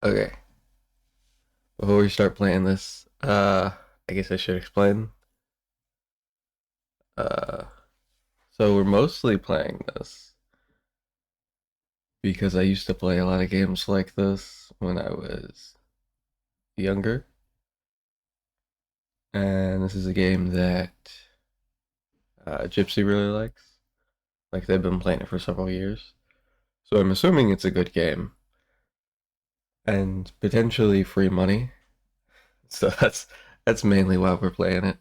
Okay, before we start playing this, I guess I should explain. Uh, so we're mostly playing this because I used to play a lot of games like this when I was younger, and this is a game that Gypsy really likes. Like they've been playing it for several years, so I'm assuming it's a good game and potentially free money. So that's mainly why we're playing it.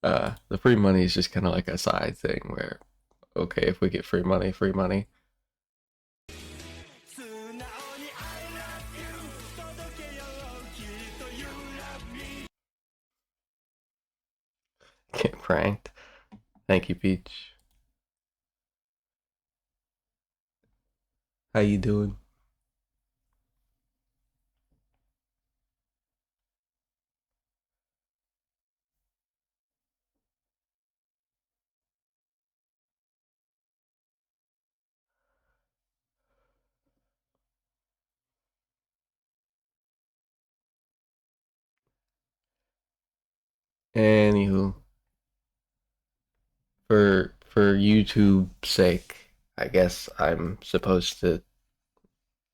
The free money is just kind of like a side thing where, okay, if we get free money, free money. Get pranked. Thank you, Peach. How you doing? Anywho, for YouTube's sake, I guess I'm supposed to.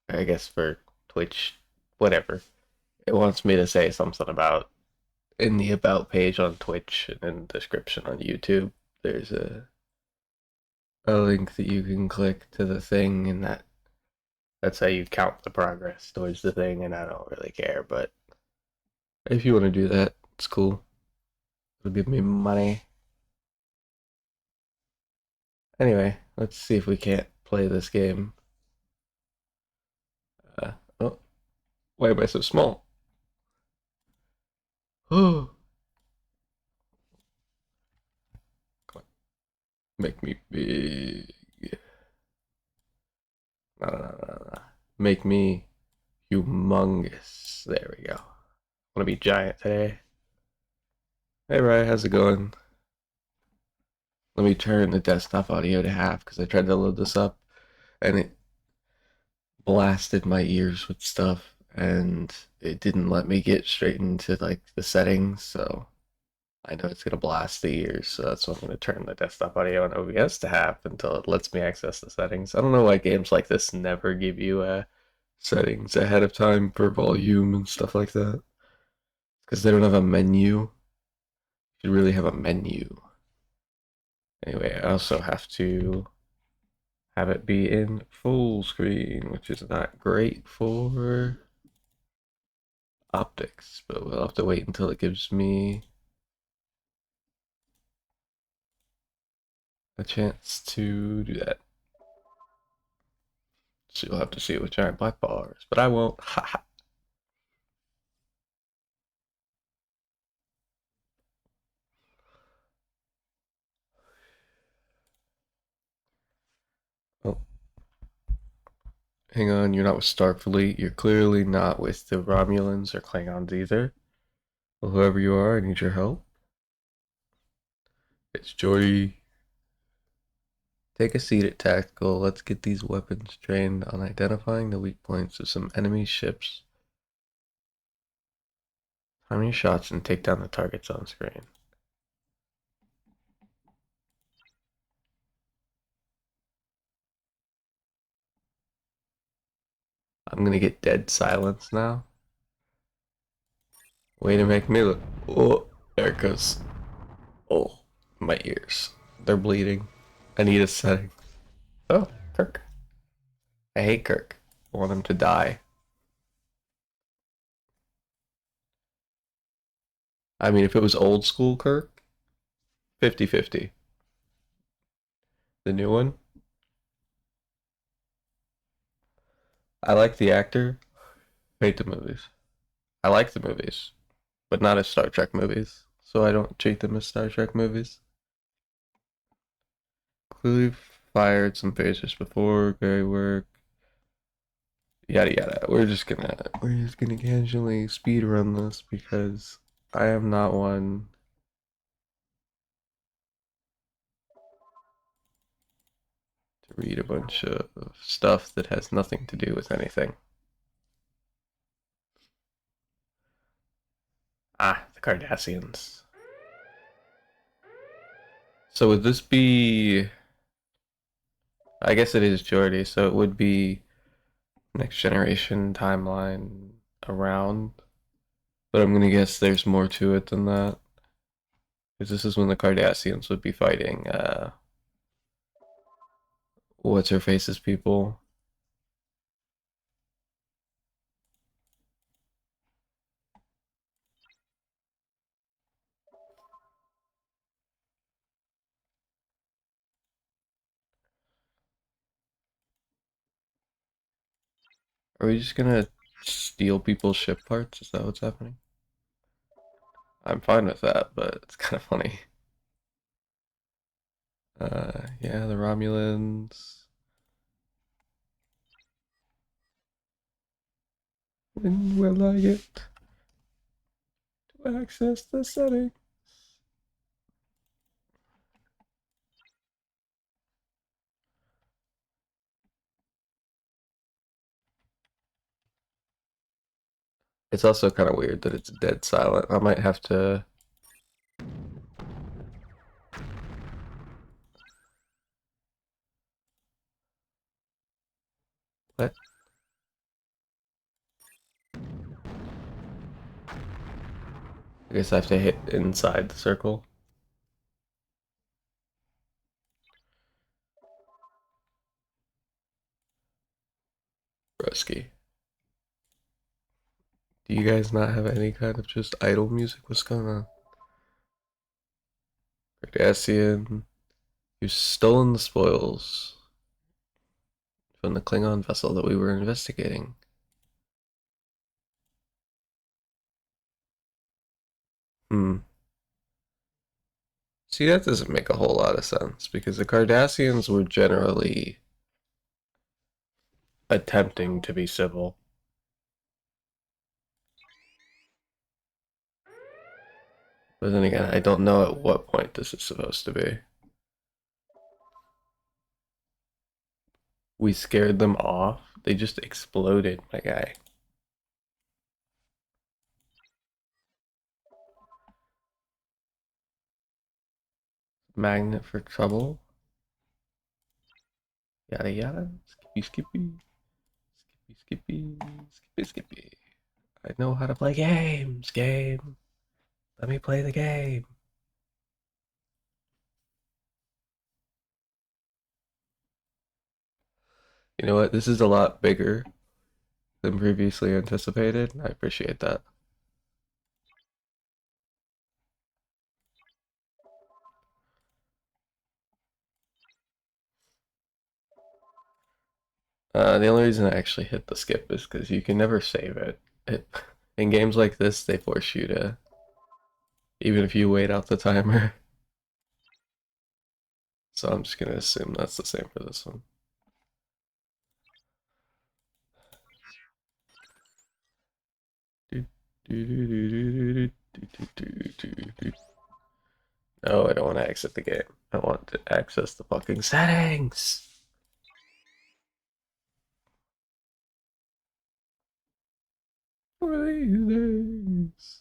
I guess for Twitch, whatever. It wants me to say something about in the about page on Twitch and in the description on YouTube. There's a link that you can click to the thing, and that's how you count the progress towards the thing. And I don't really care, but if you want to do that, it's cool. It'll give me money. Anyway, let's see if we can't play this game. Oh, why am I so small? Oh, make me big. No, no, no, no, no. Make me humongous. There we go. I want to be giant today. Hey, Ryan, how's it going? Let me turn the desktop audio to half because I tried to load this up and it blasted my ears with stuff and it didn't let me get straight into like the settings. So I know it's gonna blast the ears, so that's why I'm gonna turn the desktop audio on OBS to half until it lets me access the settings. I don't know why games like this never give you settings ahead of time for volume and stuff like that. Because they don't have a menu. You should really have a menu. Anyway, I also have to have it be in full screen, which is not great for optics, but we'll have to wait until it gives me a chance to do that. So you'll have to see it with giant black bars, but I won't. Oh, hang on, you're not with Starfleet. You're clearly not with the Romulans or Klingons either. Well, whoever you are, I need your help. It's Jordy. Take a seat at Tactical. Let's get these weapons trained on identifying the weak points of some enemy ships. Time your shots and take down the targets on screen. I'm gonna get dead silence now. Way to make me look. Oh, there it goes. Oh, my ears. They're bleeding. I need a setting. Oh, Kirk. I hate Kirk. I want him to die. I mean, if it was old school Kirk, 50-50. The new one, I like the actor. Hate the movies. I like the movies, but not as Star Trek movies. So I don't treat them as Star Trek movies. Clearly fired some phasers before. Great work. Yada yada. We're just gonna casually speed run this because I am not one to read a bunch of stuff that has nothing to do with anything. Ah, the Cardassians. So would this be... I guess it is Geordi, so it would be next generation timeline around. But I'm gonna guess there's more to it than that. Because this is when the Cardassians would be fighting, what's her face's people. Are we just gonna steal people's ship parts? Is that what's happening? I'm fine with that, but it's kind of funny. Yeah, the Romulans. When will I get to access the setting? It's also kind of weird that it's dead silent. I might have to... What? I guess I have to hit inside the circle. Broski. Do you guys not have any kind of just idle music? What's going on? Cardassian. You've stolen the spoils from the Klingon vessel that we were investigating. Hmm. See, that doesn't make a whole lot of sense because the Cardassians were generally attempting to be civil. But then again, I don't know at what point this is supposed to be. We scared them off. They just exploded, my guy. Magnet for trouble. Yada yada. Skippy skippy. Skippy skippy. Skippy skippy. I know how to play games. Game. Let me play the game. You know what? This is a lot bigger than previously anticipated. I appreciate that. The only reason I actually hit the skip is because you can never save it. In games like this, they force you to, even if you wait out the timer. So I'm just gonna assume that's the same for this one. No, I don't want to exit the game. I want to access the fucking settings. For these days.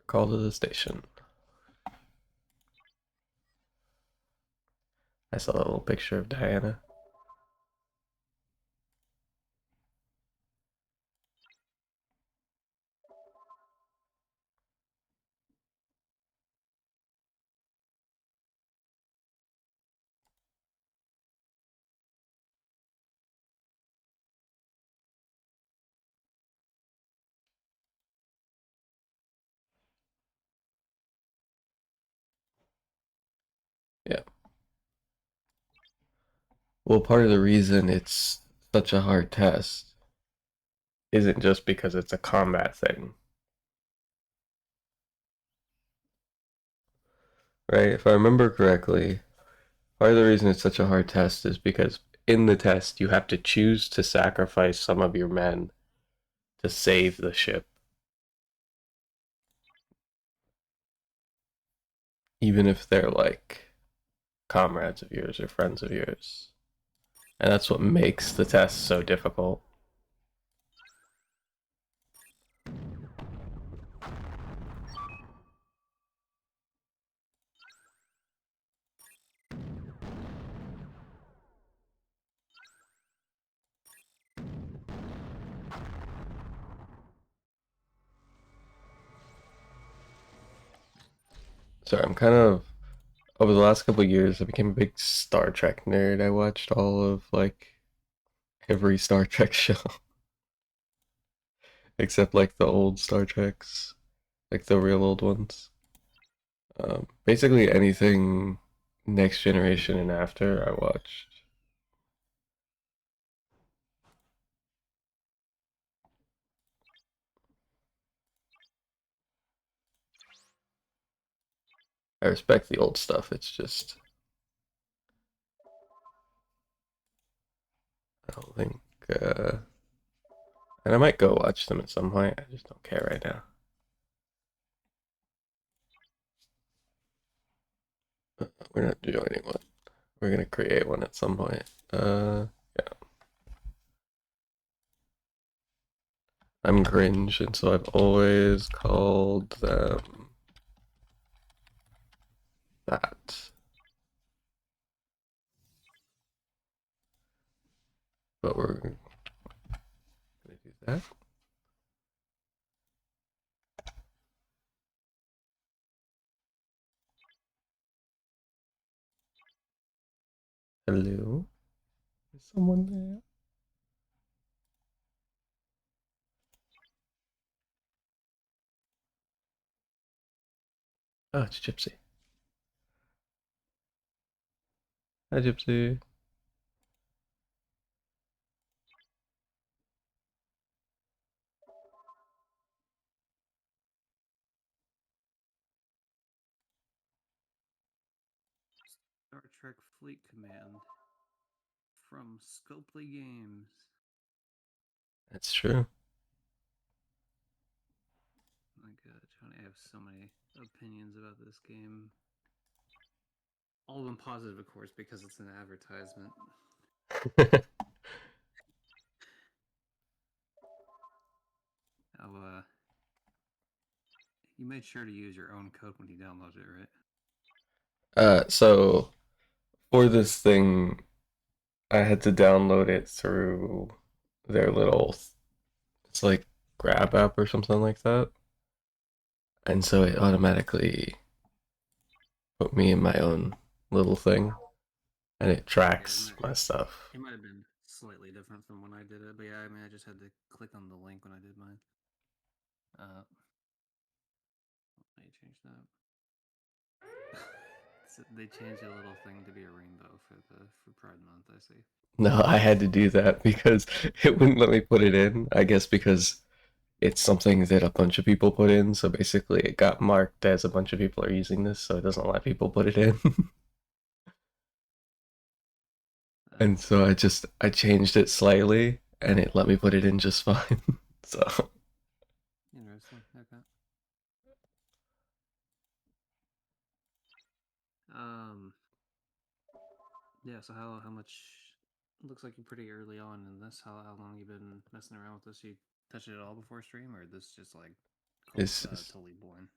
Call to the station. I saw a little picture of Diana. Yeah. Well, part of the reason it's such a hard test isn't just because it's a combat thing, right? If I remember correctly, part of the reason it's such a hard test is because in the test you have to choose to sacrifice some of your men to save the ship, even if they're like comrades of yours or friends of yours. And that's what makes the test so difficult. Sorry, I'm kind of over the last couple of years I became a big Star Trek nerd. I watched all of like every Star Trek show except like the old Star Treks, like the real old ones. Basically anything Next Generation and after I watched. I respect the old stuff. It's just I don't think and I might go watch them at some point. I just don't care right now. We're not joining one. We're gonna create one at some point. Yeah. I'm cringe, and so I've always called them that. But we're gonna do that. Hello? Is someone there? Oh, it's Gypsy. Hi, Gypsy. Star Trek Fleet Command from Scopely Games. That's true. My God, Johnny, I have so many opinions about this game. All of them positive, of course, because it's an advertisement. Oh, you made sure to use your own code when you downloaded it, right? So for this thing, I had to download it through their little, it's like Grab app or something like that. And so it automatically put me in my own little thing and it Yeah, tracks my stuff. it might have been slightly different from when I did it, but yeah, I mean, I just had to click on the link when I did mine. Let me change that. So they changed a little thing to be a rainbow for Pride Month. I see. No, I had to do that because it wouldn't let me put it in. I guess because it's something that a bunch of people put in. So basically, it got marked as a bunch of people are using this, so it doesn't let people put it in. And so I changed it slightly, and it let me put it in just fine. So Interesting. Okay. Um. Yeah. So how much? Looks like you're pretty early on in this. How long you been messing around with this? You touched it all before stream, or this just like cold this is totally born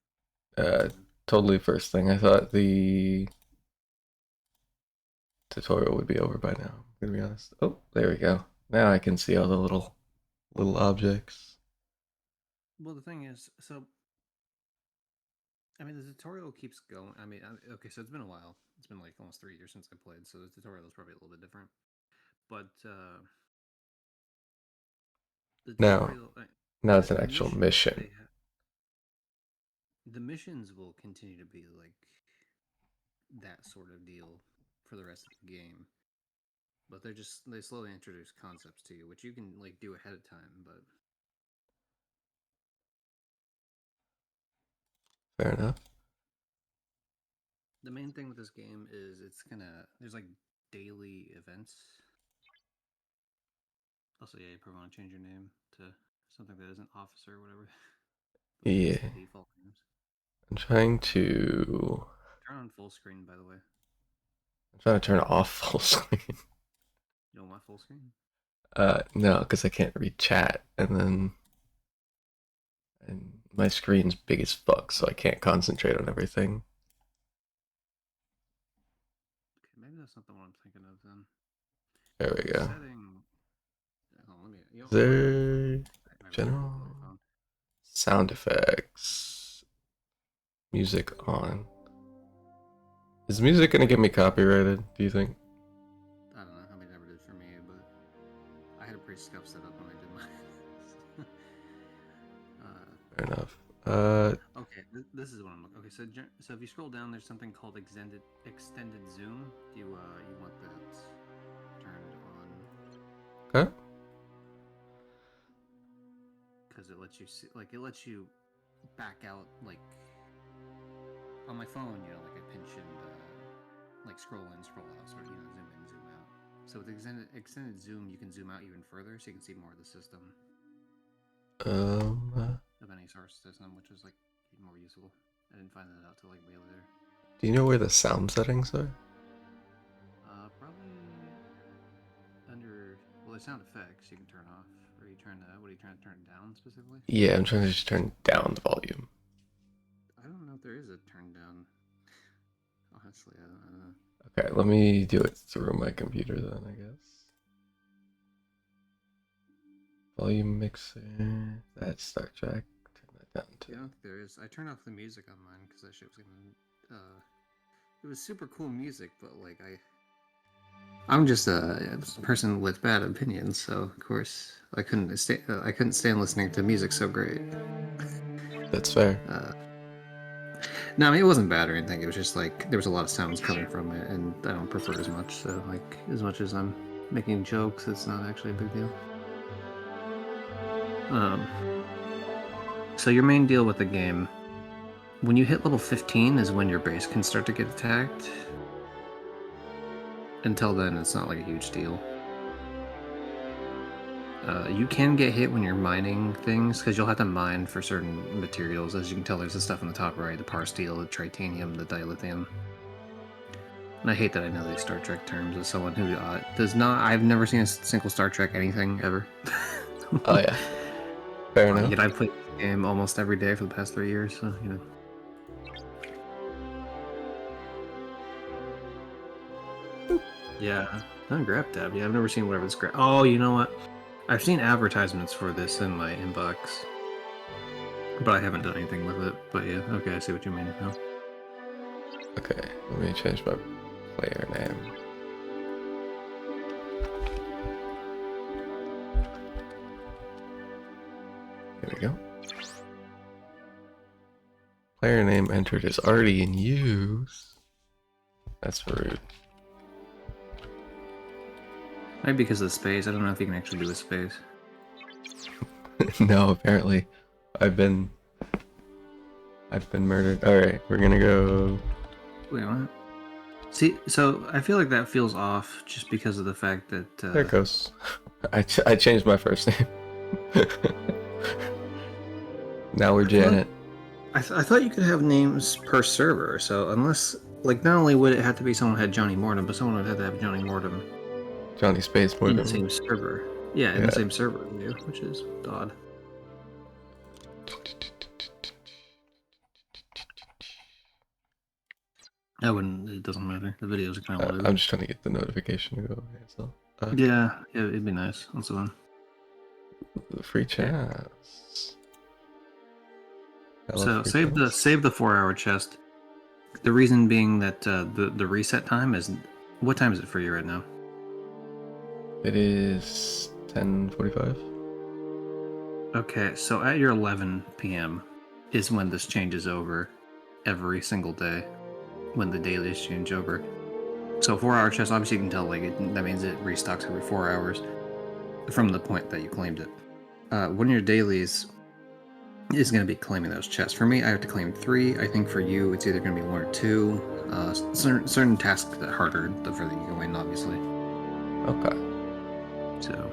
first uh thing? totally first thing. I thought the tutorial would be over by now. I'm gonna be honest. Oh, there we go. Now I can see all the little objects. Well, the thing is, so I mean, the tutorial keeps going. I mean, okay, so it's been a while. It's been like almost 3 years since I played, so the tutorial is probably a little bit different. But the Now, tutorial, now it's an the actual missions that mission. they have, the missions will continue to be like that sort of deal for the rest of the game. But they slowly introduce concepts to you, which you can like do ahead of time. But Fair enough. the main thing with this game is it's gonna there's like daily events. Also, yeah, you probably want to change your name to something that isn't officer or whatever. Like Yeah, that's the default names. I'm trying to. Turn on full screen, by the way. I'm trying to turn it off full screen. You don't want full screen? No, because I can't read chat, and my screen's big as fuck, so I can't concentrate on everything. Okay, maybe that's not the one I'm thinking of then. There we go. Setting. Oh, let me. Is While we're on there my general phone. sound effects? Music on. Is music gonna get me copyrighted, do you think? I don't know how many ever did for me, but I had a pretty scuff set up when I did mine. Fair enough. Okay, this is what I'm looking. Okay, so if you scroll down, there's something called extended zoom. You want that turned on Okay. because it lets you see, like it lets you back out like on my phone. You know, like I pinch and like scroll in, scroll out, sort of zoom in, zoom out. So with extended zoom, you can zoom out even further, so you can see more of the system of any source system, which is like more useful. I didn't find that out till like way later. do you know where the sound settings are? Probably under the sound effects you can turn off. Or you trying to what are you trying to turn down specifically? Yeah, I'm trying to just turn down the volume. I don't know if there is a turn down. Honestly, I don't know. Okay, let me do it through my computer then, I guess. Volume mixer. That's Star Trek. Turn that down to. Yeah, I don't think there is. I turned off the music on mine because that shit was gonna. It was super cool music, but like I'm just a person with bad opinions, so of course I couldn't stand listening to music so great. That's fair. No, I mean it wasn't bad or anything. It was just like there was a lot of sounds coming from it, and I don't prefer as much. So like as much as I'm making jokes, it's not actually a big deal. So your main deal with the game, when you hit level 15, is when your base can start to get attacked. Until then, it's not like a huge deal. You can get hit when you're mining things because you'll have to mine for certain materials. As you can tell, there's the stuff in the top right: the parsteel, the tritanium, the dilithium. And I hate that I know these Star Trek terms as someone who does not. I've never seen a single Star Trek anything ever. Oh yeah. Fair enough. Yet I've played this game almost every day for the past 3 years, so you know. Yeah, not grab tab. Yeah, I've never seen whatever this grab. Oh, you know what? I've seen advertisements for this in my inbox, but I haven't done anything with it. But yeah, okay, I see what you mean now. Okay, let me change my player name. There we go. Player name entered is already in use. That's rude. Maybe because of the space. I don't know if you can actually do a space. No, apparently. I've been murdered. Alright, we're gonna go. Wait, what? See, so I feel like that feels off just because of the fact that. There it goes. I changed my first name. Now we're Janet. I thought you could have names per server, so unless. Like, not only would it have to be someone who had Johnny Mortem, but someone would have to have Johnny Mortem Johnny Space in Mortem. the same server. Yeah, in the same server with you, which is odd. I wouldn't. It doesn't matter. The videos are kind of loaded. I'm just trying to get the notification to go away. So. Yeah, it'd be nice. That's the one. The free chats. So save the 4-hour chest. The reason being that the reset time is what time is it for you right now? It is 10:45. Okay, so at your 11 p.m. is when this changes over every single day, when the dailies change over. So 4-hour chest, obviously you can tell that means it restocks every 4 hours from the point that you claimed it. One of your dailies is going to be claiming those chests. For me, I have to claim 3. I think for you, it's either going to be 1 or 2. Certain tasks that harder the further you go in, obviously. Okay. So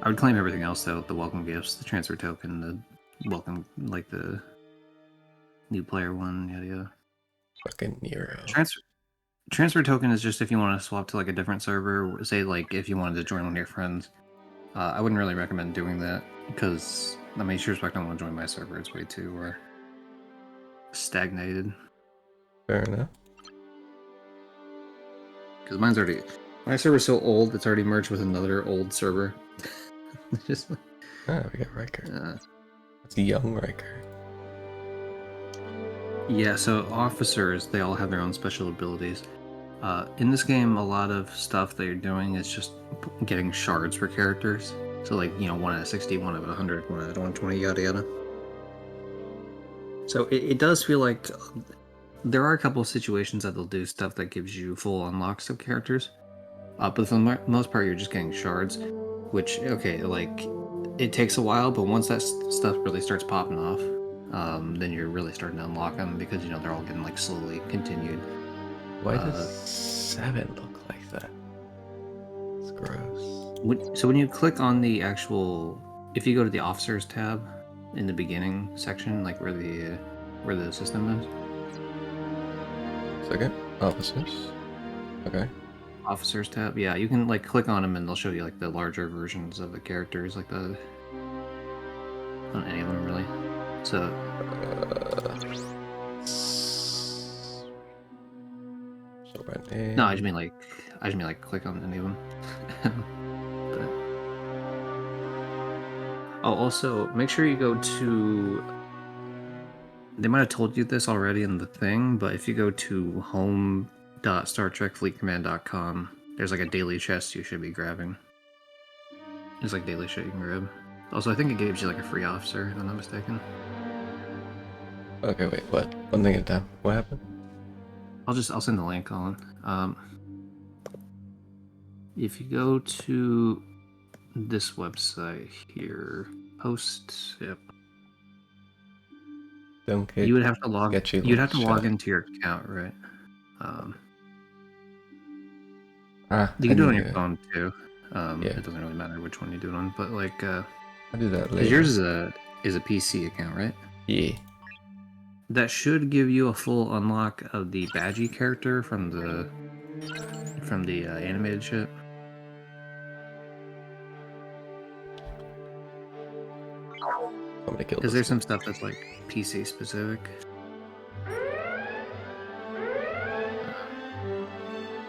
I would claim everything else though: the welcome gifts, the transfer token, the welcome, like the new player one, yada yada. Fucking Nero. Transfer token is just if you want to swap to like a different server. Say like if you wanted to join one of your friends. I wouldn't really recommend doing that because I mean, sure as fuck don't want to join my server. It's way too stagnated. Fair enough. Because my server's so old, it's already merged with another old server. Just Ah, we got Riker. That's a young Riker. yeah. So officers, they all have their own special abilities. In this game, a lot of stuff that you're doing is just getting shards for characters. So like, you know, 1 out of 60, 1 out of 100, 1 out of 120, yada yada. So it does feel like there are a couple of situations that they'll do stuff that gives you full unlocks of characters. But for the most part, you're just getting shards, which, okay, like, it takes a while, but once that stuff really starts popping off, then you're really starting to unlock them because, you know, they're all getting, like, slowly continued. Why does 7 look like that? It's gross. So when you click on the actual, if you go to the officers tab in the beginning section, like where the system is. Second, officers. Okay. Officers tab, yeah, you can like click on them and they'll show you like the larger versions of the characters, like the not any of them really. So so right name. no, I just mean like click on any of them. But, oh, also make sure you go to. They might have told you this already in the thing, but if you go to home.StarTrekFleetCommand.com, there's like a daily chest you should be grabbing. It's like daily shit you can grab. Also, I think it gives you like a free officer, if I'm not mistaken. Okay, wait, what? One thing at a time. What happened? I'll send the link on. If you go to this website here, post, yep. You would have to log. You'd have to log into your account, right? You can do it on your phone too. Yeah. It doesn't really matter which one you do it on, but like, I'll do that later. Because yours is a PC account, right? Yeah. That should give you a full unlock of the Badgie character from the animated ship. I'm gonna kill. Because there's some stuff that's like PC specific.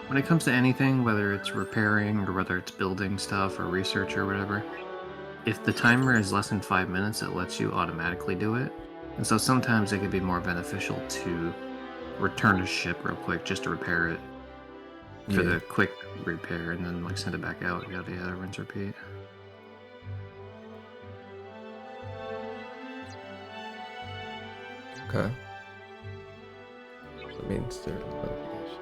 When it comes to anything, whether it's repairing or whether it's building stuff or research or whatever, if the timer is less than 5 minutes, it lets you automatically do it. And so sometimes it can be more beneficial to return to ship real quick just to repair it for the quick repair and then like send it back out. Yada yada, rinse, repeat. Okay. That means there's notification.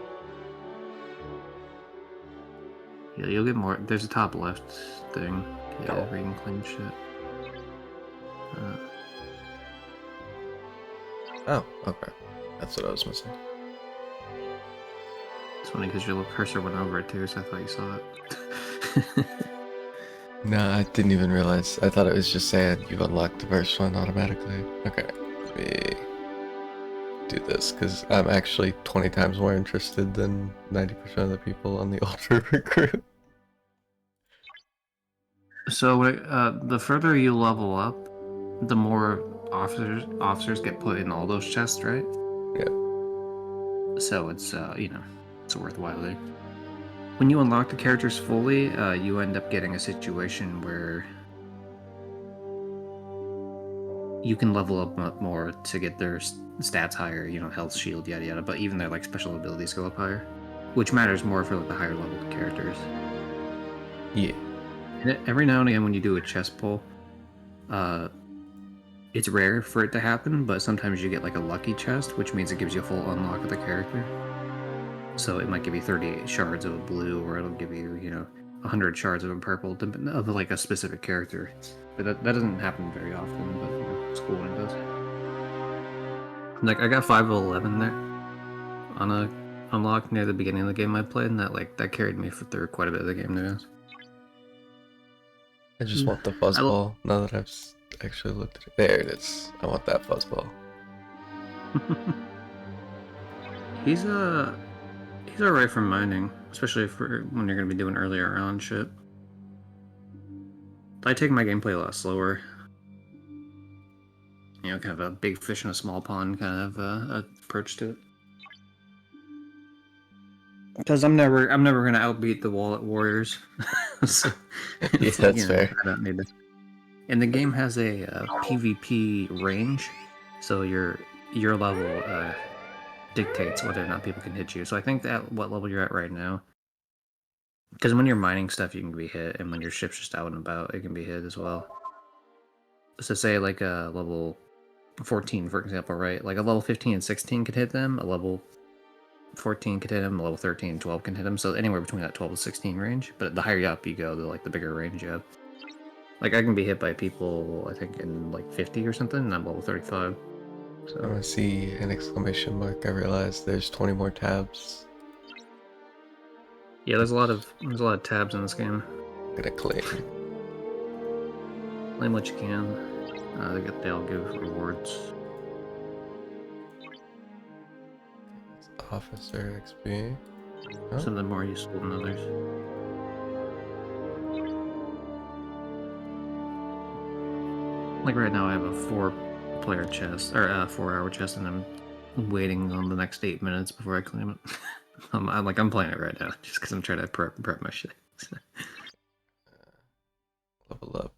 Yeah, you'll get more. There's a top left thing. Yeah, where you can claim shit. Oh, okay. That's what I was missing. It's funny because your little cursor went over it too, so I thought you saw it. No, I didn't even realize. I thought it was just saying you've unlocked the first one automatically. Okay, let me do this because I'm actually 20 times more interested than 90% of the people on the older recruit. So the further you level up, the more officers get put in all those chests, right? Yeah. So it's it's a worthwhile thing. When you unlock the characters fully, you end up getting a situation where you can level up more to get their stats higher, you know, health, shield, yada yada. But even their like special abilities go up higher, which matters more for like the higher level characters. Yeah. And every now and again, when you do a chest pull, it's rare for it to happen, but sometimes you get like a lucky chest, which means it gives you a full unlock of the character. So it might give you 38 shards of a blue, or it'll give you, 100 shards of a purple, of like a specific character. But that doesn't happen very often, but it's cool when it does. Like, I got 5 of 11 there on a unlock near the beginning of the game I played, and that carried me through quite a bit of the game, to be honest. I just want the fuzzball now that I've actually looked at it. There it is. I want that fuzzball. He's alright for mining, especially for when you're gonna be doing earlier on shit. I take my gameplay a lot slower. You know, kind of a big fish in a small pond kind of approach to it. Because I'm never gonna outbeat the Wallet Warriors. So, Yeah, that's fair. I don't need to. And the game has a PvP range, so your level dictates whether or not people can hit you. So I think that what level you're at right now, because when you're mining stuff, you can be hit, and when your ship's just out and about, it can be hit as well. So say like a level 14, for example, right? Like a level 15 and 16 could hit them, a level 14 could hit them, a level 13 and 12 can hit them, so anywhere between that 12 to 16 range. But the higher up you go, the bigger range you have. Like I can be hit by people, I think, in like 50 or something, and I'm level 35. So I want to see an exclamation mark. I realized there's 20 more tabs. yeah, there's a lot of tabs in this game. I'm gonna claim. Claim what you can. They all give rewards. It's Officer XP. Oh, Some of them more useful than others. Like right now, I have a 4-player chest or a 4-hour chest, and I'm waiting on the next 8 minutes before I claim it. I'm playing it right now just because I'm trying to prep my shit. level up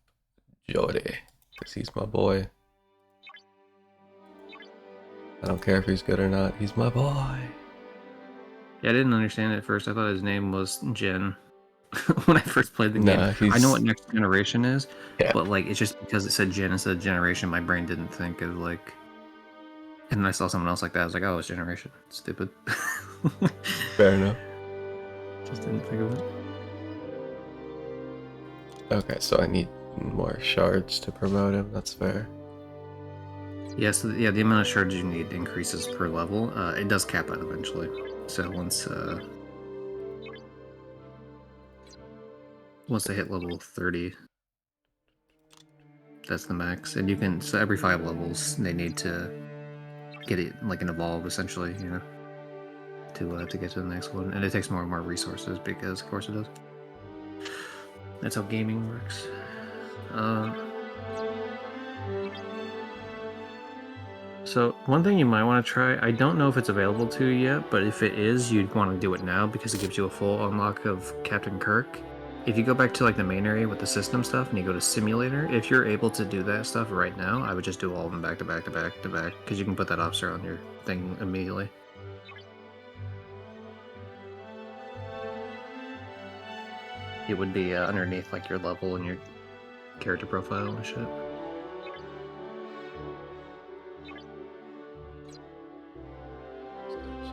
Jody, because he's my boy. I don't care if he's good or not, he's my boy. Yeah, I didn't understand it at first. I thought his name was Jen when I first played the game. Nah, I know what Next Generation is, Yeah. but like it's just because it said Jen instead of Generation, my brain didn't think of like. And then I saw someone else like that. I was like, oh, it's Generation. Stupid. Fair enough. Just didn't think of it. Okay, so I need more shards to promote him. That's fair. Yeah, so the amount of shards you need increases per level. It does cap out eventually. So once they hit level 30, that's the max. And you can, so every 5 levels, they need to get it like an evolve essentially, you know, to get to the next one. And it takes more and more resources because, of course, it does. That's how gaming works. So one thing you might want to try, I don't know if it's available to you yet, but if it is, you'd want to do it now because it gives you a full unlock of Captain Kirk. If you go back to like the main area with the system stuff and you go to simulator, if you're able to do that stuff right now, I would just do all of them back to back to back to back because you can put that officer on your thing immediately. It would be underneath like your level and your character profile and shit.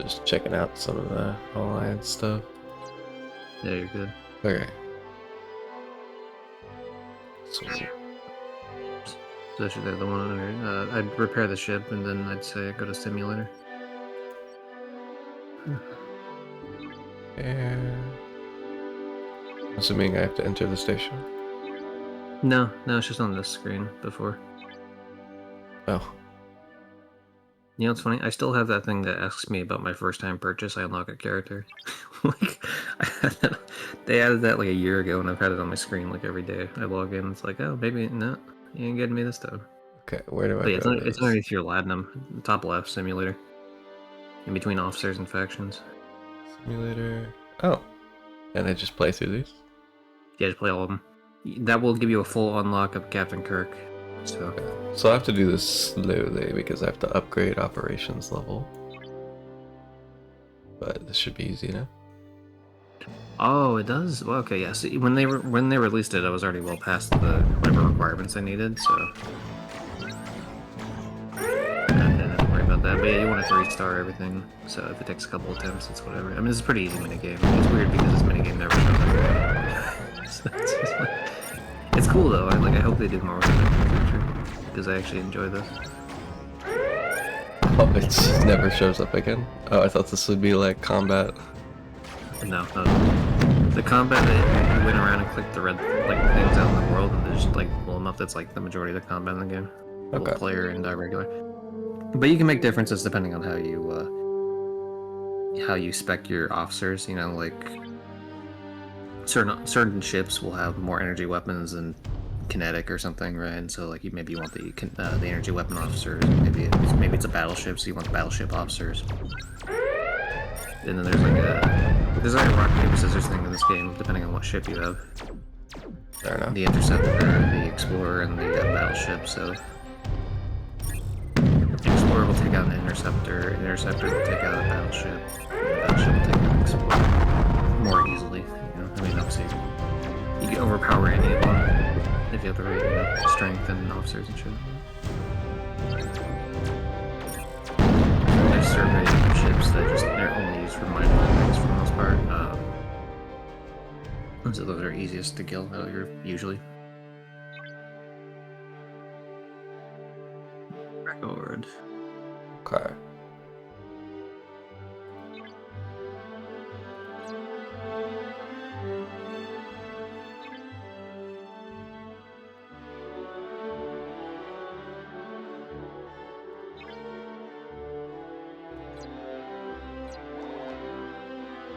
Just checking out some of the Alliance stuff. Yeah, you're good. Okay. So that's the one under. I'd repair the ship and then I'd say go to simulator. And assuming I have to enter the station. No, it's just on this screen before. Oh. You know what's funny? I still have that thing that asks me about my first time purchase. I unlock a character. Like, they added that like a year ago, and I've had it on my screen like every day. I log in, it's like, oh, maybe no, you ain't getting me this time. Okay, where do I But yeah, go? it's underneath your Latinum, top left simulator, in between officers and factions. Simulator. Oh, and I just play through these. Yeah, just play all of them. That will give you a full unlock of Captain Kirk. So. So I have to do this slowly because I have to upgrade operations level. But this should be easy enough. Oh, it does. Well, okay, yeah. So when they released it, I was already well past the whatever requirements I needed, so I didn't worry about that. But yeah, you want to 3-star everything. So if it takes a couple attempts, it's whatever. I mean, it's a pretty easy minigame. It's weird because this minigame never shows up. So it's just like, it's cool though. I hope they do more with it in the future because I actually enjoy this. Oh, it just never shows up again. Oh, I thought this would be like combat. No. The combat that you went around and clicked the red like things out in the world and just like blow them up. That's like the majority of the combat in the game. Okay. Both player and regular. But you can make differences depending on how you how you spec your officers. You know, like certain ships will have more energy weapons than kinetic or something, right? And so like maybe you want the energy weapon officers. Maybe it's a battleship, so you want the battleship officers. And then there's like a rock paper scissors thing in this game, depending on what ship you have. Fair enough. The interceptor, the explorer, and the battleship. So the explorer will take out an interceptor. The interceptor will take out a battleship. And the battleship will take out an explorer more easily. You know, I mean, obviously you can overpower any of them if you have the right strength and officers and shit. There's certain ships that they're only used for minor things for the most part. So those are easiest to kill usually. Record. Okay.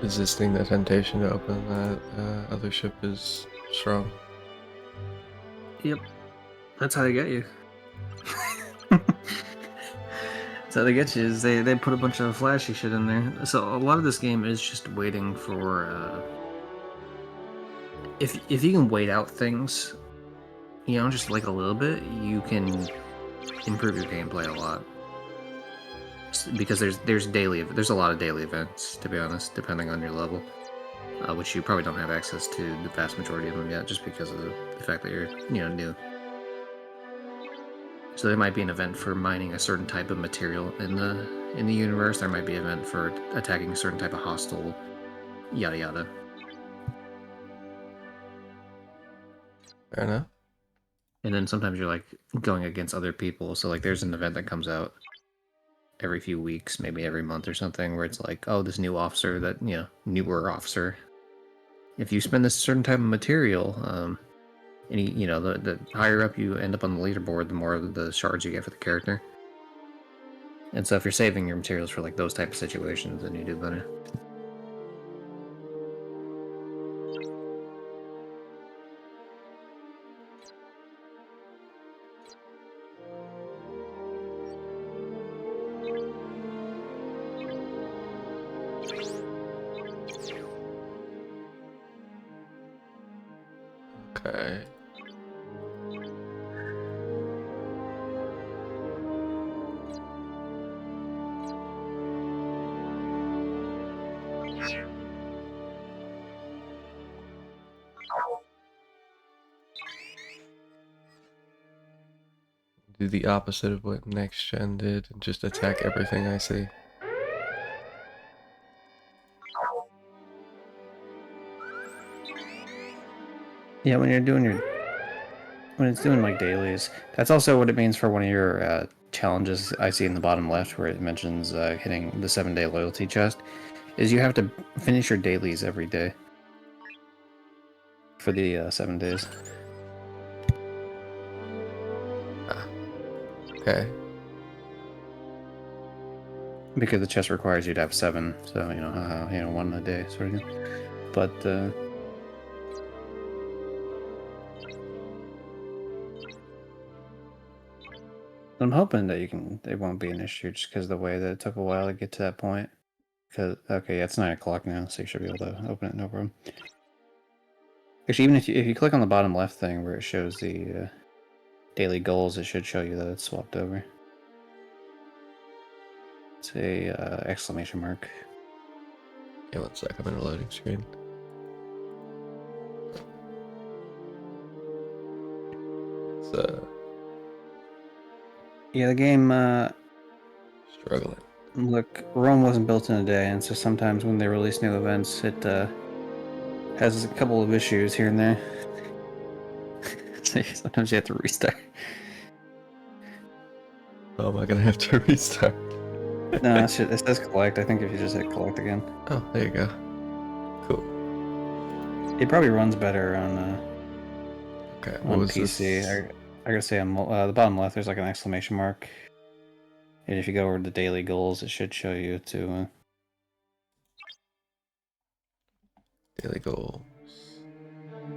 Resisting the temptation to open that other ship is strong. Yep. That's how they get you. That's how they get you, is they put a bunch of flashy shit in there. So a lot of this game is just waiting for if you can wait out things, you know, just like a little bit, you can improve your gameplay a lot. Because there's a lot of daily events, to be honest, depending on your level, which you probably don't have access to the vast majority of them yet, just because of the fact that you're new. So there might be an event for mining a certain type of material in the universe. There might be an event for attacking a certain type of hostile, yada yada. Fair enough. And then sometimes you're like going against other people. So like there's an event that comes out every few weeks, maybe every month or something, where it's like, oh, this new officer that, newer officer. If you spend this certain type of material, and the higher up you end up on the leaderboard, the more the shards you get for the character. And so if you're saving your materials for like those type of situations, then you do better. Okay. Do the opposite of what Next Gen did and just attack everything I see. Yeah, when it's doing like dailies, that's also what it means for one of your challenges I see in the bottom left, where it mentions hitting the 7-day loyalty chest, is you have to finish your dailies every day for the 7 days. Okay. Because the chest requires you to have 7, so one a day sort of thing. But I'm hoping that it won't be an issue, just because the way that it took a while to get to that point. Because okay, yeah, it's 9 o'clock now, so you should be able to open it no problem. Actually, even if you click on the bottom left thing where it shows the daily goals, it should show you that it's swapped over. It's a exclamation mark. Yeah, 1 sec, I'm in a loading screen. It's Yeah, the game struggling. look, Rome wasn't built in a day, and so sometimes when they release new events, it has a couple of issues here and there. So sometimes you have to restart. Oh, am I gonna have to restart? No, it says collect. I think if you just hit collect again. Oh, there you go. Cool. It probably runs better on Okay, on PC. I gotta say on the bottom left there's like an exclamation mark. And if you go over to the daily goals, it should show you to Daily goals.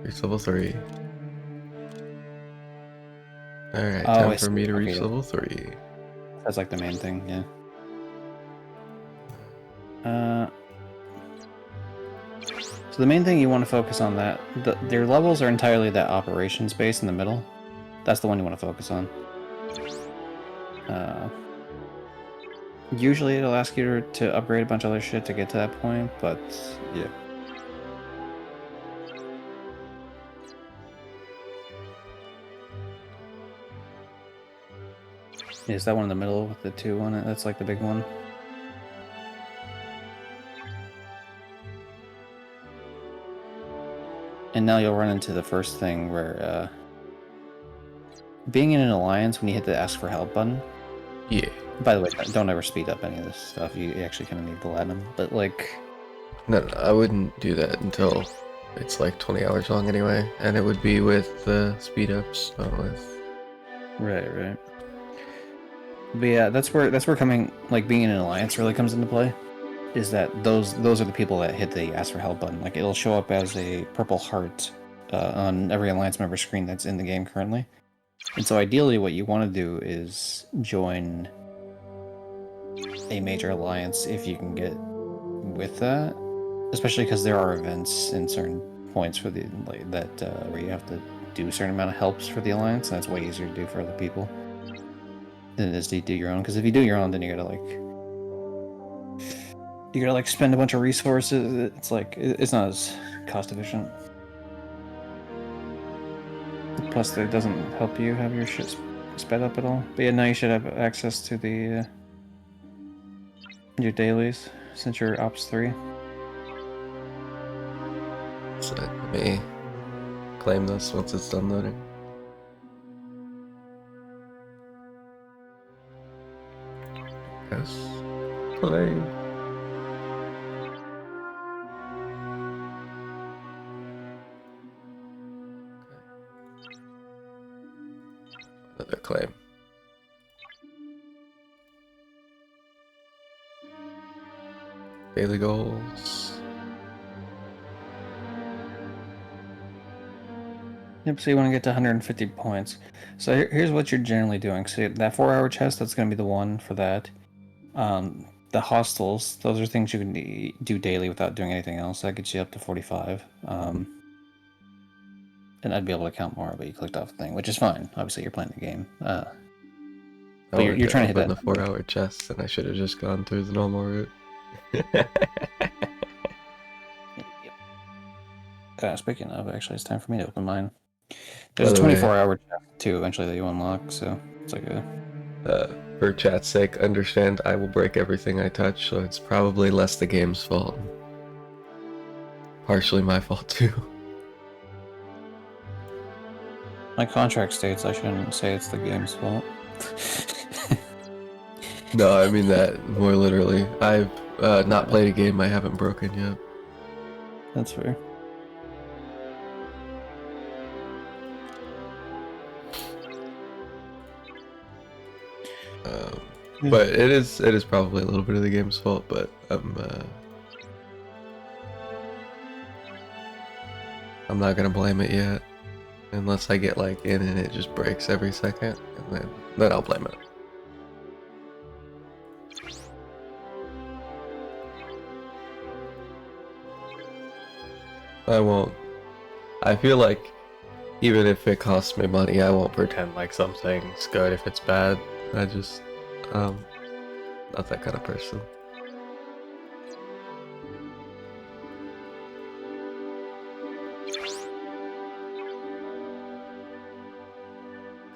Reach level 3. Alright, Oh, time I for see. me to reach Okay, level 3. that's like the main thing, yeah. So the main thing you want to focus on their levels are entirely that operations base in the middle. That's the one you want to focus on. Usually it'll ask you to upgrade a bunch of other shit to get to that point, but yeah. Is that one in the middle with the 2 on it? That's like the big one. And now you'll run into the first thing where, being in an alliance when you hit the ask for help button. Yeah. By the way, don't ever speed up any of this stuff. You actually kind of need platinum. But like, No, I wouldn't do that until it's like 20 hours long anyway, and it would be with the speed ups, not with. right. But yeah, that's where being in an alliance really comes into play. Is that those are the people that hit the ask for help button. Like it'll show up as a purple heart on every alliance member screen that's in the game currently. And so ideally, what you want to do is join a major alliance if you can get with that, especially because there are events in certain points for the where you have to do a certain amount of helps for the alliance, and that's way easier to do for other people than it is to do your own. Because if you do your own, then you gotta like spend a bunch of resources. It's like it's not as cost efficient. Plus, it doesn't help you have your shit sped up at all. But yeah, now you should have access to the your dailies since you're Ops 3. So let me claim this once it's done loading. Yes. Play. Another claim. Daily goals. Yep, so you want to get to 150 points. So here's what you're generally doing. So that 4-hour chest, that's going to be the one for that. The hostels, those are things you can do daily without doing anything else. That gets you up to 45. And I'd be able to count more, but you clicked off the thing, which is fine. Obviously, you're playing the game. I But wanted you're trying to hit open that. the 4-hour chest, and I should have just gone through the normal route. Speaking of, actually, it's time for me to open mine. By There's a the way, 24-hour chest too, eventually, that you unlock, so it's like a... for chat's sake, understand I will break everything I touch, so it's probably less the game's fault. Partially my fault too. My contract states I shouldn't say it's the game's fault. No, I mean that more literally. I've not played a game I haven't broken yet. That's fair. But it is probably a little bit of the game's fault, but I'm not gonna blame it yet, unless I get like in and it just breaks every second, and then I'll blame it. I won't. I feel like even if it costs me money, I won't pretend like something's good if it's bad. I just not that kind of person.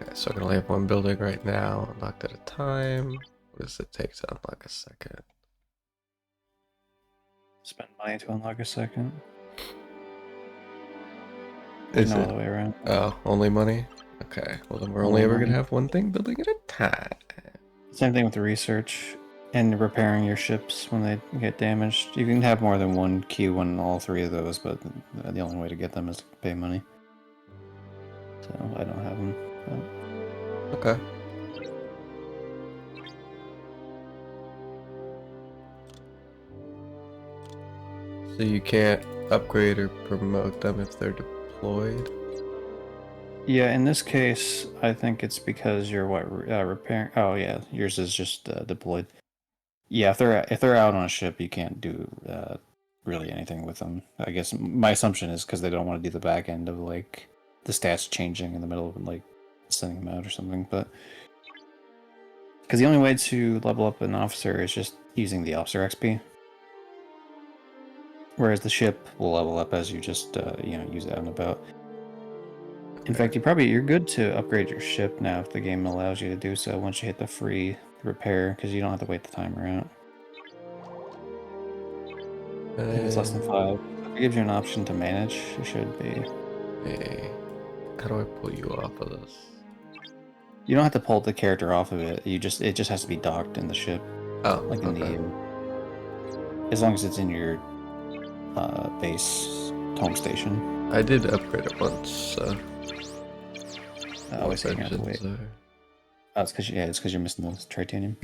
Okay, so I can only have one building right now, unlocked at a time. What does it take to unlock a second? Spend money to unlock a second. Is no it? other way around. Oh, only money? Okay, well then we're only ever gonna have one thing building at a time. Same thing with the research and repairing your ships when they get damaged. You can have more than one queue on all 3 of those, but the only way to get them is to pay money. So I don't have them. But... Okay. So you can't upgrade or promote them if they're deployed? Yeah, in this case, I think it's because you're repairing. Oh yeah, yours is just deployed. Yeah, if they're out on a ship, you can't do really anything with them. I guess my assumption is because they don't want to do the back end of like the stats changing in the middle of like sending them out or something. But because the only way to level up an officer is just using the officer XP, whereas the ship will level up as you just use it out and about. In fact, you're good to upgrade your ship now if the game allows you to do so once you hit the free repair, because you don't have to wait the timer out. If it's less than 5, if it gives you an option to manage, you should be. Hey, how do I pull you off of this? You don't have to pull the character off of it. It just has to be docked in the ship, Oh, like in okay. as long as it's in your base home station. I did upgrade it once, so. I always say you have to wait. Engines Oh, it's because you're missing the titanium.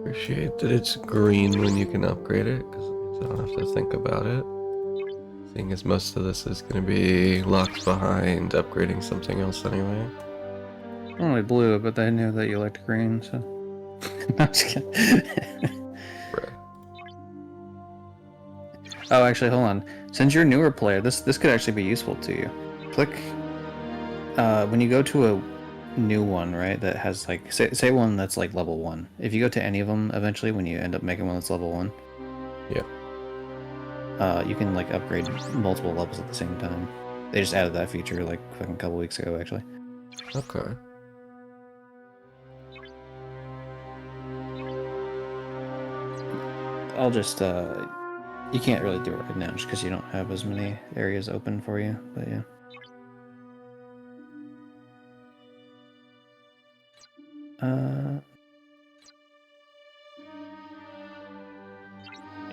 Appreciate that it's green when you can upgrade it, because I don't have to think about it. Seeing as most of this is going to be locked behind upgrading something else anyway. Only blue, but they knew that you liked green, so. No, I'm just kidding. Bruh. Oh, actually, hold on. Since you're a newer player, this could actually be useful to you. Click when you go to a new one, right? That has like say one that's like level 1. If you go to any of them, eventually, when you end up making one that's level 1, Yeah. you can like upgrade multiple levels at the same time. They just added that feature like fucking a couple weeks ago, actually. Okay. I'll just you can't really do it right now just because you don't have as many areas open for you, but yeah.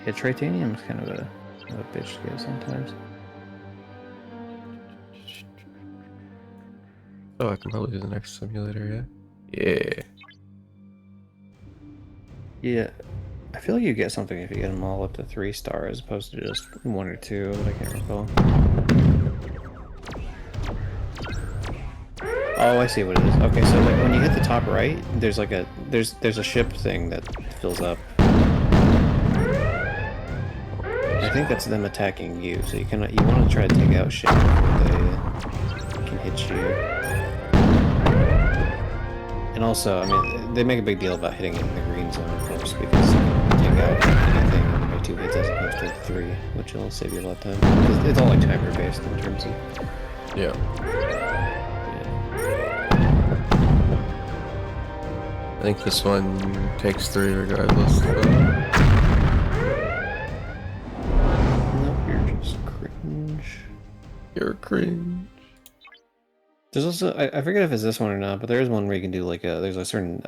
Yeah, titanium is kind of a bitch to get sometimes. Oh, I can probably do the next simulator, yeah? Yeah. Yeah, I feel like you get something if you get them all up to 3-star as opposed to just 1 or 2, but I can't recall. Oh, I see what it is. Okay, so like when you hit the top right, there's like there's a ship thing that fills up. I think that's them attacking you, so you want to try to take out ship before they can hit you. And also, I mean, they make a big deal about hitting it in the green zone, of course, because you can take out anything by 2 hits as opposed to 3, which will save you a lot of time. It's all like timer based in terms of. Yeah. I think this one takes 3 regardless. Nope, you're just cringe. You're cringe. There's also, I forget if it's this one or not, but there is one where you can do like there's a certain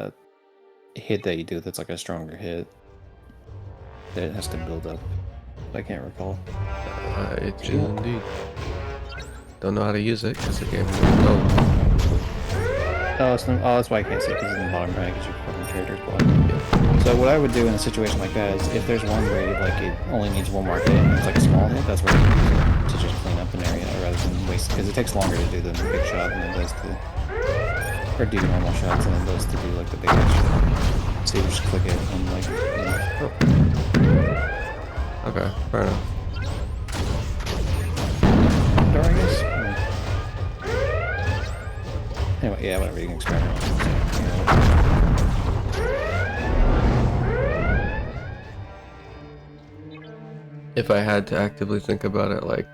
hit that you do that's like a stronger hit that it has to build up. I can't recall. It is indeed. Don't know how to use it because the game won't go. Oh, that's why I can't see because it's in the bottom right because your fucking character's blocked. So what I would do in a situation like that is if there's one where it only needs 1 more hit and it's like a small hit, that's where you use it to just clean up an area rather than waste, because it takes longer to do the big shot than it does to, or do normal shots than it does to do like the big shot. So you just click it and like, Okay, fair enough. Or I guess. Anyway, yeah, whatever, you can experiment with it. If I had to actively think about it, like,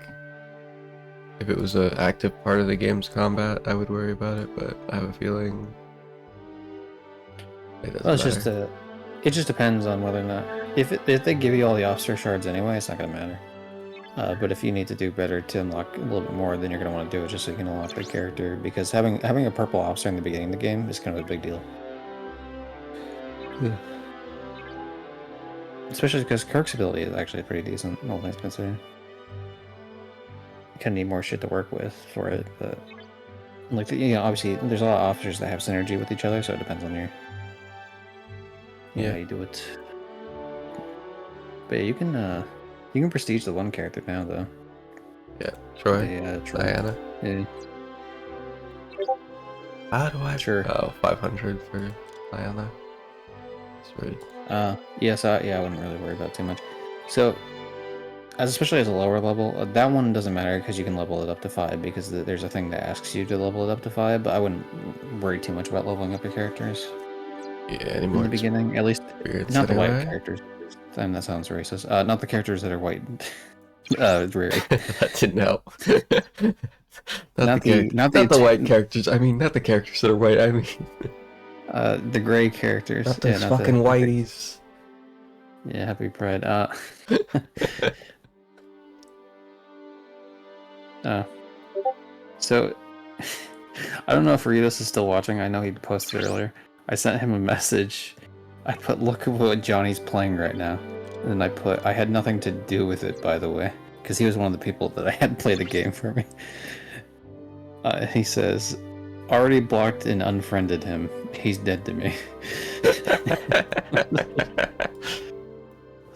if it was an active part of the game's combat, I would worry about it, but I have a feeling it doesn't Well, it's matter. it just depends on whether or not, if they give you all the officer shards anyway, it's not gonna matter. But if you need to do better to unlock a little bit more, then you're gonna want to do it just so you can unlock the character, because having a purple officer in the beginning of the game is kind of a big deal. Especially because Kirk's ability is actually pretty decent, all things considered. You kind of need more shit to work with for it, but like obviously there's a lot of officers that have synergy with each other, so it depends on your Yeah. how you do it. But yeah, you can prestige the one character now though. Yeah. Troy. Troy. Diana. Yeah, How do I? Sure. Oh, 500 for Diana. Sweet. yeah, so yeah, I wouldn't really worry about too much. So, especially as a lower level, that one doesn't matter because you can level it up to 5 because there's a thing that asks you to level it up to 5. But I wouldn't worry too much about leveling up your characters Yeah, any in more the beginning, at least experience not the white anyway? characters. And that sounds racist. Not the characters that are white. Rary. That didn't help. Not the white characters. I mean, not the characters that are white. I mean, the gray characters. not those not fucking whiteys. Yeah, happy Pride. So I don't know if Ritos is still watching. I know he posted earlier. I sent him a message. I put, look at what Johnny's playing right now. And I put, I had nothing to do with it, by the way, because he was one of the people that I had play the game for me. He says, already blocked and unfriended him. He's dead to me.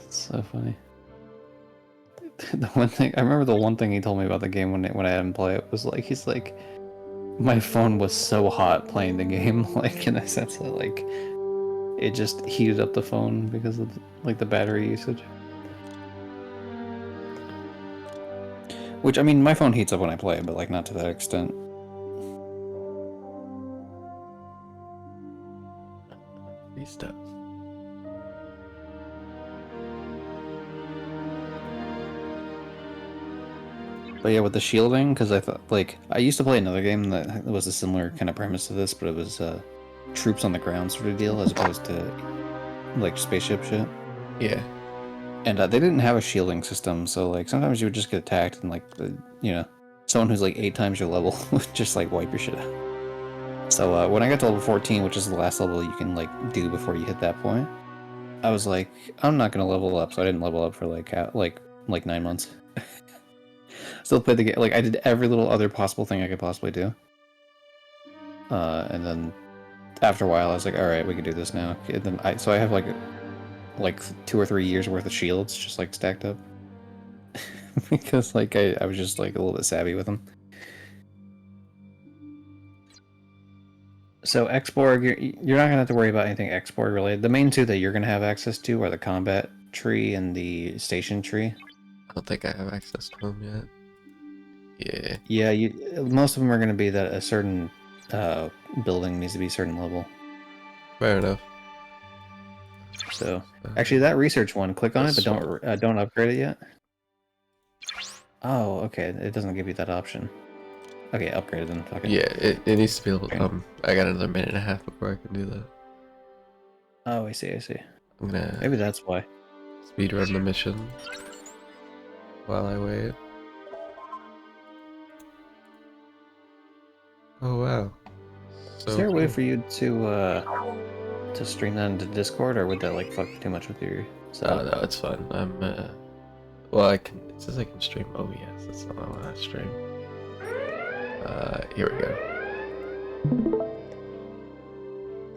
So funny. The one thing I remember, the one thing he told me about the game when I had him play it was like, he's like, my phone was so hot playing the game, like in a sense that like it just heated up the phone because of like the battery usage. Which, I mean, my phone heats up when I play, but like not to that extent. These stuff. But yeah, with the shielding, because I thought, like, I used to play another game that was a similar kind of premise to this, but it was troops on the ground sort of deal, as opposed to like spaceship shit. Yeah. And they didn't have a shielding system, so like sometimes you would just get attacked, and like someone who's like 8 times your level would just like wipe your shit out. So when I got to level 14, which is the last level you can like do before you hit that point, I was like, I'm not gonna level up, so I didn't level up for like 9 months. Still played the game. Like I did every little other possible thing I could possibly do. And then after a while, I was like, all right, we can do this now. And then I have like 2 or 3 years worth of shields just like stacked up because like I was just like a little bit savvy with them. So Xborg, you're not gonna have to worry about anything Xborg related. The main two that you're gonna have access to are the combat tree and the station tree. I don't think I have access to them yet. Yeah. Yeah, most of them are gonna be that a certain building needs to be a certain level. Fair enough. So actually, that research one, click on it, but don't upgrade it yet. Oh, okay. It doesn't give you that option. Okay, upgrade it then. Fuck it. Yeah, it needs to be able. Okay. I got another minute and a half before I can do that. Oh, I see. I'm gonna Maybe that's why. speed run the mission while I wait. Oh wow. So Is there a way cool. for you to stream that into Discord, or would that like fuck too much with your Oh setup? no, it's fun. Well, I can. It says I can stream OBS. That's not what I want to stream. Here we go.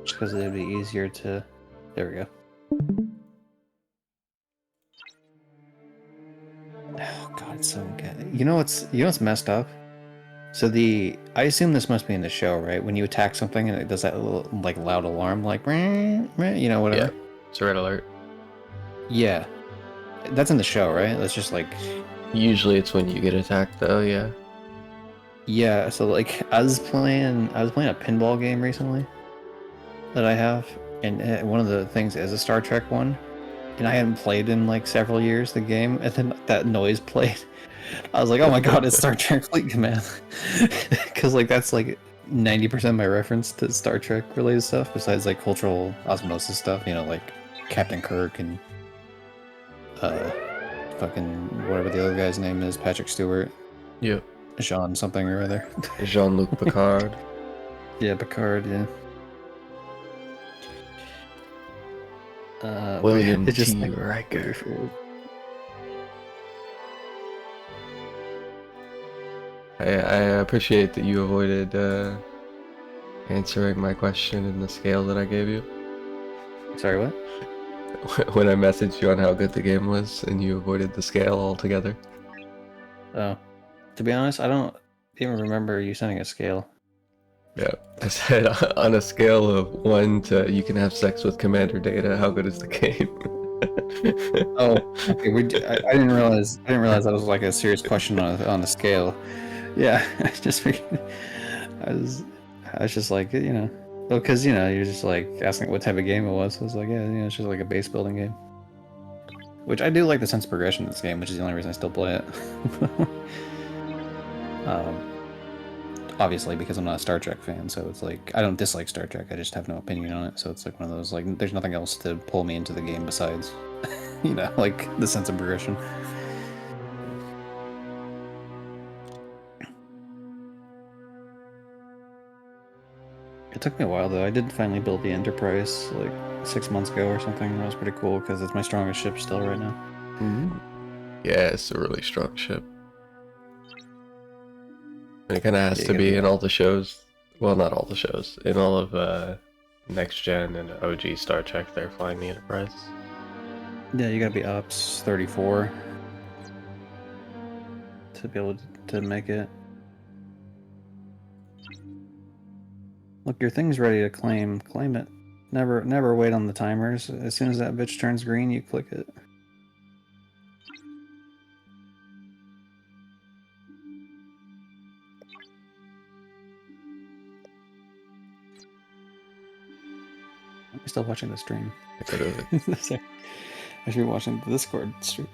Just because it'd be easier to. There we go. Oh god, it's so good. You know what's messed up? So I assume this must be in the show, right? When you attack something and it does that little like loud alarm, like whatever. Yeah, it's a red alert. Yeah, that's in the show, right? That's just like. Usually it's when you get attacked, though. Yeah. Yeah, so like I was playing a pinball game recently that I have, and one of the things is a Star Trek one, and I hadn't played in like several years the game, and then that noise played. I was like, oh my god, it's Star Trek Fleet Command, because like that's like 90% of my reference to Star Trek related stuff, besides like cultural osmosis stuff, like Captain Kirk and fucking whatever the other guy's name is, Patrick Stewart. Yep. Jean something or other. Jean-Luc Picard. Yeah, Picard, yeah. William it's just T. like, Riker. I appreciate that you avoided answering my question in the scale that I gave you. Sorry, what? When I messaged you on how good the game was, and you avoided the scale altogether. Oh, to be honest, I don't even remember you sending a scale. Yeah, I said on a scale of 1 to you can have sex with Commander Data, how good is the game? Oh, okay. I didn't realize. I didn't realize that was like a serious question on the scale. Yeah, I just figured. I was, I was just like, well, because you're just like asking what type of game it was. So I was like, yeah, it's just like a base building game. Which I do like the sense of progression in this game, which is the only reason I still play it. Obviously, because I'm not a Star Trek fan, so it's like I don't dislike Star Trek. I just have no opinion on it. So it's like one of those like there's nothing else to pull me into the game besides, like the sense of progression. It took me a while though. I did finally build the Enterprise like 6 months ago or something. That was pretty cool because it's my strongest ship still right now. Yeah, it's a really strong ship. And it kind of has Yeah, to you be gotta in all the shows. Well, not all the shows. In all of Next Gen and OG Star Trek, they're flying the Enterprise. Yeah, you gotta be Ops 34 to be able to make it. Look, your thing's ready to claim. Claim it. Never wait on the timers. As soon as that bitch turns green, you click it. I'm still watching the stream. I could have. I should be watching the Discord stream.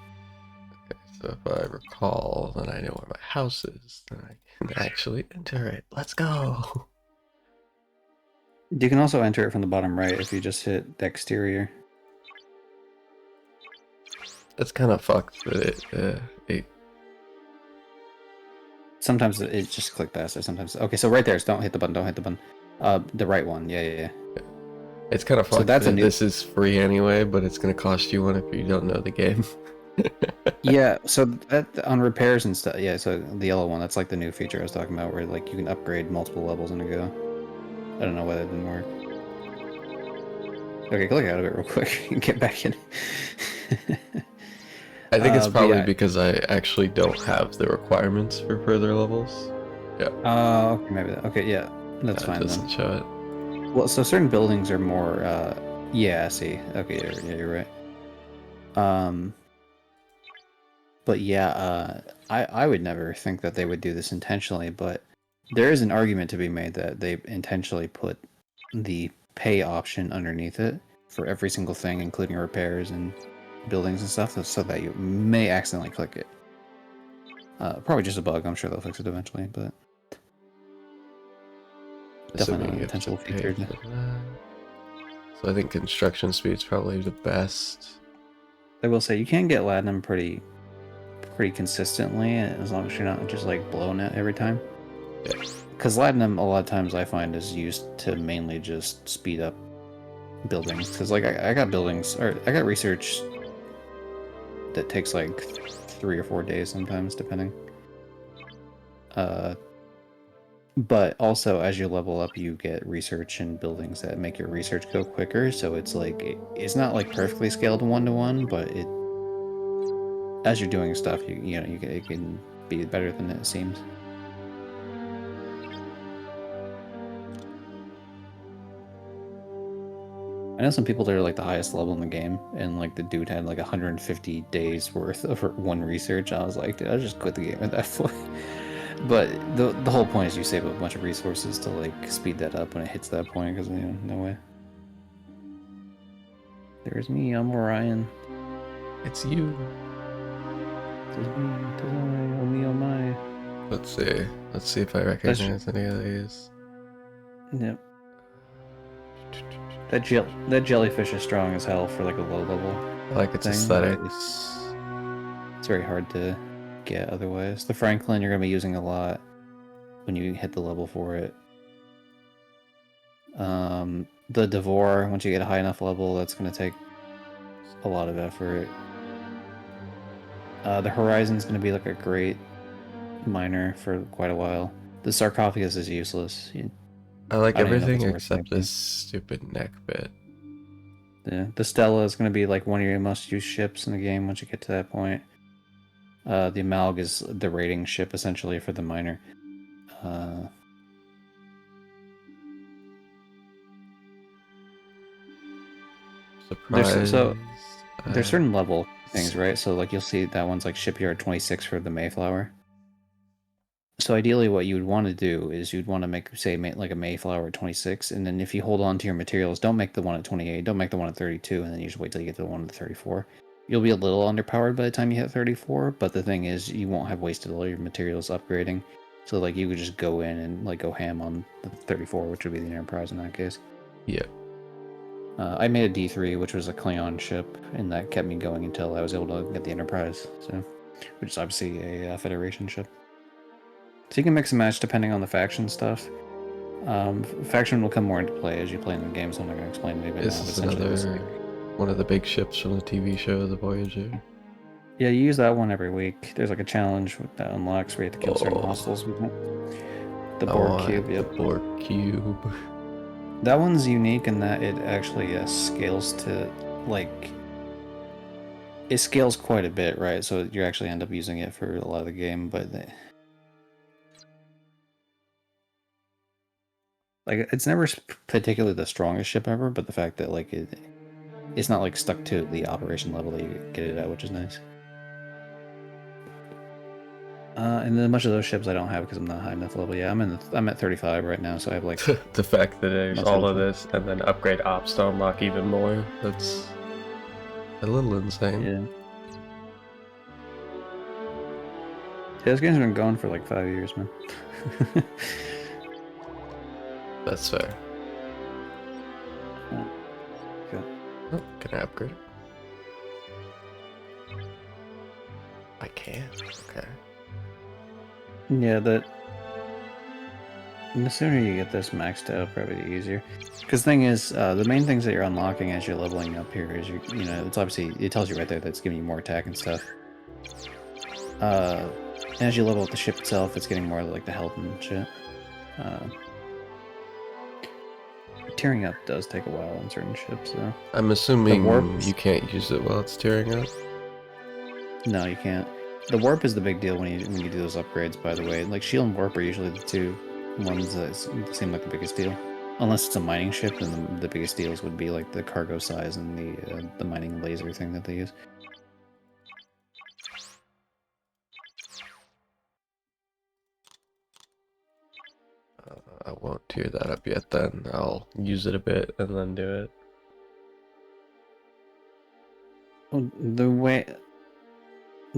Okay, so if I recall, then I know where my house is. Then I can actually enter it. Let's go. You can also enter it from the bottom right if you just hit the exterior. That's kind of fucked that it Sometimes it just click past it. Sometimes okay, so right there. So don't hit the button. Don't hit the button. The right one. Yeah. It's kind of So fucked that's a that new- this is free anyway, but it's gonna cost you one if you don't know the game. Yeah. So that on repairs and stuff. Yeah. So the yellow one. That's like the new feature I was talking about, where like you can upgrade multiple levels in a go. I don't know why that didn't work. Okay, click out of it real quick and get back in. I think it's But probably yeah. because I actually don't have the requirements for further levels. Yeah. Okay, maybe that. Okay, yeah, that's It fine doesn't then. show it. Well, so certain buildings are more. Yeah, I see. Okay, yeah, you're right. But yeah, I would never think that they would do this intentionally, but there is an argument to be made that they intentionally put the pay option underneath it for every single thing, including repairs and buildings and stuff, so that you may accidentally click it. Probably just a bug. I'm sure they'll fix it eventually, but definitely not Assuming an you have to intentional pay feature. for that. So I think construction speed's probably the best. I will say you can get Latinum pretty consistently as long as you're not just like blowing it every time. Yeah. Because Latinum a lot of times I find is used to mainly just speed up buildings. Because like I got buildings or I got research that takes like 3 or 4 days sometimes depending. But also as you level up you get research and buildings that make your research go quicker, so it's like it's not like perfectly scaled 1-to-1, but it as you're doing stuff it can be better than it seems. I know some people that are like the highest level in the game, and like the dude had like 150 days worth of one research. I was like, dude, I'll just quit the game at that point. But the whole point is you save a bunch of resources to like speed that up when it hits that point, because no way. There's me, I'm Orion. It's you. Tis me, tis I, oh me, oh my. Let's see. Let's see if I recognize any of these. Yep. That jellyfish is strong as hell for like a low level. I like its thing, aesthetics. It's very hard to get otherwise. The Franklin you're gonna be using a lot when you hit the level for it. The Devore, once you get a high enough level, that's gonna take a lot of effort. The Horizon's gonna be like a great miner for quite a while. The sarcophagus is useless. I like I don't even know if everything it's worth except making. this stupid neck bit. The Stella is going to be like one of your most used ships in the game once you get to that point. The Amalg is the raiding ship essentially for the miner. Surprise. There's certain level Uh, things, right? So like you'll see that one's like shipyard 26 for the Mayflower. So ideally, what you would want to do is you'd want to make, say, like a Mayflower at 26, and then if you hold on to your materials, don't make the one at 28, don't make the one at 32, and then you just wait till you get to the one at 34. You'll be a little underpowered by the time you hit 34, but the thing is, you won't have wasted all your materials upgrading. So like you could just go in and like go ham on the 34, which would be the Enterprise in that case. Yeah. I made a D3, which was a Klingon ship, and that kept me going until I was able to get the Enterprise. So, which is obviously a Federation ship. So you can mix and match depending on the faction stuff. Faction will come more into play as you play in the game, so I'm not going to explain it even This now. is Essentially, it's another one of the big ships from the TV show, The Voyager. yeah, you use that one every week. There's like a challenge that unlocks where you have to kill certain Oh. hostiles with it. The I Borg want cube, the yep. Borg cube. That one's unique in that it actually scales to like it scales quite a bit, right? So you actually end up using it for a lot of the game, but like it's never particularly the strongest ship ever. But the fact that like it's not like stuck to the operation level that you get it at, which is nice. And then a bunch of those ships I don't have because I'm not high enough level. Yeah, I'm at 35 right now, so I have like The fact that there's That's all of helpful. this and then upgrade ops to unlock even more, that's a little insane. yeah. Yeah, this game's been going for like 5 years, man. That's fair. Okay. Oh, can I upgrade it? I can. Okay. Yeah, the sooner you get this maxed out, probably the easier. Because the thing is, the main things that you're unlocking as you're leveling up here is you know, it's obviously it tells you right there that it's giving you more attack and stuff. And as you level up the ship itself, it's getting more like the health and shit. Tearing up does take a while on certain ships, though. I'm assuming warps? you can't use it while it's tearing up. No, you can't. The warp is the big deal when you do those upgrades, by the way. Like shield and warp are usually the two ones that seem like the biggest deal. Unless it's a mining ship, then the biggest deals would be like the cargo size and the mining laser thing that they use. I won't tear that up yet then. I'll use it a bit and then do it. Well, the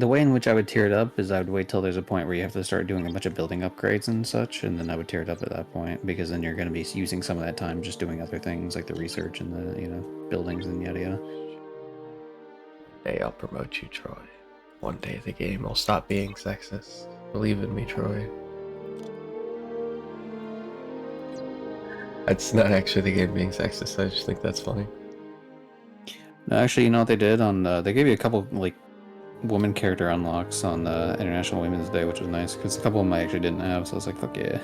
way in which I would tear it up is I would wait till there's a point where you have to start doing a bunch of building upgrades and such, and then I would tear it up at that point, because then you're going to be using some of that time just doing other things like the research and the, you know, buildings and yada yada. One day I'll promote you, Troy. One day the game will stop being sexist. Believe in me, Troy. It's not actually the game being sexist, I just think that's funny. No, actually, you know what they did on they gave you a couple like woman character unlocks on International Women's Day, which was nice because a couple of them I actually didn't have, so I was like, fuck yeah.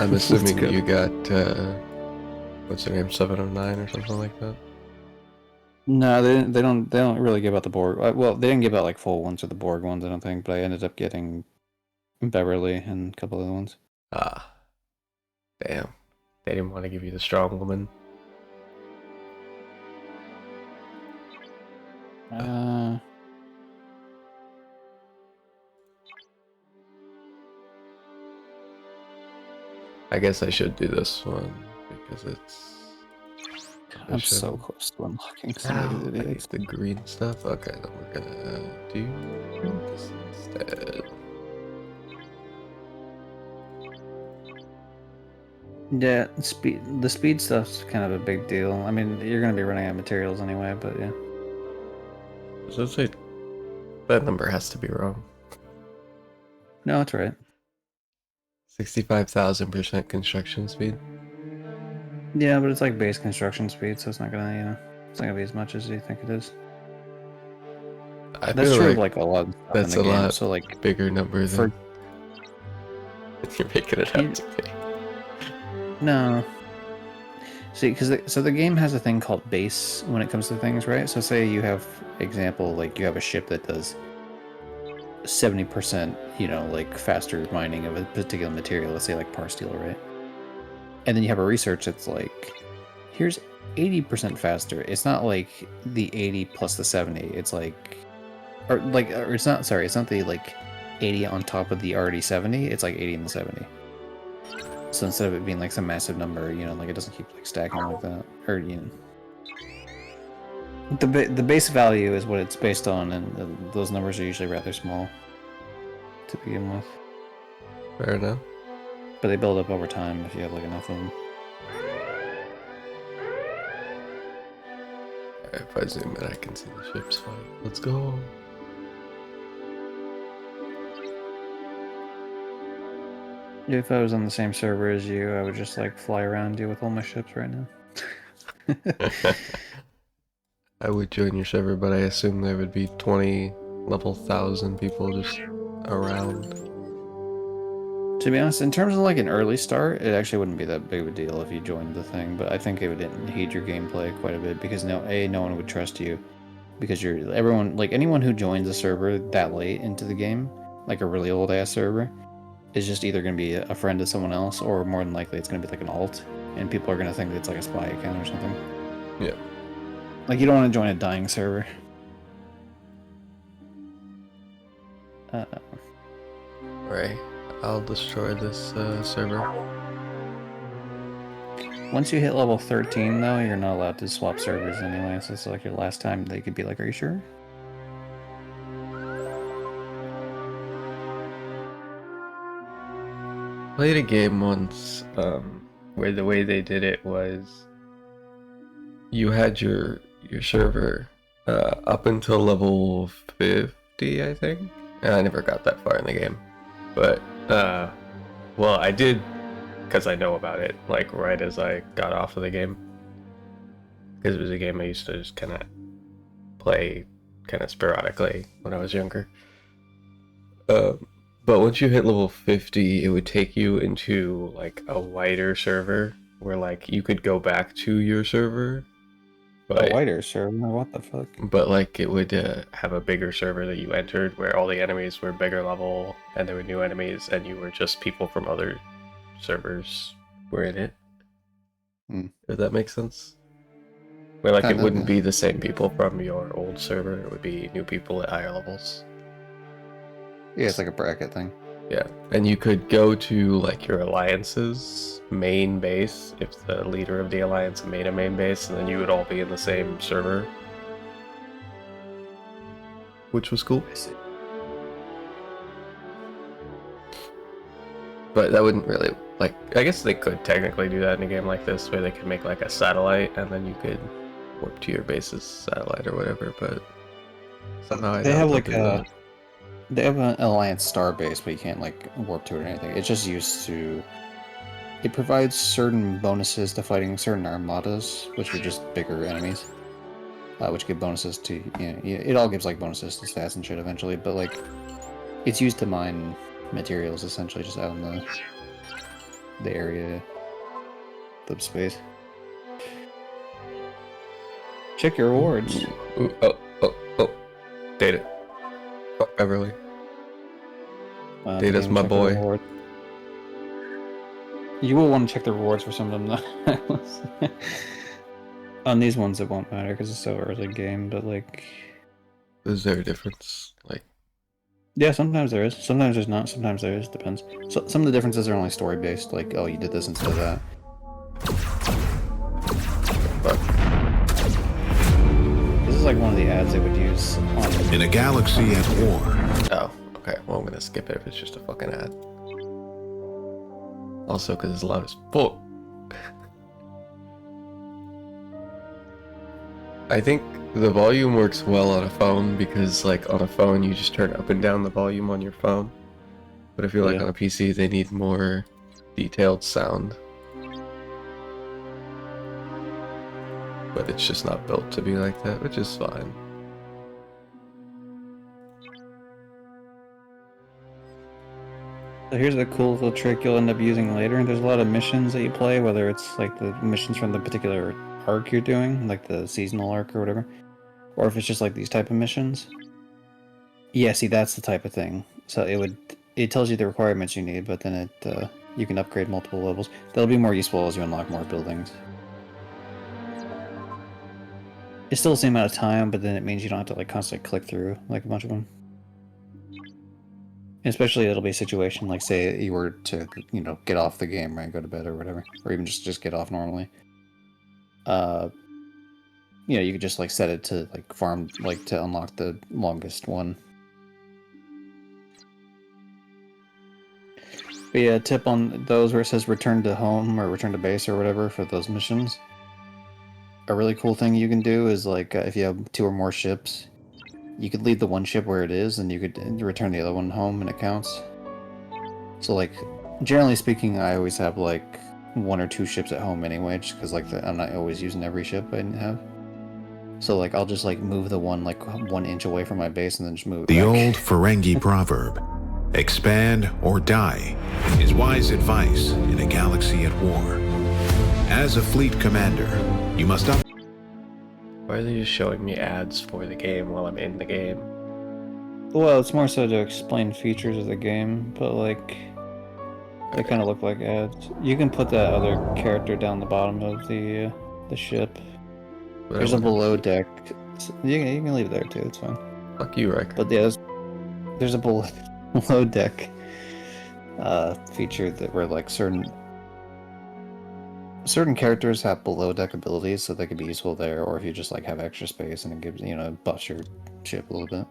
I'm Let's assuming go. you got, what's her name, 709 or something like that? No, they don't really give out the Borg. Well, they didn't give out like full ones or the Borg ones, I don't think, but I ended up getting Beverly and a couple other ones. Ah. Damn. They didn't want to give you the strong woman. I guess I should do this one because it's. I'm so close to unlocking some Ow, of I these need idiots. the green stuff. Okay, then we're gonna do this instead. Yeah, the speed stuff's kind of a big deal. I mean, you're gonna be running out of materials anyway, but yeah. So say that number has to be wrong. No, that's right. 65,000% construction speed. Yeah, but it's like base construction speed, so it's not gonna, you know, it's not gonna be as much as you think it is. I That's feel true like of like a lot of stuff that's in the a game. lot So like bigger number for than you're making it You- out to be. no, see, because so the game has a thing called base when it comes to things, right? So say you have example like you have a ship that does 70%, like faster mining of a particular material. Let's say like par steel, right? And then you have a research that's like, here's 80% faster. It's not like the 80 plus the 70. It's like, or it's not. Sorry, it's not the like 80 on top of the already 70. It's like 80 and the 70. So instead of it being like some massive number, like it doesn't keep like stacking like that, or the base value is what it's based on, and those numbers are usually rather small to begin with, Fair enough. but they build up over time if you have like enough of them. If I zoom in, I can see the ships fight. Let's go. If I was on the same server as you, I would just like fly around you with all my ships right now. I would join your server, but I assume there would be 20 level 1000 people just around. To be honest, in terms of like an early start, it actually wouldn't be that big of a deal if you joined the thing, but I think it would impede your gameplay quite a bit because no one would trust you because anyone who joins a server that late into the game, like a really old ass server, is just either going to be a friend of someone else or more than likely it's going to be like an alt and people are going to think it's like a spy account or something. Yeah. Like you don't want to join a dying server. Right. I'll destroy this server. Once you hit level 13 though, you're not allowed to swap servers anyway, so it's like your last time they could be like, are you sure? Played a game once where the way they did it was you had your server up until level 50, I think. And I never got that far in the game. But well, I did because I know about it like right as I got off of the game. Because it was a game I used to just kind of play kind of sporadically when I was younger. But once you hit level 50, it would take you into like a wider server where like you could go back to your server. But, A wider server? What the fuck? but like it would have a bigger server that you entered where all the enemies were bigger level and there were new enemies and you were just people from other servers were in it. If that makes sense. Where like it Kinda, wouldn't yeah. be the same people from your old server, it would be new people at higher levels. Yeah, it's like a bracket thing. Yeah, and you could go to like your alliance's main base if the leader of the alliance made a main base, and then you would all be in the same server, which was cool. I see. But that wouldn't really like. I guess they could technically do that in a game like this, where they could make like a satellite, and then you could warp to your base's satellite or whatever. But somehow I They doubt have they'll like do that. They have an alliance star base, but you can't like warp to it or anything. It's just used to. It provides certain bonuses to fighting certain armadas, which are just bigger enemies, which give bonuses to. It all gives like bonuses to stats and shit eventually, but like, it's used to mine materials essentially just out in the area, the space. Check your rewards. Ooh, oh, Data. Fuck Beverly. Data's Damn, my check the boy. reward. You will want to check the rewards for some of them though. On these ones it won't matter because it's so early game, but like... Is there a difference? Like, Yeah, sometimes there is. Sometimes there's not. Sometimes there is. Depends. So, some of the differences are only story-based, like, oh, you did this instead of that. fuck. This is like one of the ads they would use on... In a galaxy at war, Oh, okay. Well, I'm gonna skip it if it's just a fucking ad. Also, because it's loud as fuck. I think the volume works well on a phone because, like, on a phone you just turn up and down the volume on your phone. But if you're like Yeah. on a PC, they need more detailed sound. But it's just not built to be like that, which is fine. So here's a cool little trick you'll end up using later. There's a lot of missions that you play, whether it's like the missions from the particular arc you're doing, like the seasonal arc or whatever, or if it's just like these type of missions. Yeah, see, that's the type of thing. So it tells you the requirements you need, but then you can upgrade multiple levels. They'll be more useful as you unlock more buildings. It's still the same amount of time, but then it means you don't have to like constantly click through like a bunch of them. Especially it'll be a situation like say you were to get off the game, right, go to bed or whatever, or even just get off normally. You could just like set it to like farm, like to unlock the longest one. But yeah, tip on those where it says return to home or return to base or whatever for those missions. A really cool thing you can do is like if you have 2 or more ships, you could leave the one ship where it is and you could return the other one home and it counts. So like, generally speaking, I always have like 1 or 2 ships at home anyway, just because like I'm not always using every ship I have. So like I'll just like move the one like 1 inch away from my base and then just move it The back. old Ferengi proverb, expand or die, is wise advice in a galaxy at war. As a fleet commander, you must Why are they just showing me ads for the game while I'm in the game? Well, it's more so to explain features of the game, but like they kind of look like ads. You can put that other character down the bottom of the ship. But There's a below deck. You can leave it there too. It's fine. Fuck you, Rick. But yeah, there's a below deck feature that where like certain characters have below deck abilities, so they could be useful there, or if you just like have extra space and it gives buffs your ship a little bit.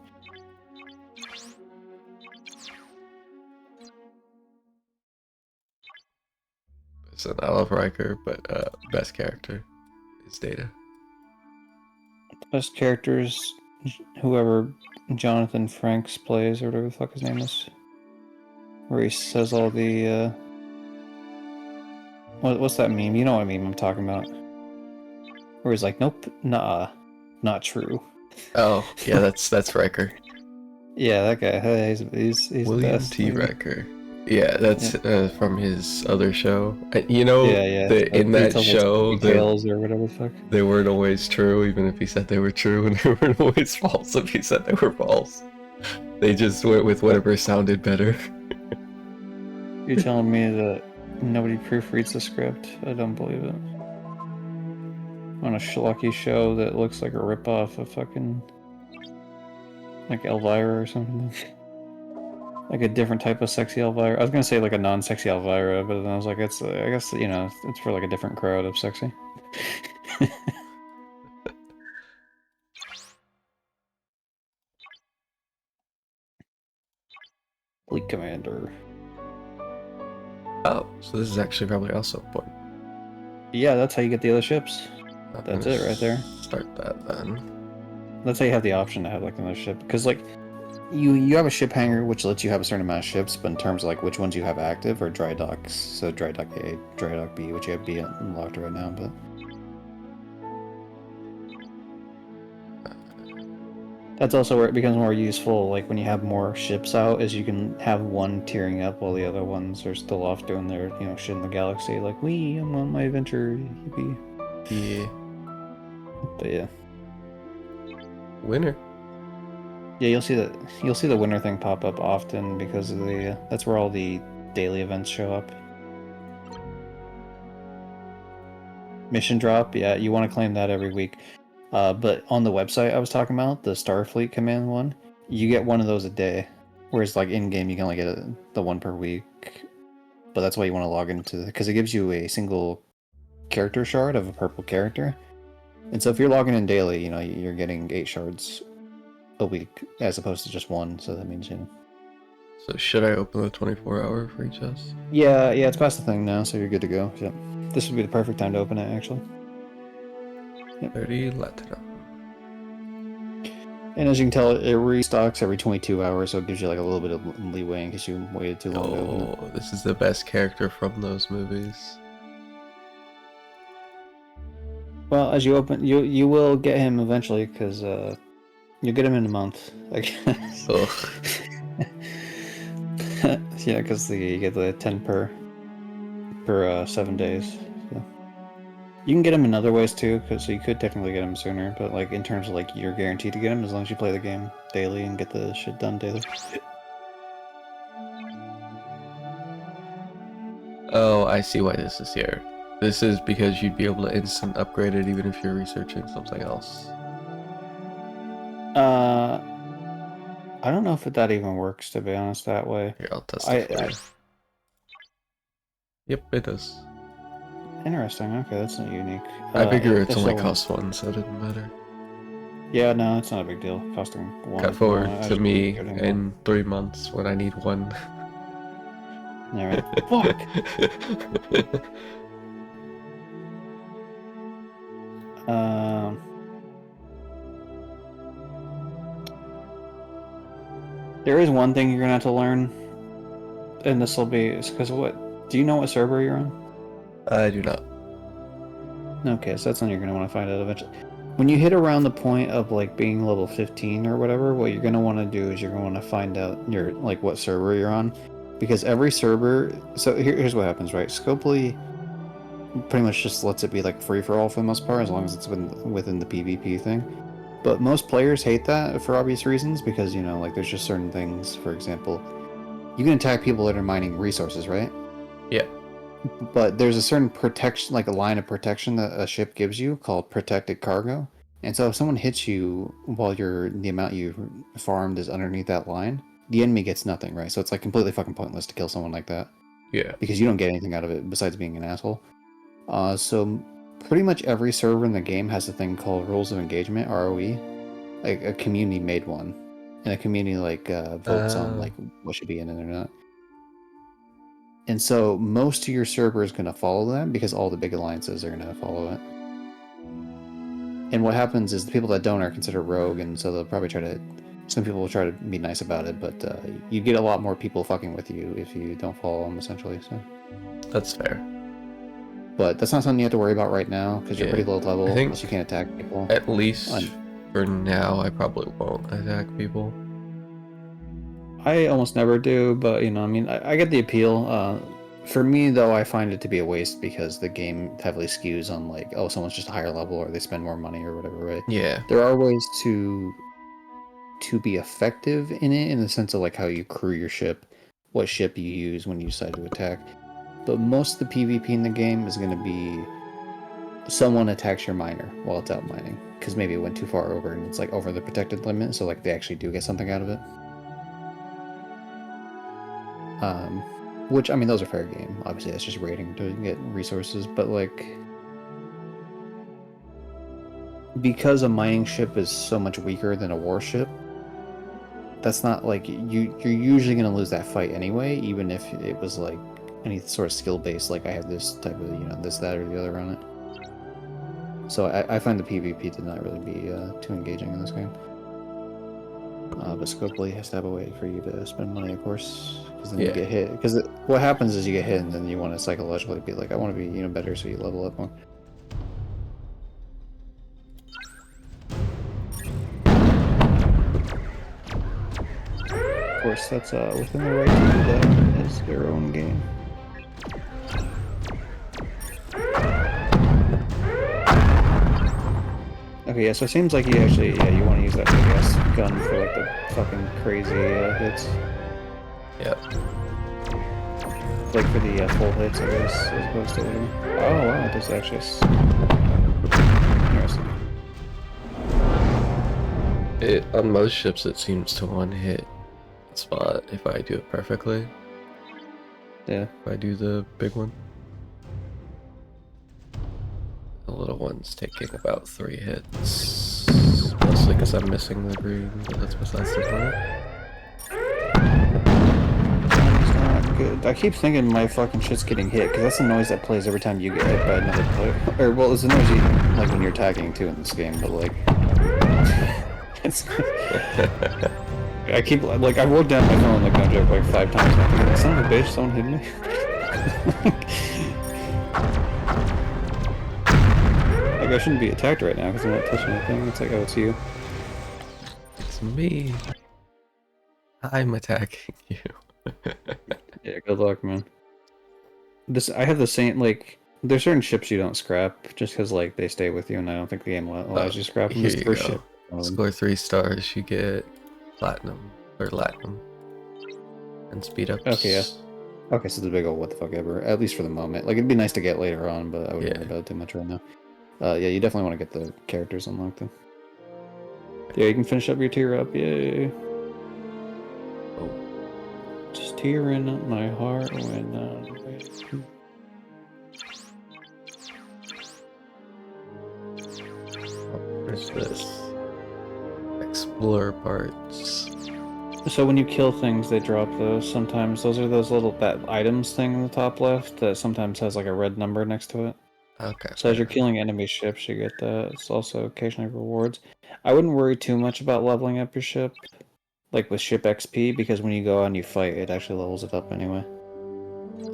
Listen, I love Riker, but best character is Data. The best characters, whoever Jonathan Frakes plays, or whatever the fuck his name is, where he says all the what's that meme? You know what meme I'm talking about? Where he's like, nope, nah, not true. Oh, yeah, that's Riker. Yeah, that guy. Hey, he's William the best. T. Riker. Yeah, that's from his other show. Yeah. In that show, details or whatever the fuck. they weren't always true, even if he said they were true, and they weren't always false if he said they were false. They just went with whatever sounded better. You're telling me that nobody proofreads the script? I don't believe it. On a schlocky show that looks like a ripoff of fucking like Elvira or something. Like a different type of sexy Elvira. I was gonna say like a non-sexy Elvira, but then I was like, I guess it's for like a different crowd of sexy. Fleet Commander. Oh, so this is actually probably also important. Yeah, that's how you get the other ships. I'm That's gonna it right there. Start that then. That's how you have the option to have like another ship, because like you have a ship hangar which lets you have a certain amount of ships, but in terms of like which ones you have active or dry docks, so dry dock A, dry dock B, which you have B unlocked right now, but that's also where it becomes more useful. Like when you have more ships out, is you can have one tearing up while the other ones are still off doing their shit in the galaxy. Like I'm on my adventure, yippee. Yeah. But yeah. Winner. Yeah, you'll see the winter thing pop up often because of the that's where all the daily events show up. Mission drop, yeah, you want to claim that every week. But on the website I was talking about, the Starfleet command one, you get one of those a day. Whereas like in game you can only get the one per week. But that's why you want to log into, because it gives you a single character shard of a purple character. And so if you're logging in daily, you're getting 8 shards a week as opposed to just 1, so that means So should I open the 24-hour free chest? Yeah, it's past the thing now, so you're good to go. Yep. This would be the perfect time to open it, actually. 30 Latinum. And as you can tell, it restocks every 22 hours, so it gives you like a little bit of leeway in case you waited too long to open it. Oh, this is the best character from those movies. Well, as you open, you will get him eventually, because you'll get him in a month, I guess. Ugh. Yeah, because you get the 10 per 7 days. So. You can get them in other ways too, because you could technically get them sooner. But like in terms of like you're guaranteed to get them as long as you play the game daily and get the shit done daily. Oh, I see why this is here. This is because you'd be able to instant upgrade it even if you're researching something else. I don't know if that even works, to be honest, that way. Here, I'll test it for you. Yep, it does. Interesting. Okay, that's not unique. I figure it- it's this only one- cost one, so it didn't matter. Yeah, no, it's not a big deal. Costing one. Cut forward I to just me figured it out. in 3 months when I need one. Yeah, right. Fuck! There is one thing you're gonna have to learn, and this will be because what? Do you know what server you're on? I do not. Okay, so that's something you're gonna want to find out eventually. When you hit around the point of like being level 15 or whatever, what you're gonna want to do is you're gonna want to find out your like what server you're on, because every server. So here's what happens, right? Scopely pretty much just lets it be like free for all for the most part, as long as it's within the PvP thing. But most players hate that for obvious reasons, because you know, like there's just certain things. For example, you can attack people that are mining resources, right? Yeah. But there's a certain protection, like a line of protection that a ship gives you called protected cargo. And so if someone hits you while the amount you farmed is underneath that line, the enemy gets nothing, right? So it's like completely fucking pointless to kill someone like that, Yeah. because you don't get anything out of it besides being an asshole. So pretty much every server in the game has a thing called Rules of Engagement, ROE, like a community made one, and a community like votes on like what should be in it or not. And so most of your server is going to follow that, because all the big alliances are going to follow it. And what happens is the people that don't are considered rogue, and so they'll probably try to. Some people will try to be nice about it, but you get a lot more people fucking with you if you don't follow them, essentially. So. That's fair. But that's not something you have to worry about right now, because you're Yeah. pretty low level, I think- unless you can't attack people. At least Un- for now, I probably won't attack people. I almost never do, but you know, I mean, I get the appeal. For me, though, I find it to be a waste, because the game heavily skews on like, oh, someone's just a higher level, or they spend more money, or whatever, right? Yeah. There are ways to be effective in it, in the sense of like how you crew your ship, what ship you use when you decide to attack. But most of the PvP in the game is going to be someone attacks your miner while it's out mining, because maybe it went too far over and it's like over the protected limit, so like they actually do get something out of it. Which, I mean, those are fair game. Obviously, that's just raiding to get resources, but like, because a mining ship is so much weaker than a warship, that's not like you're usually going to lose that fight anyway, even if it was like any sort of skill based, like I have this type of, you know, this, that, or the other on it. So I find the PvP to not really be too engaging in this game. But Scopely has to have a way for you to spend money, of course, because then you Yeah. get hit. Because what happens is you get hit, and then you want to psychologically be like, I want to be, you know, better, so you level up more. Of course, that's within the right to do that. It's their own game. Okay, yeah, so it seems like you actually, yeah, you want to use that big ass gun for like the fucking crazy hits. Yep. Like for the full hits, I guess, as opposed to whatever. Oh wow, this actually is interesting. On most ships, it seems to one hit spot if I do it perfectly. Yeah. If I do the big one. The little one's taking about 3 hits. Mostly because I'm missing the green, but that's besides the point. It's not good. I keep thinking my fucking shit's getting hit, because that's the noise that plays every time you get hit by another player. Or, well, it's the noise you, like when you're attacking too in this game, but like... it's... I keep, like, I wrote down my phone, like, no joke, like 5 times, and I'm thinking, son of a bitch, someone hit me. Like, I shouldn't be attacked right now, because I'm not touching anything. It's like, oh, it's you. It's me. I'm attacking you. Yeah, good luck, man. I have the same, like, there's certain ships you don't scrap just because, like, they stay with you, and I don't think the game allows you to scrap them. Here This you first go. ship. Score 3 stars, you get platinum or latinum and speed ups. Okay, yeah. Okay, so the big old what the fuck ever, at least for the moment. Like, it'd be nice to get later on, but I wouldn't worry Yeah. about it too much right now. Yeah, you definitely want to get the characters unlocked, though. Yeah, you can finish up your tier up, yay. Oh, Just tearing up my heart when where's this? Explore parts. So when you kill things, they drop those. Sometimes those are those little that items thing in the top left that sometimes has like a red number next to it. Okay. So as you're fair killing enemy ships, you get that. It's also occasionally rewards. I wouldn't worry too much about leveling up your ship, like with ship XP, because when you go out and you fight, it actually levels it up anyway.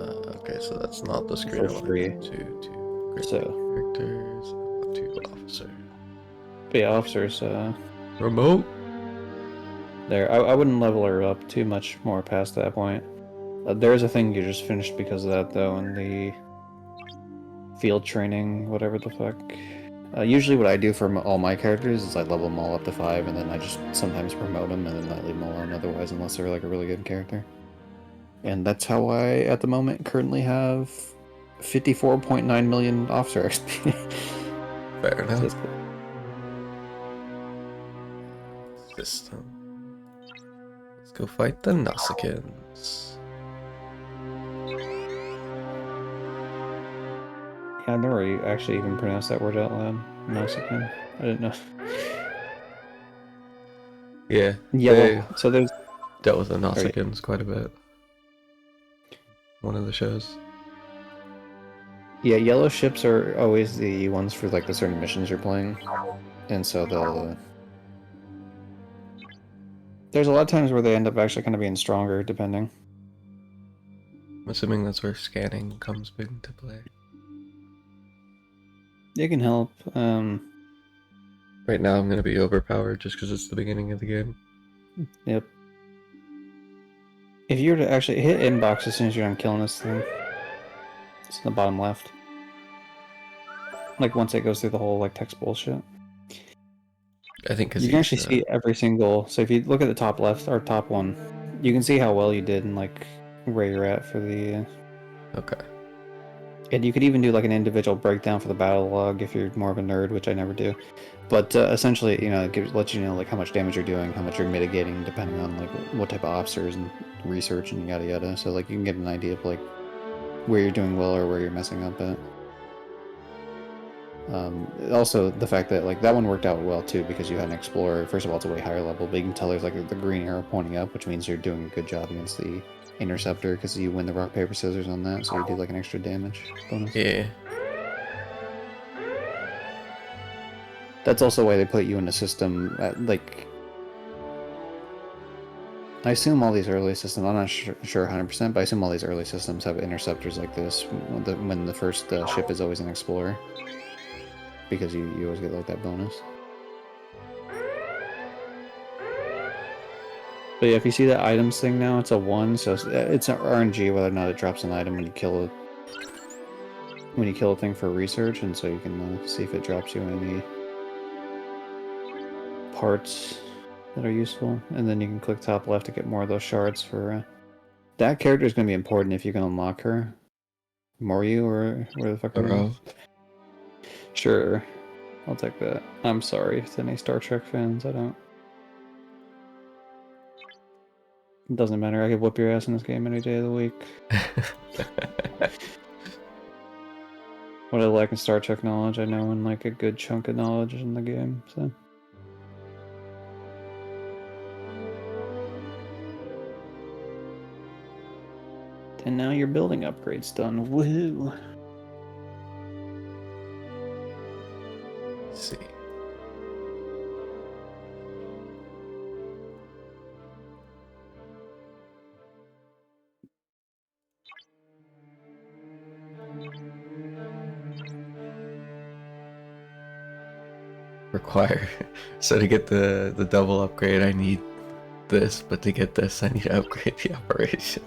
Okay, so that's not the screen For I want to free. go to. Great So, characters. To officer. but yeah, officers, Remote. there. I wouldn't level her up too much more past that point. There's a thing you just finished because of that, though, in the field training, whatever the fuck. Usually what I do for all my characters is I level them all up to 5, and then I just sometimes promote them, and then I leave them alone otherwise, unless they're like a really good character. And that's how I, at the moment, currently have 54.9 million officer XP. Fair So enough. that's cool. System. Let's go fight the Nausicaans. Yeah, I've never actually even pronounced that word out loud. Nausicaan. I didn't know. Yeah. Yellow. They So there's dealt with the Nausicaans quite a bit. One of the shows. yeah, yellow ships are always the ones for like the certain missions you're playing, and so there's a lot of times where they end up actually kind of being stronger, depending. I'm assuming that's where scanning comes into play. It can help. Right now I'm gonna be overpowered just because it's the beginning of the game. Yep. If you were to actually hit inbox as soon as you're done killing this thing, it's in the bottom left. Like once it goes through the whole like text bullshit. I think because You can actually see every single. So if you look at the top left or top one, you can see how well you did and like where you're at for the. Okay. And you could even do like an individual breakdown for the battle log if you're more of a nerd, which I never do. But essentially, you know, it lets you know like how much damage you're doing, how much you're mitigating, depending on like what type of officers and research and yada yada. So like you can get an idea of like where you're doing well or where you're messing up at. Also, the fact that like that one worked out well too because you had an explorer. First of all, it's a way higher level, but you can tell there's like the green arrow pointing up, which means you're doing a good job against the interceptor because you win the rock paper scissors on that, so you do like an extra damage bonus. Yeah. That's also why they put you in a system like. I assume all these early systems. I'm not sure 100%, but I assume all these early systems have interceptors like this when the first ship is always an explorer, because you always get like that bonus. But yeah, if you see that items thing now, it's a 1, so it's an RNG whether or not it drops an item when you kill a thing for research, and so you can see if it drops you any parts that are useful, and then you can click top left to get more of those shards for that character is going to be important if you can unlock her. Moryu or where the fuck her name is. Sure, I'll take that. I'm sorry if any Star Trek fans, I don't. It doesn't matter, I could whoop your ass in this game any day of the week. What I lack in Star Trek knowledge, I know in like a good chunk of knowledge in the game, so. And now your building upgrade's done. Woohoo! Let's see. Require. So to get the double upgrade, I need this, but to get this, I need to upgrade the operation.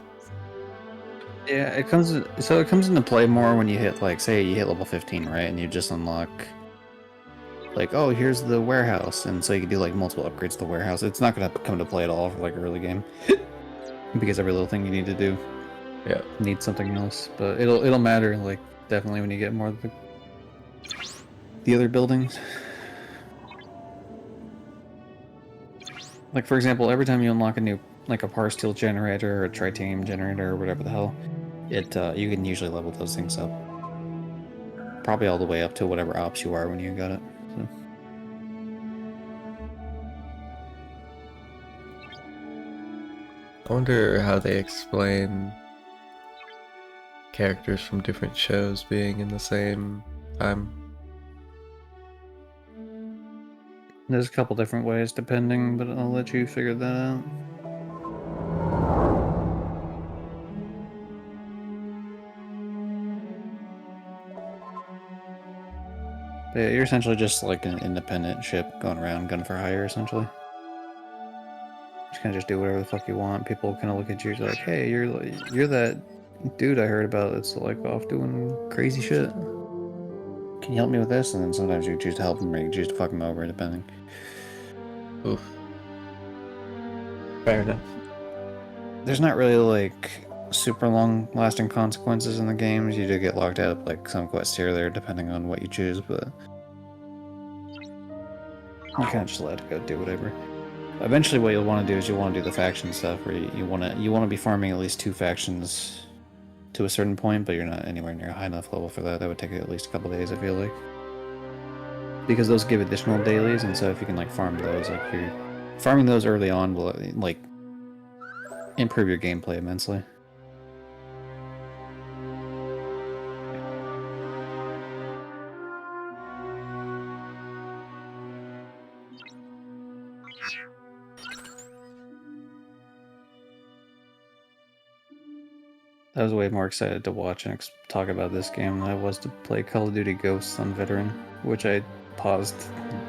Yeah, it comes into play more when you hit, like, say you hit level 15, right, and you just unlock, like, oh, here's the warehouse, and so you can do like multiple upgrades to the warehouse. It's not gonna come into play at all for like early game, because every little thing you need to do Yeah. needs something else. But it'll matter, like, definitely when you get more of the other buildings. Like, for example, every time you unlock a new, like, a power steel generator or a tritanium generator or whatever the hell, you can usually level those things up. Probably all the way up to whatever ops you are when you got it. So. I wonder how they explain characters from different shows being in the same time. There's a couple different ways depending, but I'll let you figure that out. But yeah, you're essentially just like an independent ship going around gun for hire, essentially. Just kind of just do whatever the fuck you want. People kind of look at you like, hey, you're that dude I heard about that's like off doing crazy shit. Can you help me with this? And then sometimes you choose to help them or you choose to fuck them over, depending. Oof. Fair enough. There's not really like super long lasting consequences in the games. You do get locked out of like some quests here or there depending on what you choose, but you kind of just let it go do whatever. Eventually what you'll want to do is you'll want to do the faction stuff where you want to be farming at least 2 factions to a certain point, but you're not anywhere near a high enough level for that. That would take at least a couple days, I feel like. Because those give additional dailies, and so if you can like farm those, like you're farming those early on will like improve your gameplay immensely. I was way more excited to watch and talk about this game than I was to play Call of Duty Ghosts on Veteran, which I paused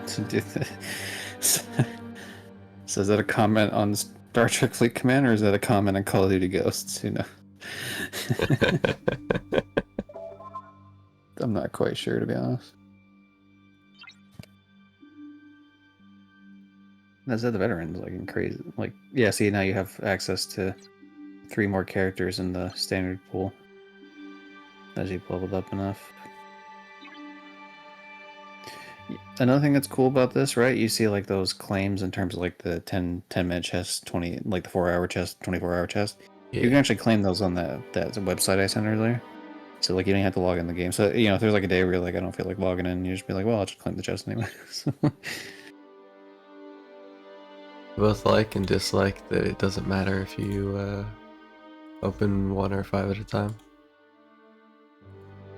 to do this. So is that a comment on Star Trek Fleet Command, or is that a comment on Call of Duty Ghosts? You know, I'm not quite sure, to be honest. That's the Veterans, like, crazy. Like, yeah, see, now you have access to 3 more characters in the standard pool as you've leveled up enough. Another thing that's cool about this, right? You see like those claims in terms of like the 10-minute chest, 20, like the 4-hour chest, 24-hour chest. Yeah. You can actually claim those on that website I sent earlier. So like you don't have to log in the game. So you know, if there's like a day where you're like, I don't feel like logging in, you just be like, well, I'll just claim the chest anyway. Both like and dislike that it doesn't matter if you open 1 or 5 at a time.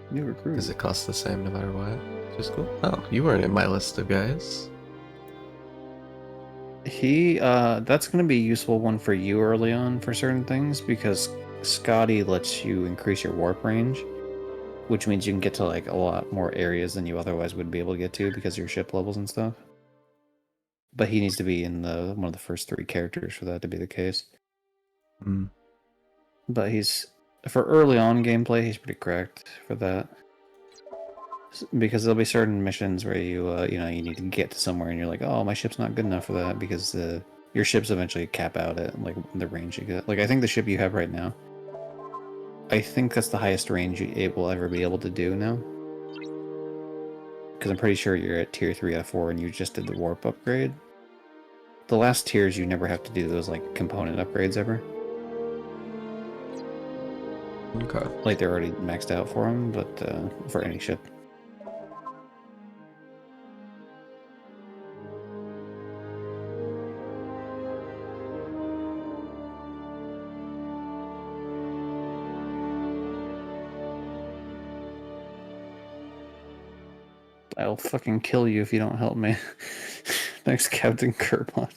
New recruit. Because it costs the same no matter what. Which is cool. Oh, you weren't in my list of guys. That's gonna be a useful one for you early on for certain things, because Scotty lets you increase your warp range, which means you can get to like a lot more areas than you otherwise would be able to get to because of your ship levels and stuff. But he needs to be in one of the first 3 characters for that to be the case. Mm. But for early on gameplay, he's pretty cracked for that. Because there'll be certain missions where you need to get to somewhere and you're like, oh, my ship's not good enough for that, because your ships eventually cap out at like the range you get. Like, I think the ship you have right now, I think that's the highest range it will ever be able to do now. Because I'm pretty sure you're at tier 3 out of 4 and you just did the warp upgrade. The last tiers you never have to do those like component upgrades ever. Okay. Like they're already maxed out for them, but for any ship. I'll fucking kill you if you don't help me. Thanks, Captain Kerplot.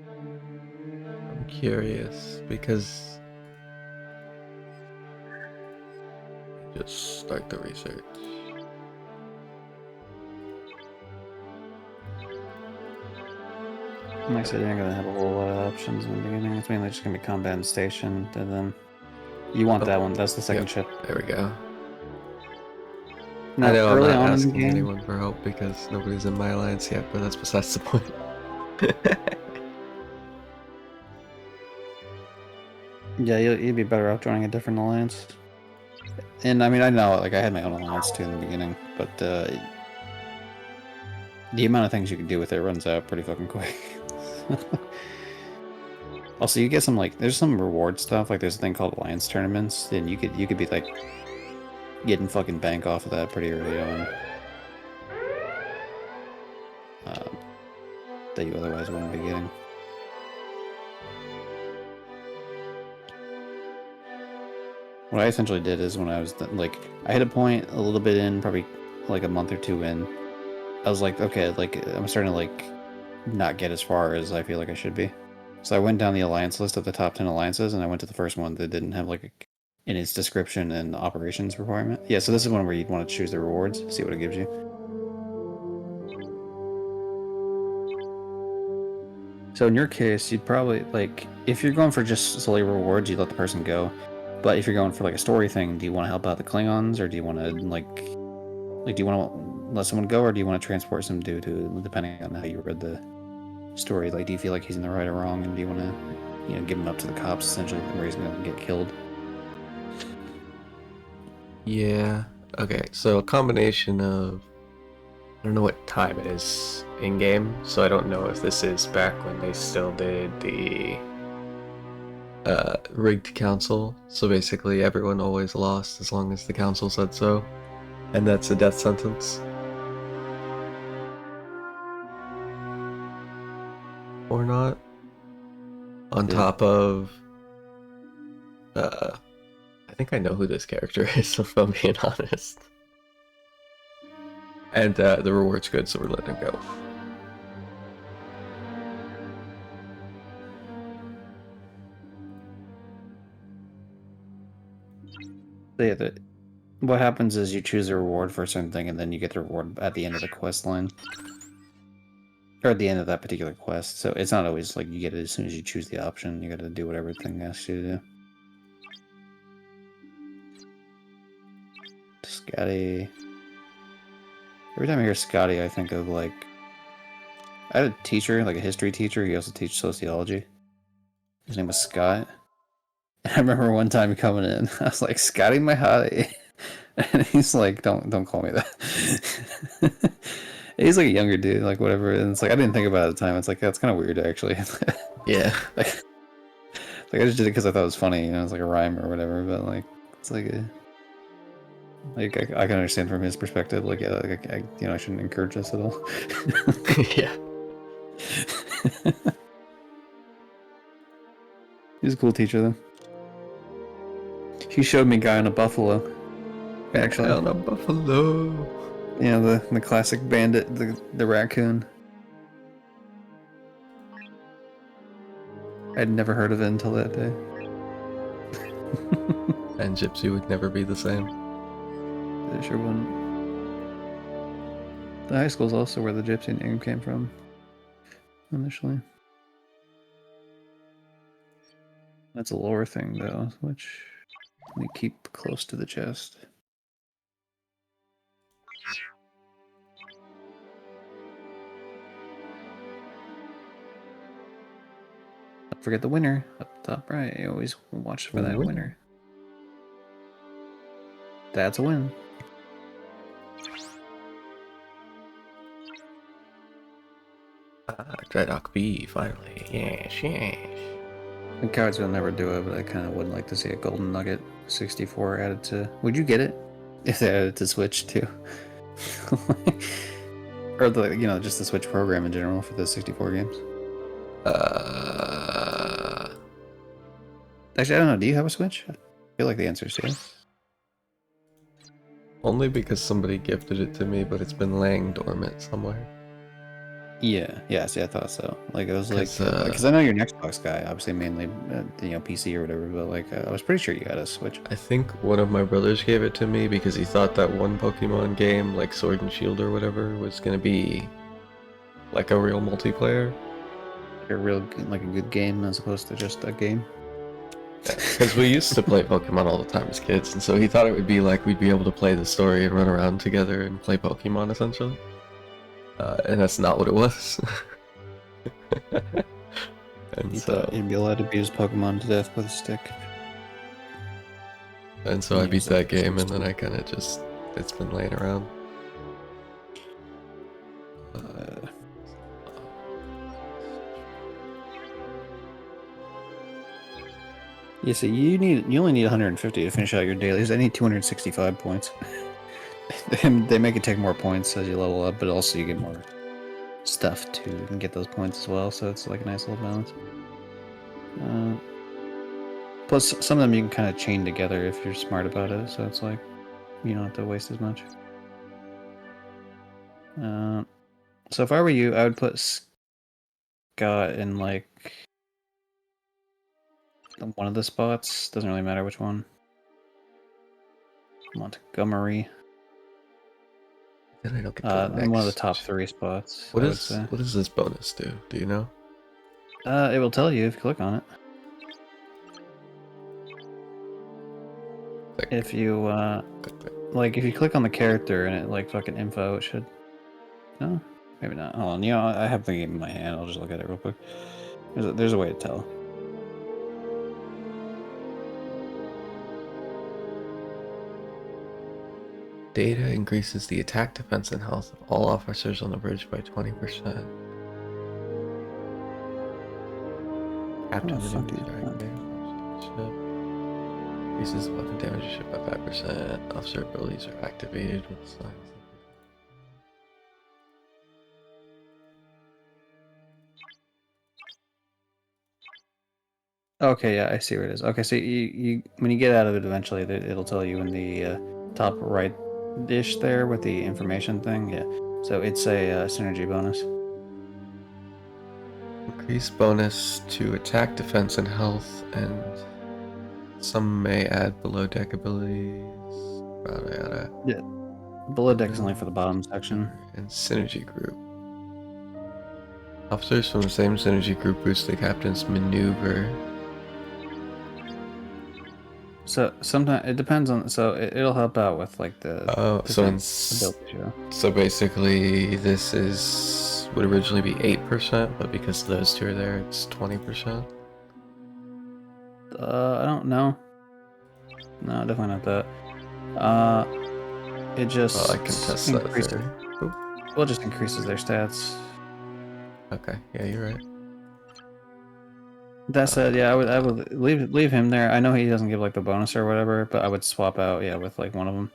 I'm curious because just start the research. Like I said, you're not gonna have a whole lot of options in the beginning. It's mainly just gonna be combat and station, and then you want that one. That's the second Yep. ship. There we go. Now, I know I'm early not on in the asking game, anyone for help because nobody's in my alliance yet, but that's besides the point. yeah, you'd be better off joining a different alliance. And I mean, I know, like I had my own alliance too in the beginning, but the amount of things you can do with it runs out pretty fucking quick. Also, you get some like there's some reward stuff. Like there's a thing called alliance tournaments, and you could be like getting fucking bank off of that pretty early on. That you otherwise wouldn't be getting. What I essentially did is when I was like, I hit a point a little bit in, probably like a month or two in. I was like, okay, like I'm starting to like not get as far as I feel like I should be. So I went down the alliance list of the top 10 alliances, and I went to the first one that didn't have like in its description and operations requirement. Yeah, so this is one where you'd want to choose the rewards, see what it gives you. So in your case, you'd probably like if you're going for just solely rewards, you'd let the person go. But if you're going for like a story thing, do you want to help out the Klingons, or do you want to like do you want to let someone go, or do you want to transport some dude to, depending on how you read the story, like do you feel like he's in the right or wrong, and do you want to, you know, give him up to the cops essentially, where he's gonna get killed? Yeah. Okay, so a combination of I don't know what time it is in game, so I don't know if this is back when they still did the rigged council. So basically everyone always lost as long as the council said so. And that's a death sentence. Or not. On Yeah. top of I think I know who this character is, if I'm being honest. And the reward's good, so we're letting him go. So yeah, what happens is you choose a reward for a certain thing, and then you get the reward at the end of the quest line. Or at the end of that particular quest. So it's not always like you get it as soon as you choose the option. You gotta do whatever thing asks you to do. Scotty. Every time I hear Scotty, I think of like I had a teacher, like a history teacher. He also teaches sociology. His name was Scott. And I remember one time coming in, I was like, "Scotty, my hottie," and he's like, "Don't call me that." He's like a younger dude, like whatever. And it's like I didn't think about it at the time. It's like that's kind of weird, actually. Yeah. like I just did it because I thought it was funny, you know, it's like a rhyme or whatever. But like, it's like I can understand from his perspective. Like, yeah, like, I shouldn't encourage this at all. Yeah. He's a cool teacher, though. He showed me Guy on a Buffalo. Actually, On a buffalo. you know, the classic bandit, the raccoon. I'd never heard of it until that day. And Gypsy would never be the same. It sure wouldn't. The high school's also where the Gypsy name came from, initially. That's a lore thing, though, which we keep close to the chest. Don't forget the winner up top right. You always watch for that winner. That's a win. Drydock B, finally. Yes. The cards will never do it, but I kind of would like to see a Golden Nugget 64 added to. Would you get it if they added it to Switch too? Or just the Switch program in general for the 64 games. Actually, I don't know. Do you have a Switch? I feel like the answer is yes. Only because somebody gifted it to me, but it's been laying dormant somewhere. Yeah. See, I thought so. Like it was like 'Cause, because I know you're an Xbox guy, obviously mainly PC or whatever. But like I was pretty sure you had a Switch. I think one of my brothers gave it to me because he thought that one Pokemon game, like Sword and Shield or whatever, was gonna be like a real multiplayer. a real like a good game as opposed to just a game. Because we used to play Pokemon all the time as kids, and so he thought it would be like we'd be able to play the story and run around together and play Pokemon essentially. And that's not what it was. And He so, thought he'd be allowed to beat his Pokemon to death with a stick. I beat that game, and then I kind of just, it's been laying around. Yeah, so you only need 150 to finish out your dailies. I need 265 points. They make it take more points as you level up, but also you get more stuff too. You can get those points as well, so it's like a nice little balance. Plus, some of them you can kind of chain together if you're smart about it, so it's like you don't have to waste as much. So if I were you, I would put Scott in like one of the spots. Doesn't really matter which one. Montgomery. Then I don't get the In one of the next. top 3 spots. What I would is say. what does this bonus do? Do you know? It will tell you if you click on it. Click, If you click, click. like, if you click on the character and it like fucking info, it should. No, maybe not. Hold on. You know, I have the game in my hand. I'll just look at it real quick. There's a way to tell. Data increases the attack, defense, and health of all officers on the bridge by 20%. Captain Oh, fuck enemies you. are activated. Ship. Increases weapon damage to ship by 5%. Officer abilities are activated with signs. Okay, yeah, I see where it is. Okay, so you when you get out of it eventually, it'll tell you in the top right dish there with the information thing. Yeah, so it's a synergy bonus. Increase bonus to attack, defense, and health, and some may add below deck abilities. Yada yada. Below deck is only for the bottom section. And synergy group. Officers from the same synergy group boost the captain's maneuver. So sometimes it depends on. So it'll help out with like the. Oh, so different in, abilities, you know. so basically this would originally be 8%, but because those two are there, it's 20%. I don't know. No, definitely not that. It just. Well, I can test that increases. theory. Oop. Well, it just increases their stats. Okay, yeah, you're right. That said, yeah, I would leave him there. I know he doesn't give like the bonus or whatever, but I would swap out, yeah, with like one of them,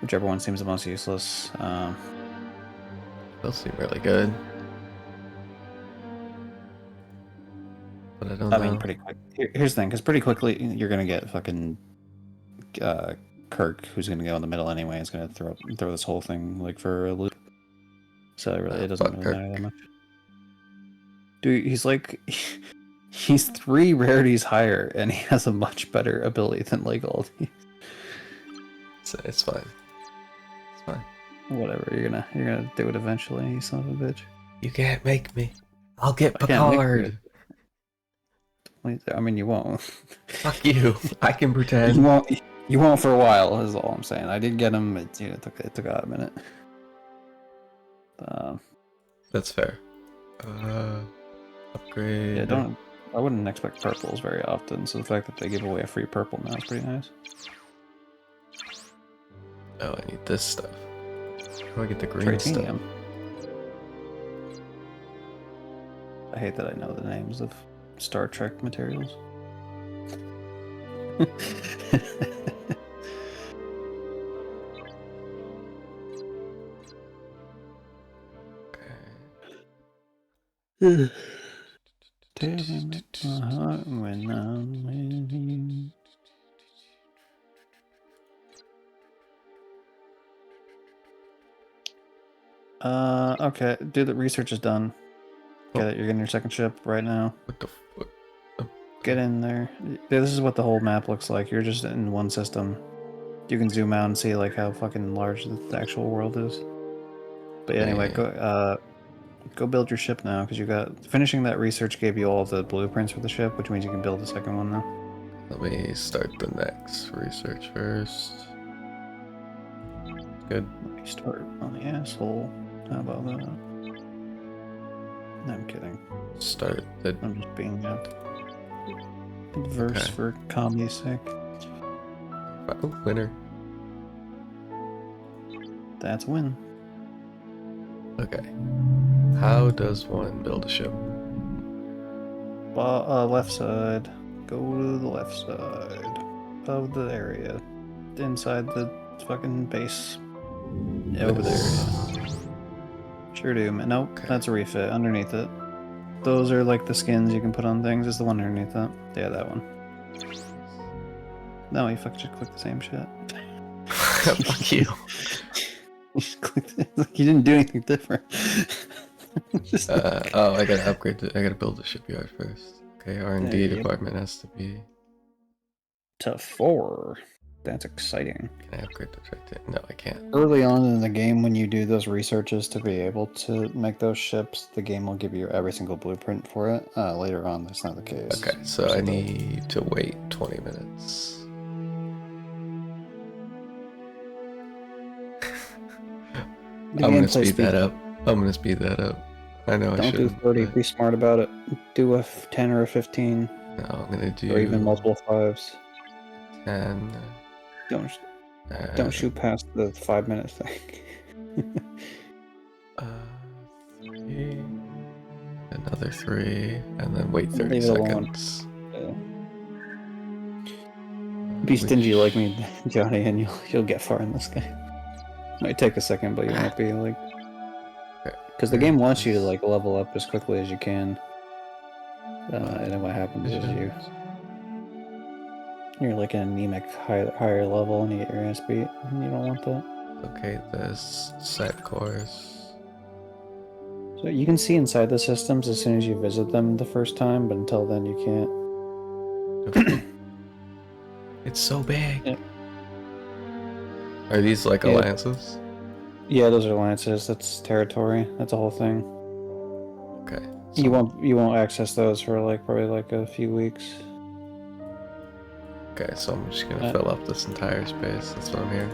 whichever one seems the most useless. They'll seem really good. But I don't I know. mean, pretty quick. Here's the thing, because pretty quickly you're gonna get fucking Kirk, who's gonna go in the middle anyway. Is gonna throw this whole thing like for a loop. So it doesn't fuck really matter Kirk. that much. Dude, he's like. He's 3 rarities higher, and he has a much better ability than like all these. It's fine. It's fine. Whatever, you're gonna do it eventually, you son of a bitch. You can't make me. I'll get I can't make Picard. I mean, you won't. Fuck you. I can pretend. You won't. You won't for a while. Is all I'm saying. I did get him. It took a minute. That's fair. Upgrade. Yeah, I wouldn't expect purples very often. So the fact that they give away a free purple now is pretty nice. Oh, I need this stuff. How do I get the green stuff? Tritanium. I hate that I know the names of Star Trek materials. Tear my heart when I'm with you. Okay, dude, the research is done. Get it, you're getting your second ship right now. What the fuck? Get in there. This is what the whole map looks like. You're just in one system. You can zoom out and see like how fucking large the actual world is. But yeah, anyway, Yeah. go Go build your ship now, because you got finishing that research gave you all the blueprints for the ship, which means you can build the second one now. Let me start the next research first. Good. Let me start on the asshole. How about that? No, I'm kidding. Start the. I'm just being adverse Okay. for comedy's sake. Oh, winner. That's a win. Okay. How does one build a ship? Left side. Go to the left side of the area. Inside the fucking base. Over there. Sure do, man. Nope, Okay. that's a refit. Underneath it. Those are like the skins you can put on things. Is the one underneath that? Yeah, that one. No, you fucking just click the same shit. Fuck you. You just clicked it. Like you didn't do anything different. Just Oh, I gotta upgrade. I gotta build the shipyard first. Okay, R&D There you go. department has to be. to 4. That's exciting. Can I upgrade the tractor? No, I can't. Early on in the game, when you do those researches to be able to make those ships, the game will give you every single blueprint for it. Later on, that's not the case. Okay, so I need to wait 20 minutes. The I'm gonna gameplay speed that up. I'm gonna speed that up. I know I Don't do shouldn't. 30. but Be smart about it. Do a 10 or a 15, No, I'm gonna do or even multiple 5s. 10. Don't and, shoot past the 5-minute thing. 3, another 3, and then wait 30 Leave it alone. seconds. Be stingy like Which- me, Johnny, and you'll get far in this game. Might take a second, but you won't be like, Okay, because the game wants you to like level up as quickly as you can. And then what happens is you're like an anemic higher level and you get your ass beat, and you don't want that. Okay, this set course. So you can see inside the systems as soon as you visit them the first time, but until then you can't. It's so big. Yeah. Are these like Yeah. alliances? Yeah, those are alliances. That's territory. That's a whole thing. Okay. You won't access those for like probably like a few weeks. Okay, so I'm just gonna Uh, fill up this entire space. That's what I'm hearing.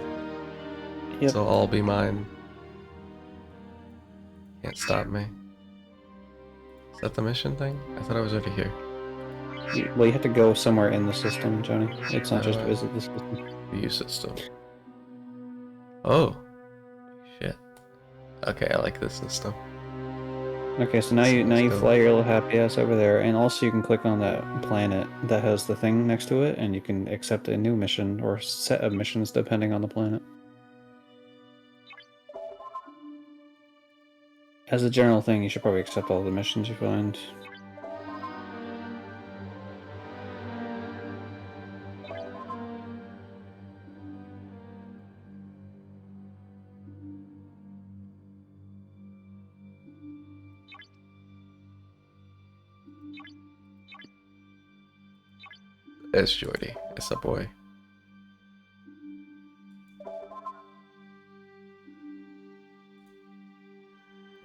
Yep. So all be mine. Can't stop me. Is that the mission thing? I thought I was already here. Well, you have to go somewhere in the system, Johnny. It's not just visit the system. View system. Oh. Shit. Okay, I like this system. Okay, so now you Let's go. fly your little happy ass over there, and also you can click on that planet that has the thing next to it, and you can accept a new mission or set of missions depending on the planet. As a general thing, you should probably accept all the missions you find. It's Jordy. It's a boy.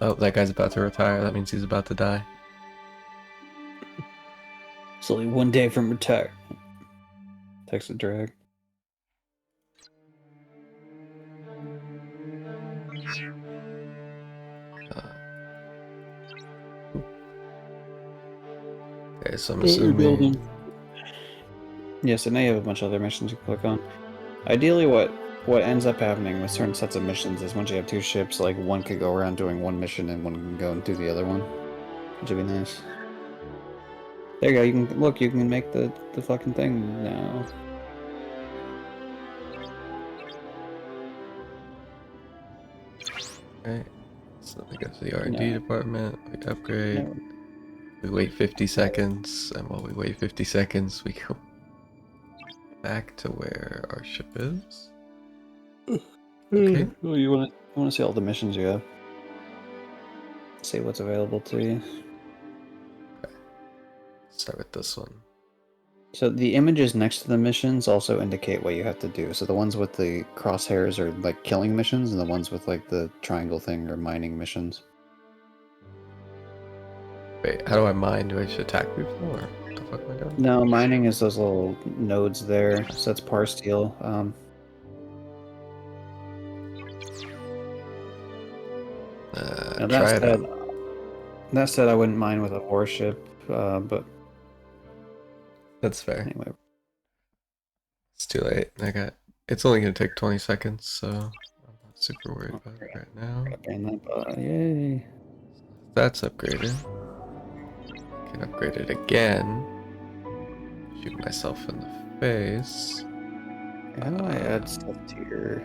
Oh, that guy's about to retire. That means he's about to die. It's only one day from retire. Text a drag. Okay, so I'm assuming. Yeah, so now you have a bunch of other missions you can click on. Ideally, what ends up happening with certain sets of missions is once you have 2 ships, like one could go around doing one mission and one can go and do the other one, which would be nice. There you go. You can look. You can make the fucking thing now. Okay, so we go to the R&D No. department. We upgrade. No. We wait 50 seconds, and while we wait 50 seconds, we go back to where our ship is. Okay. Well, you want to see all the missions you have. See what's available to you. Start with this one. So the images next to the missions also indicate what you have to do. So the ones with the crosshairs are like killing missions, and the ones with like the triangle thing are mining missions. Wait, how do I mine? Do I just attack people or what the fuck am I doing? No, mining is those little nodes there. So that's par steel. Now Try it out. that said, I wouldn't mine with a warship. But That's fair. anyway, It's too late. It's only gonna take 20 seconds, so I'm not super worried about it right now. gotta ban that bot. Yay! That's upgraded. Can upgrade it again. Shoot myself in the face. How do I add stuff to your?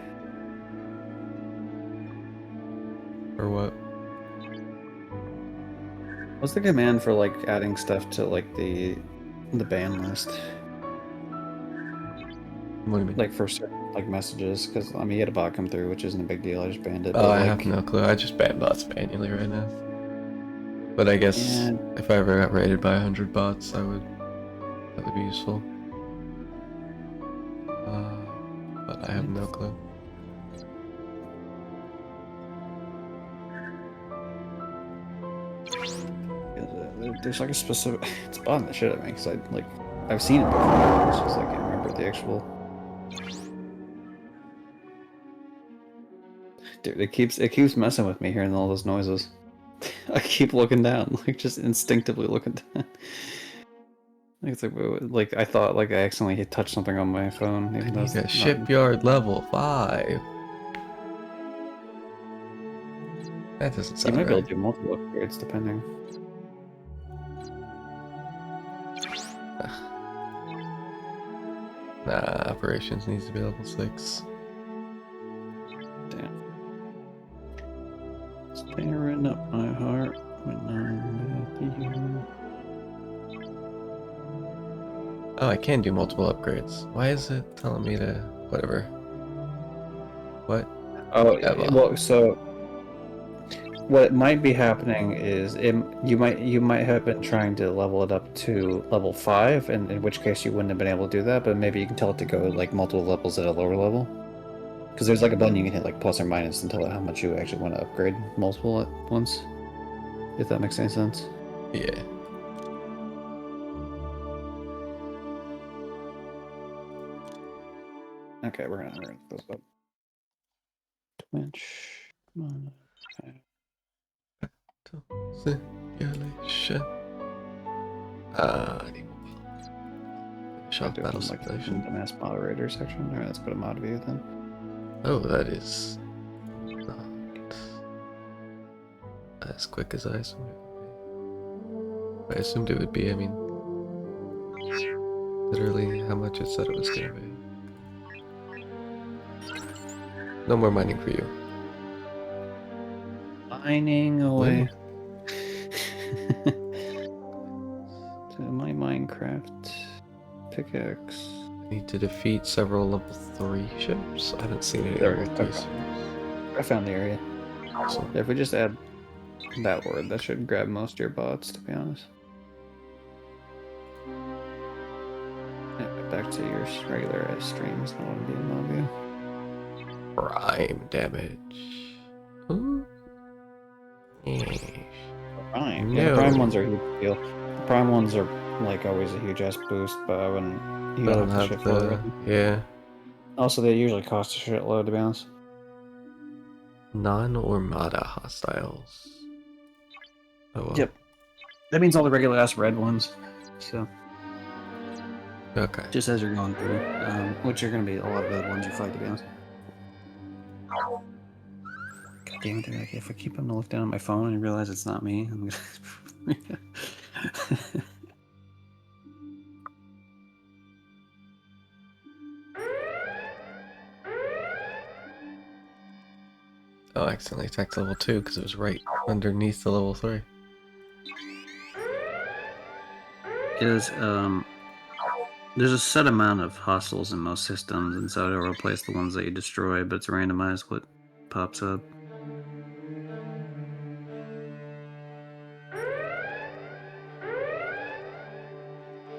Or what? What's the command for like adding stuff to like the ban list? What do you mean? Like for certain like messages? Because I mean, you had a bot come through, which isn't a big deal. I just banned it. Oh, but, I like, have no clue. I just ban bots manually right now. But I guess Yeah. if I ever got raided by 100 bots, that would be useful. But I have no clue. There's like a specific. It's bothering the shit out of me because I've seen it before. It's just like I can't remember the actual. Dude, it keeps messing with me hearing all those noises. I keep looking down, like just instinctively looking down. It's like I thought like I accidentally hit touched something on my phone. I Even though need it's a not- shipyard level 5. That doesn't You sound might be able right. to do multiple upgrades depending. Nah, operations needs to be level 6. Damn. Tearing up my heart when I'm with you. Oh, I can do multiple upgrades. Why is it telling me to whatever? What? Oh, Yeah, well, so what might be happening is you might have been trying to level it up to level 5, and in which case you wouldn't have been able to do that. But maybe you can tell it to go like multiple levels at a lower level, because there's like a button you can hit like plus or minus and tell it how much you actually want to upgrade multiple at once. If that makes any sense. Yeah. Okay, we're gonna rank those up. Twitch. Come on. Okay. Simulation. I need more. Shock Do it battle from, like the simulation. mass moderator section. Alright, let's go to mod view then. Oh, that is not as quick as I assumed it would be. I assumed it would be, I mean, literally how much it said it was gonna be. No more mining for you. Mining away. To my Minecraft pickaxe. I need to defeat several level 3 ships. I haven't seen any There we level go. 3 Okay. ships. I found the area. Awesome. Yeah, if we just add that word, that should grab most of your bots, to be honest. Yeah, back to your regular streams. I want to be in mod view. Prime damage. Ooh. Yeesh. Prime. Yeah, the prime No. ones are a huge deal. The prime ones are like always a huge ass boost, but I wouldn't. You I gotta don't have have shit for the. it. Yeah. Also, they usually cost a shitload, to be honest. Non-Armada hostiles. Oh well. Yep. That means all the regular ass red ones. So, Okay. just as you're going through, which are going to be a lot of the ones you fight, to be honest. God damn it, dude, like, if I keep having to look down at my phone and realize it's not me, I'm gonna... Oh, I accidentally attacked level 2 because it was right underneath the level 3. There's a set amount of hostiles in most systems, and so it'll replace the ones that you destroy, but it's randomized what pops up.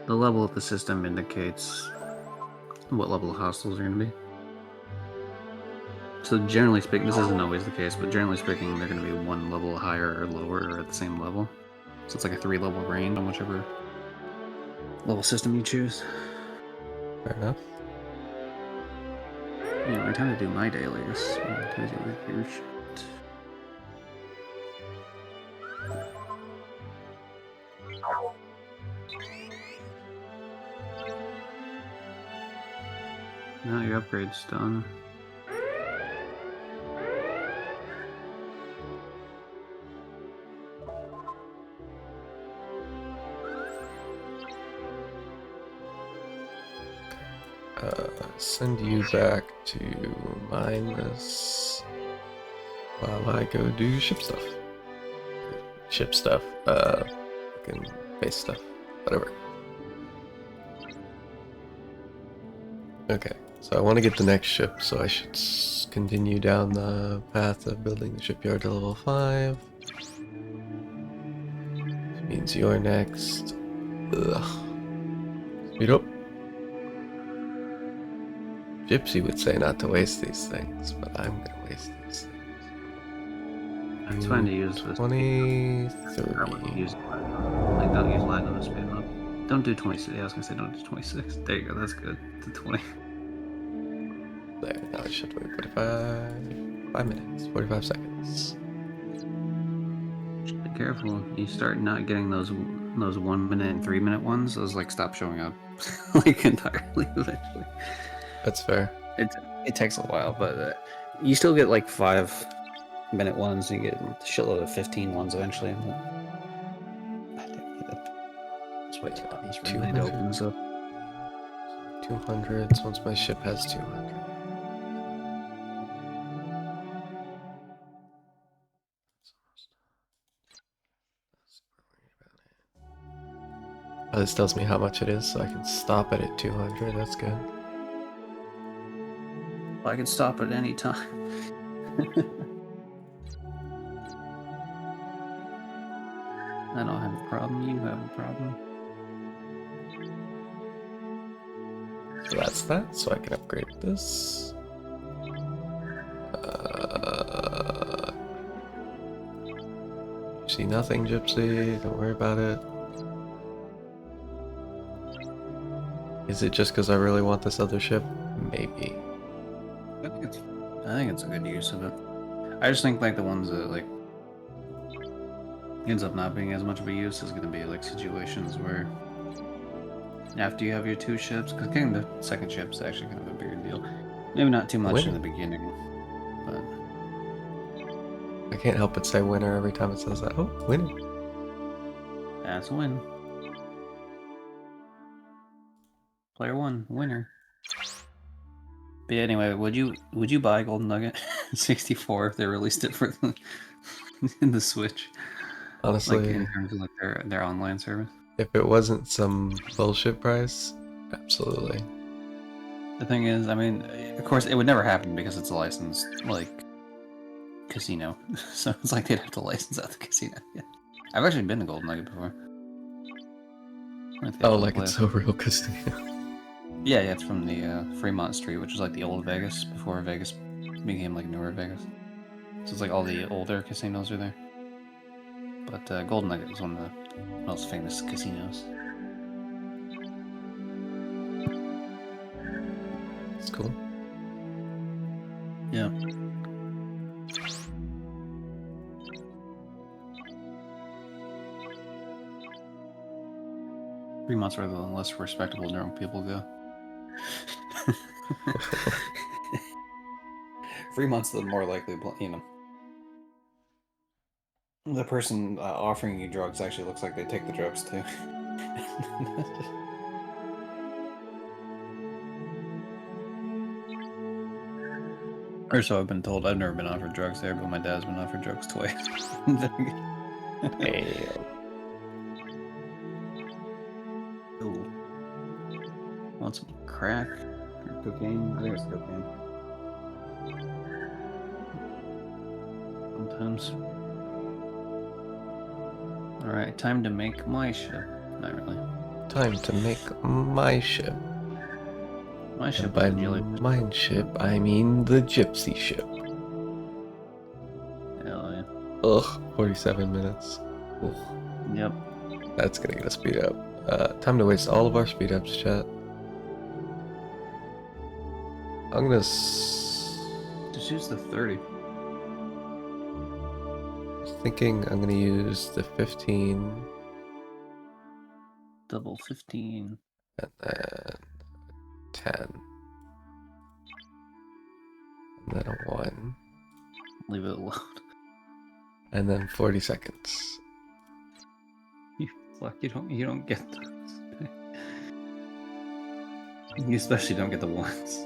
The level of the system indicates what level of hostiles are going to be. So generally speaking, this isn't always the case, but generally speaking, they're going to be one level higher or lower or at the same level. So it's like a 3-level range on whichever level system you choose. Fair enough. Yeah, I tend to do my dailies. I tend to do your shit. Now your upgrade's done. Send you back to mine this while I go do ship stuff. Ship stuff. Fucking base stuff. Whatever. Okay, so I want to get the next ship, so I should continue down the path of building the shipyard to level 5. Which means you're next. Ugh. Speed up. Gypsy would say not to waste these things, but I'm gonna waste these things. It's fine to use this. 23. Use like don't use lag on the speed up. Don't do 26. Yeah, I was gonna say don't do 26. There you go. That's good. To 20. There, now it should wait 5 minutes, 45 seconds. Be careful. You start not getting those 1 minute and 3 minute ones. Those like stop showing up like entirely eventually. That's fair. It takes a while, but you still get like 5-minute ones, and you get a shitload of 15 ones eventually. Just wait till these Two really minutes. opens up. 200s once my ship has 200. Oh, this tells me how much it is, so I can stop it at 200. That's good. I can stop at any time. I don't have a problem. You have a problem. So that's that, so I can upgrade this. See nothing, Gypsy. Don't worry about it. Is it just because I really want this other ship? Maybe. I think it's a good use of it. I just think like the ones that like ends up not being as much of a use is going to be like situations where after you have your 2 ships, because getting the second ship's actually kind of a bigger deal. Maybe not too much in the beginning, but I can't help but say winner every time it says that. Oh, winner. that's a win. Player 1, winner. But yeah, anyway, would you buy Golden Nugget 64 if they released it for the, in the Switch? Honestly, Like in terms of like their online service. if it wasn't some bullshit price, absolutely. The thing is, I mean, of course, it would never happen because it's a licensed like casino. So it's like they'd have to license out the casino. Yeah. I've actually been to Golden Nugget before. Oh, like it's so real casino. Yeah, it's from the Fremont Street, which is like the old Vegas before Vegas became like newer Vegas. So it's like all the older casinos are there. But Golden Nugget is one of the most famous casinos. It's cool. Yeah. Fremont's where the less respectable normal people go. Fremont's the more likely, the person offering you drugs actually looks like they take the drugs too. Or so I've been told. I've never been offered drugs there, but my dad's been offered drugs twice. Damn. Ooh. Want some crack or cocaine? I think it's cocaine. Sometimes. Alright, time to make my ship. Not really. Time to make my ship. My And ship by is nearly. mine ship, I mean the gypsy ship. Hell yeah. Ugh, 47 minutes. Ugh. Yep. That's gonna get us speed up. Time to waste all of our speed ups, chat. I'm gonna. Just use the 30. Thinking I'm gonna use the 15 Double 15. and then 10. And then a 1. Leave it alone. And then 40 seconds. You fuck, you don't get those. You especially don't get the ones.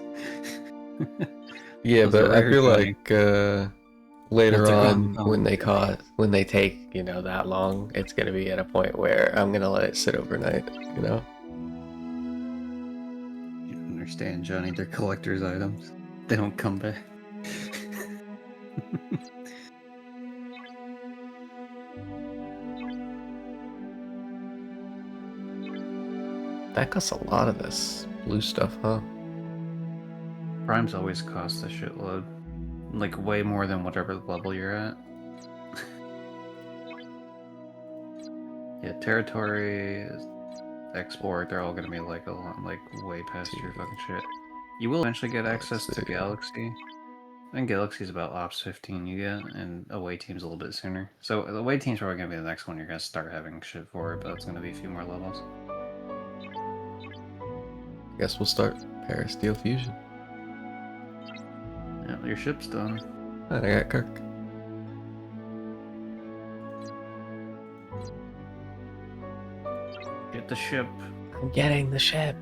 Yeah, Those but are I rare, feel Johnny. like later Once they're on, gone, when gone. when they take, you know, that long, it's gonna be at a point where I'm gonna let it sit overnight, you know? You don't understand, Johnny. They're collector's items. They don't come back. That costs a lot of this blue stuff, huh? Primes always cost a shitload. Like, way more than whatever level you're at. Yeah, territory, export, they're all gonna be like a lot, like way past your fucking shit. You will eventually get access to see. Galaxy. I think Galaxy's about Ops 15 you get, and Away Team's a little bit sooner. So the Away Team's probably gonna be the next one you're gonna start having shit for, but it's gonna be a few more levels. I guess we'll start Paris Steel Fusion. Yeah, your ship's done. And I got Kirk. Get the ship. I'm getting the ship.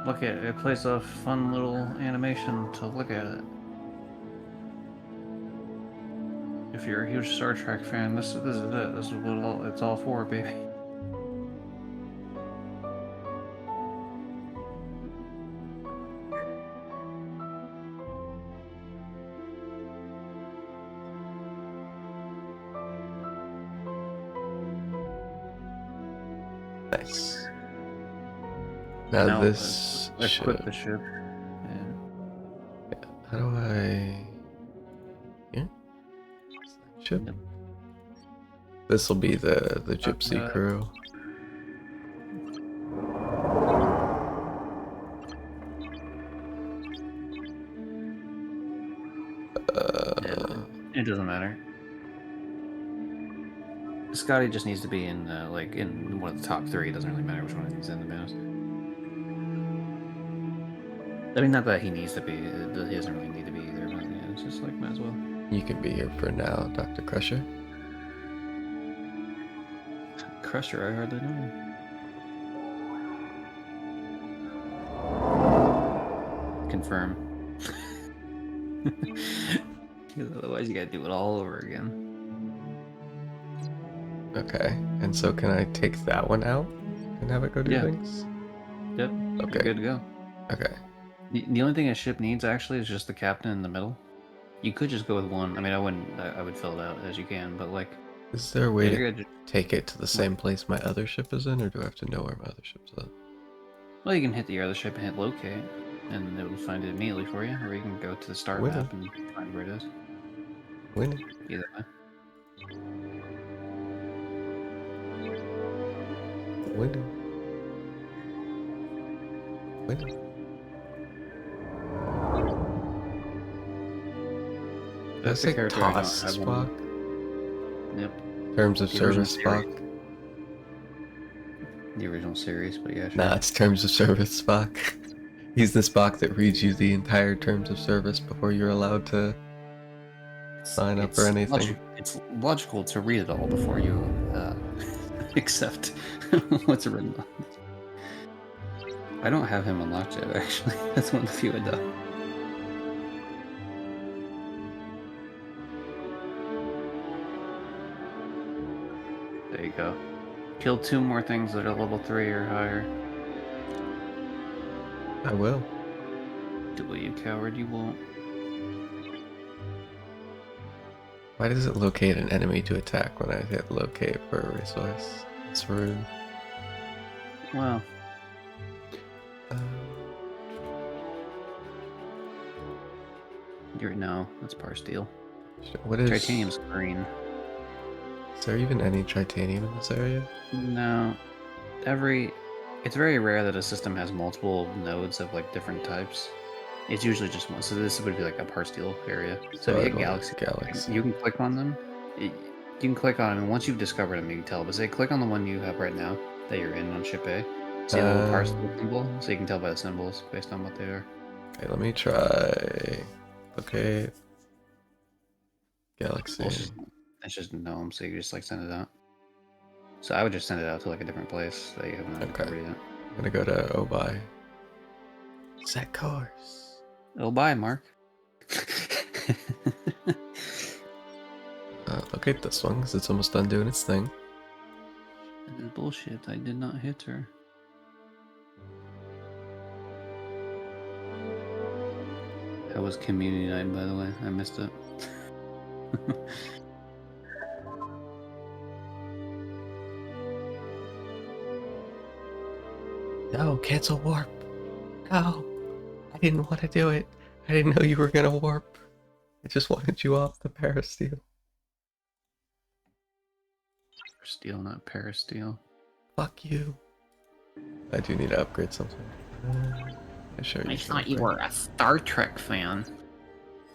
Look at it. It plays a fun little animation to look at it. If you're a huge Star Trek fan, this is it. This is what it's all for, baby. Nice. Now this equip ship. the ship. Yeah. How do I... Yeah? Ship? Yep. This will be the gypsy crew. It doesn't matter. Scotty just needs to be in like in one of the top 3. It doesn't really matter which one he's in, to be honest. I mean, not that he needs to be. He doesn't really need to be either. But yeah, it's just like might as well. You can be here for now, Dr. Crusher. Crusher, I hardly know. Confirm. Because otherwise, you gotta do it all over again. Okay, and so can I take that one out and have it go do Yeah. things? Yep. Okay. You're good to go. Okay. The only thing a ship needs actually is just the captain in the middle. You could just go with one. I mean, I wouldn't. I would fill it out as you can, but like, Is there a way you're to good. take it to the same place my other ship is in, or do I have to know where my other ship's at? Well, you can hit the other ship and hit locate, and it will find it immediately for you, or you can go to the star Winning. map and find where it is. Winning. Either way. Winning. Winning. That's Did I the say character I don't toss have Spock? one. Yep. Terms of The original service series. Spock? The original series, but yeah. Sure. Nah, it's terms of service Spock. He's the Spock that reads you the entire terms of service before you're allowed to sign up or anything. It's logical to read it all before you accept what's written on it. I don't have him unlocked yet, actually. That's one of the few I don't. There you go. Kill 2 more things that are level 3 or higher. I will. Do you coward, you won't. Why does it locate an enemy to attack when I hit locate for a resource? It's rude. Wow. No, that's par steel. What is Titanium's green. Is there even any titanium in this area? No, it's very rare that a system has multiple nodes of like different types. It's usually just one. So this would be like a par steel area. So if you I'd hit want galaxy, Galaxy. you can click on them. You can click on them, and once you've discovered them, you can tell. But say click on the one you have right now that you're in on ship A. See the little par steel symbol, so you can tell by the symbols based on what they are. Okay, let me try. Okay. Galaxy. Well, it's just a gnome, so you just like send it out. So I would just send it out to like a different place that you haven't discovered yet. I'm gonna go to Obai. Set course. Oh, bye, Mark. Locate this one because it's almost done doing its thing. That is bullshit. I did not hit her. How was community night, by the way? I missed it. No, cancel warp. No, I didn't want to do it. I didn't know you were gonna warp. I just wanted you off the parasteel. Steel, not parasteel. Fuck you. I do need to upgrade something. I thought you were a Star Trek fan.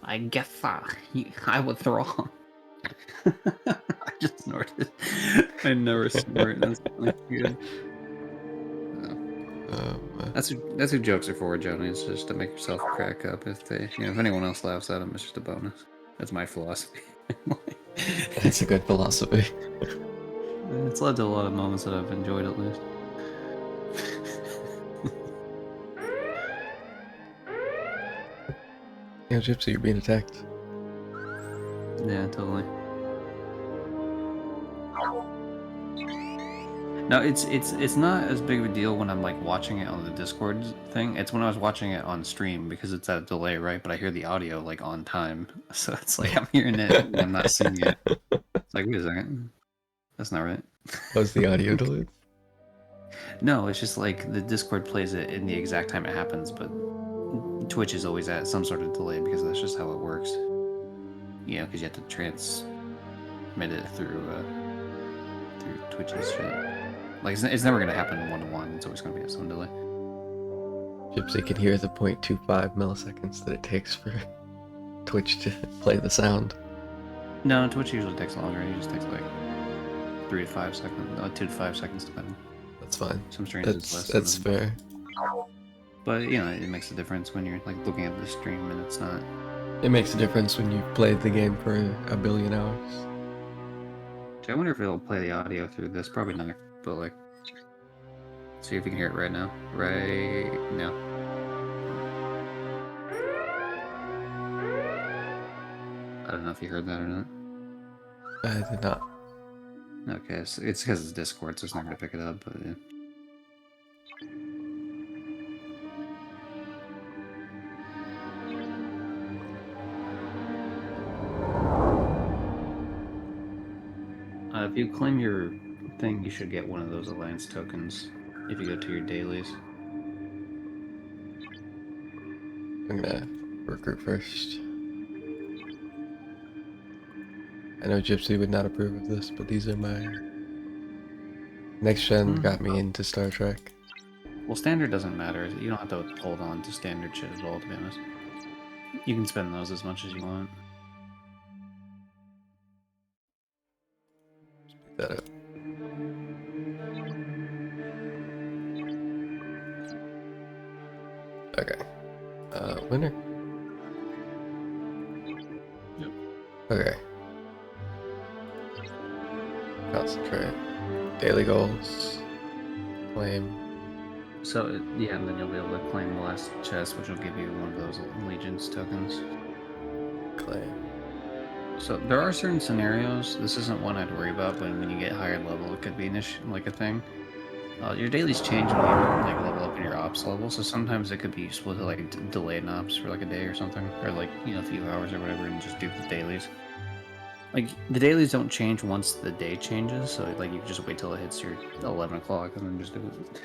I guess I was wrong. I just snorted. I never snort. That's really good. That's who jokes are for, Johnny. It's just to make yourself crack up. If anyone else laughs at them, it's just a bonus. That's my philosophy. That's a good philosophy. It's led to a lot of moments that I've enjoyed, at least. Yeah, Gypsy, you're being attacked. Yeah, totally. No, it's not as big of a deal when I'm like watching it on the Discord thing. It's when I was watching it on stream because it's at a delay, right? But I hear the audio like on time, so it's like I'm hearing it and I'm not seeing it. It's like, wait a second, that's not right. Was the audio delayed? No, it's just like the Discord plays it in the exact time it happens, but Twitch is always at some sort of delay because that's just how it works. You know, because you have to transmit it through Twitch's shit. Like, it's never going to happen 1-to-1. It's always going to be at some delay. Gypsy can hear the 0.25 milliseconds that it takes for Twitch to play the sound. No, Twitch usually takes longer. It just takes like 3 to 5 seconds, 2 to 5 seconds depending. That's fine. Some streams it's less. That's fair. But, you know, it makes a difference when you're like looking at the stream and it's not. It makes a difference when you've played the game for a billion hours. I wonder if it'll play the audio through this. Probably not. But like, see if you can hear it right now. Right now. I don't know if you heard that or not. I did not. Okay, so it's because it's Discord, so it's not going to pick it up, but yeah. If you claim your thing, you should get one of those Alliance tokens if you go to your dailies. I'm gonna recruit first. I know Gypsy would not approve of this, but these are my... Next Gen got me into Star Trek. Well, standard doesn't matter. You don't have to hold on to standard shit at all, to be honest. You can spend those as much as you want. Pick that up. Okay. Winner? Yep. Okay. Concentrate. Daily goals. Claim. So, yeah, and then you'll be able to claim the last chest, which will give you one of those Allegiance tokens. Claim. So, there are certain scenarios, this isn't one I'd worry about, but when you get higher level, it could be like a thing. Your dailies change when you like level up in your ops level, so sometimes it could be useful to like delay an ops for like a day or something, or like, you know, a few hours or whatever, and just do the dailies. Like, the dailies don't change once the day changes, so like you can just wait till it hits your 11 o'clock and then just do it,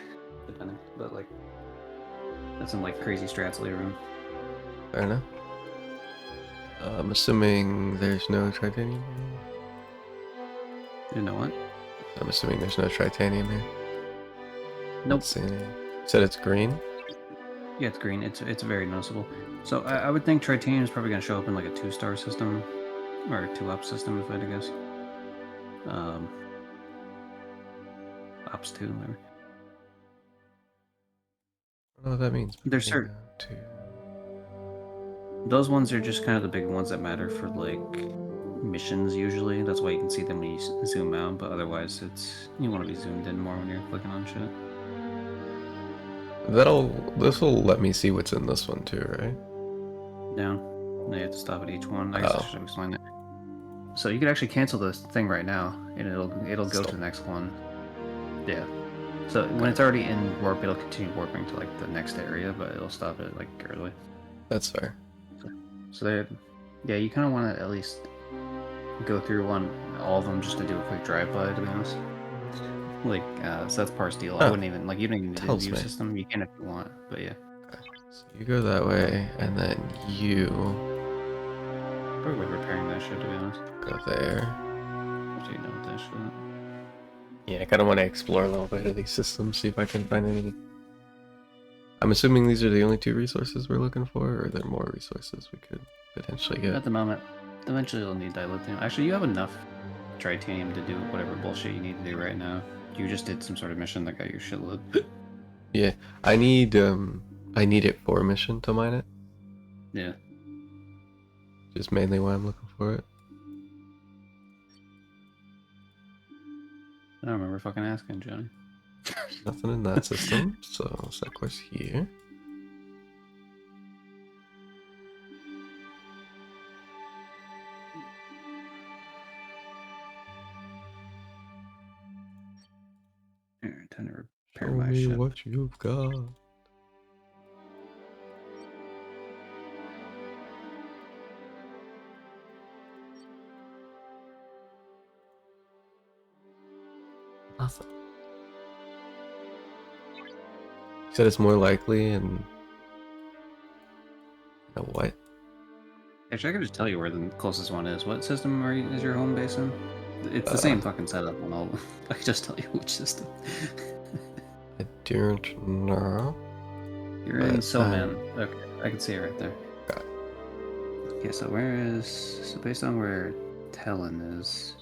depending. But like, that's some like crazy strats later on. Fair enough. I'm assuming there's no titanium. You know what? I'm assuming there's no titanium here. Nope. Let's see. You said it's green? Yeah, it's green. It's very noticeable. So I would think titanium is probably going to show up in like a 2-star system or a 2-up system, if I had to guess. Ops 2, whatever. I don't know what that means. There's Yeah, certain. two. Those ones are just kind of the big ones that matter for like missions usually. That's why you can see them when you zoom out. But otherwise, you want to be zoomed in more when you're clicking on shit. This will let me see what's in this one too, right? Down. Now you have to stop at each one. I guess I should have explained it. So you can actually cancel this thing right now, and it'll go to the next one. Yeah. So when it's already in warp, it'll continue warping to like the next area, but it'll stop it like early. That's fair. So yeah, you kind of want to at least go through all of them just to do a quick drive-by, to be honest. Like, so that's part deal. I wouldn't even, like, you don't even need a view system. You can if you want, but yeah. Okay. So you go that way, and then you Probably repairing that shit, to be honest. go there. So you know what that shit. Yeah, I kind of want to explore a little bit of these systems, see if I can find any. I'm assuming these are the only 2 resources we're looking for, or are there more resources we could potentially get? At the moment, eventually you'll need dilithium. Actually, you have enough tritanium to do whatever bullshit you need to do right now. You just did some sort of mission that got your shit lit. Yeah, I need it for a mission to mine it. Yeah. Just mainly why I'm looking for it. I don't remember fucking asking, Johnny. Nothing in that system, so side quest here. Alright, time to Show repair my me ship. what you've got. Nothing. You said it's more likely and what? Actually, I can just tell you where the closest one is. What system is your home base in? It's the same fucking setup on all of them. I can just tell you which system. I don't know. You're in Soman. Okay, I can see it right there. Got it. Okay, so based on where Talon is.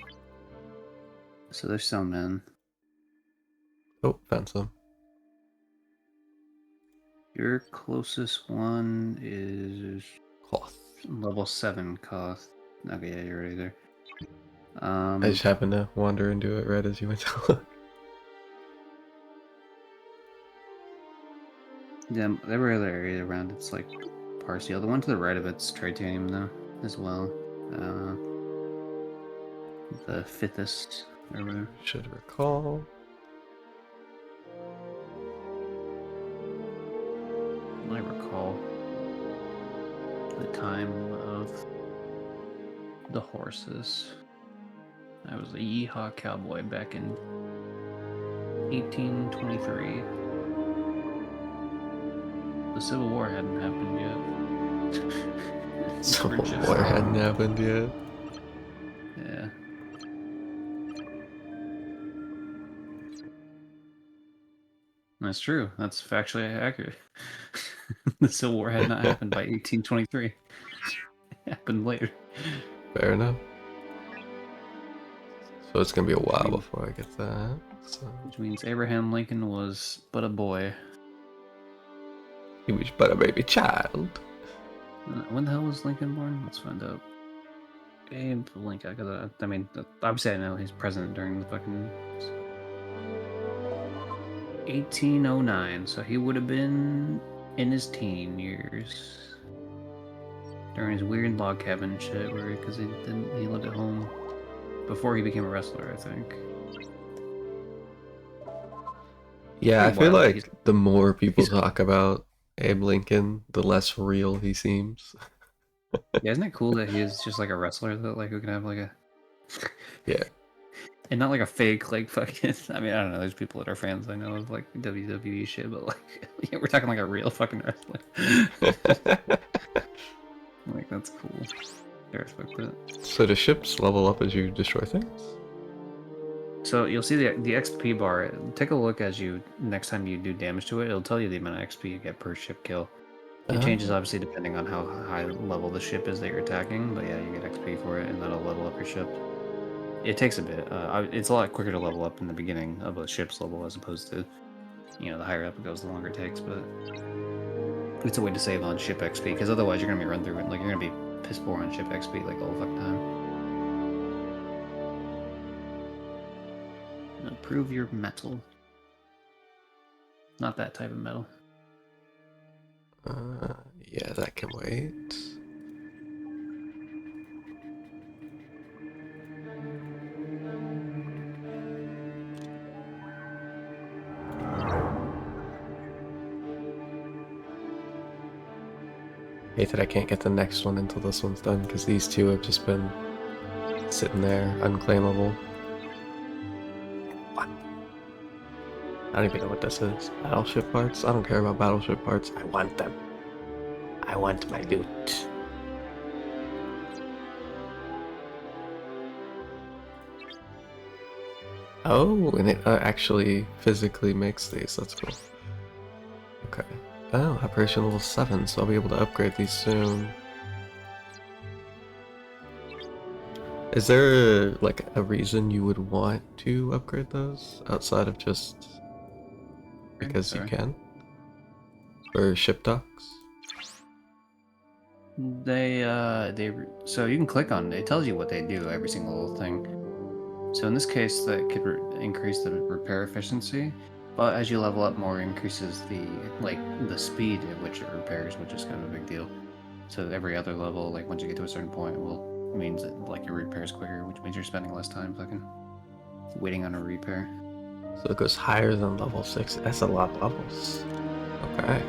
So there's Soman. Oh, found some. Your closest one is Cloth. level 7 Koth. Okay, yeah, you're already there. I just happened to wander into it right as you went to look. Yeah, every other area around it's like Parseal. The one to the right of it's Tritanium though, as well. The Fifthest or whatever. Should recall. I recall the time of the horses. I was a yeehaw cowboy back in 1823. The Civil War hadn't happened yet. Civil War hadn't happened yet. Yeah. That's true. That's factually accurate. The Civil War had not happened by 1823. It happened later. Fair enough. So it's gonna be a while before I get that. So. Which means Abraham Lincoln was but a boy. He was but a baby child. When the hell was Lincoln born? Let's find out. Abe Lincoln. I mean, obviously I know he's president during the fucking 1809, so he would have been in his teen years during his weird log cabin shit, because he lived at home before he became a wrestler, I think. Yeah, I Pretty feel wild. like the more people talk about Abe Lincoln, the less real he seems. Yeah, isn't it cool that he's just like a wrestler that like who can have like a Yeah. and not like a fake like fucking. I mean, I don't know. There's people that are fans I know of like WWE shit, but like yeah, we're talking like a real fucking wrestler. Like that's cool. I respect that. So do ships level up as you destroy things? So you'll see the XP bar. Take a look as you next time you do damage to it. It'll tell you the amount of XP you get per ship kill. It changes obviously depending on how high level the ship is that you're attacking, but yeah, you get XP for it, and that'll level up your ship. It takes a bit. It's a lot quicker to level up in the beginning of a ship's level as opposed to, the higher up it goes, the longer it takes. But it's a way to save on ship XP, because otherwise you're gonna be run through it. Like you're gonna be piss poor on ship XP like all the fucking time. Improve your metal. Not that type of metal. Yeah, that can wait. Hate that I can't get the next one until this one's done, because these two have just been sitting there, unclaimable. What? I don't even know what this is. Battleship parts? I don't care about battleship parts. I want them. I want my loot. Oh, and it actually physically makes these. That's cool. Okay. Oh, Operation level 7, so I'll be able to upgrade these soon. Is there, like, a reason you would want to upgrade those? Outside of just because you can? Or ship docks? So you can click on it. It tells you what they do, every single little thing. So in this case, that could increase the repair efficiency. But as you level up more, increases the speed at which it repairs, which is kind of a big deal. So every other level, like once you get to a certain point, means that like your repairs quicker, which means you're spending less time fucking waiting on a repair. So it goes higher than level 6. That's a lot of levels. Okay.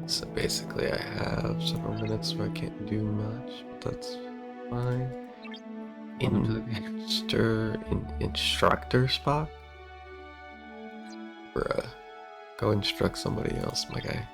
So basically I have several minutes where I can't do much, but that's fine. Instructor Spock? Bruh. Go instruct somebody else, my guy.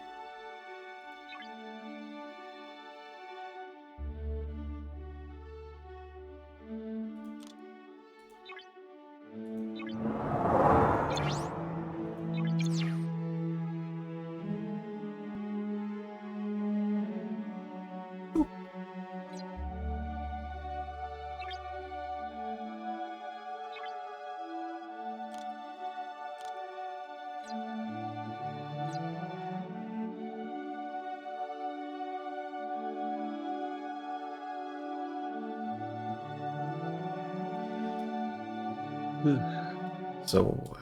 So,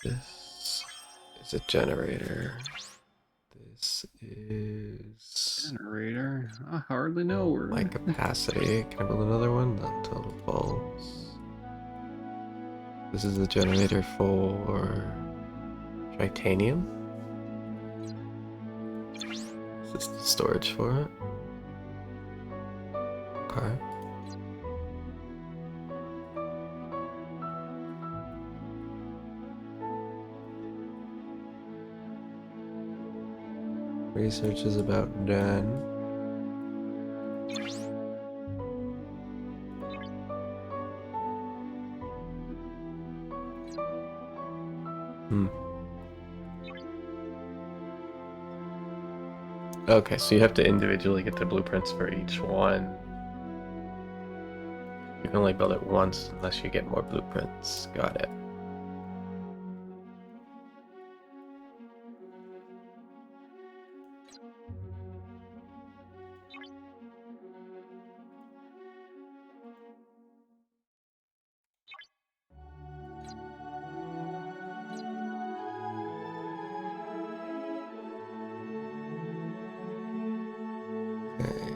this is a generator. This is Generator? I hardly know her. my capacity. Can I build another one? Not total false. This is the generator for titanium. This is the storage for it. Okay. Research is about done. Okay, so you have to individually get the blueprints for each one. You can only build it once unless you get more blueprints. Got it. Okay.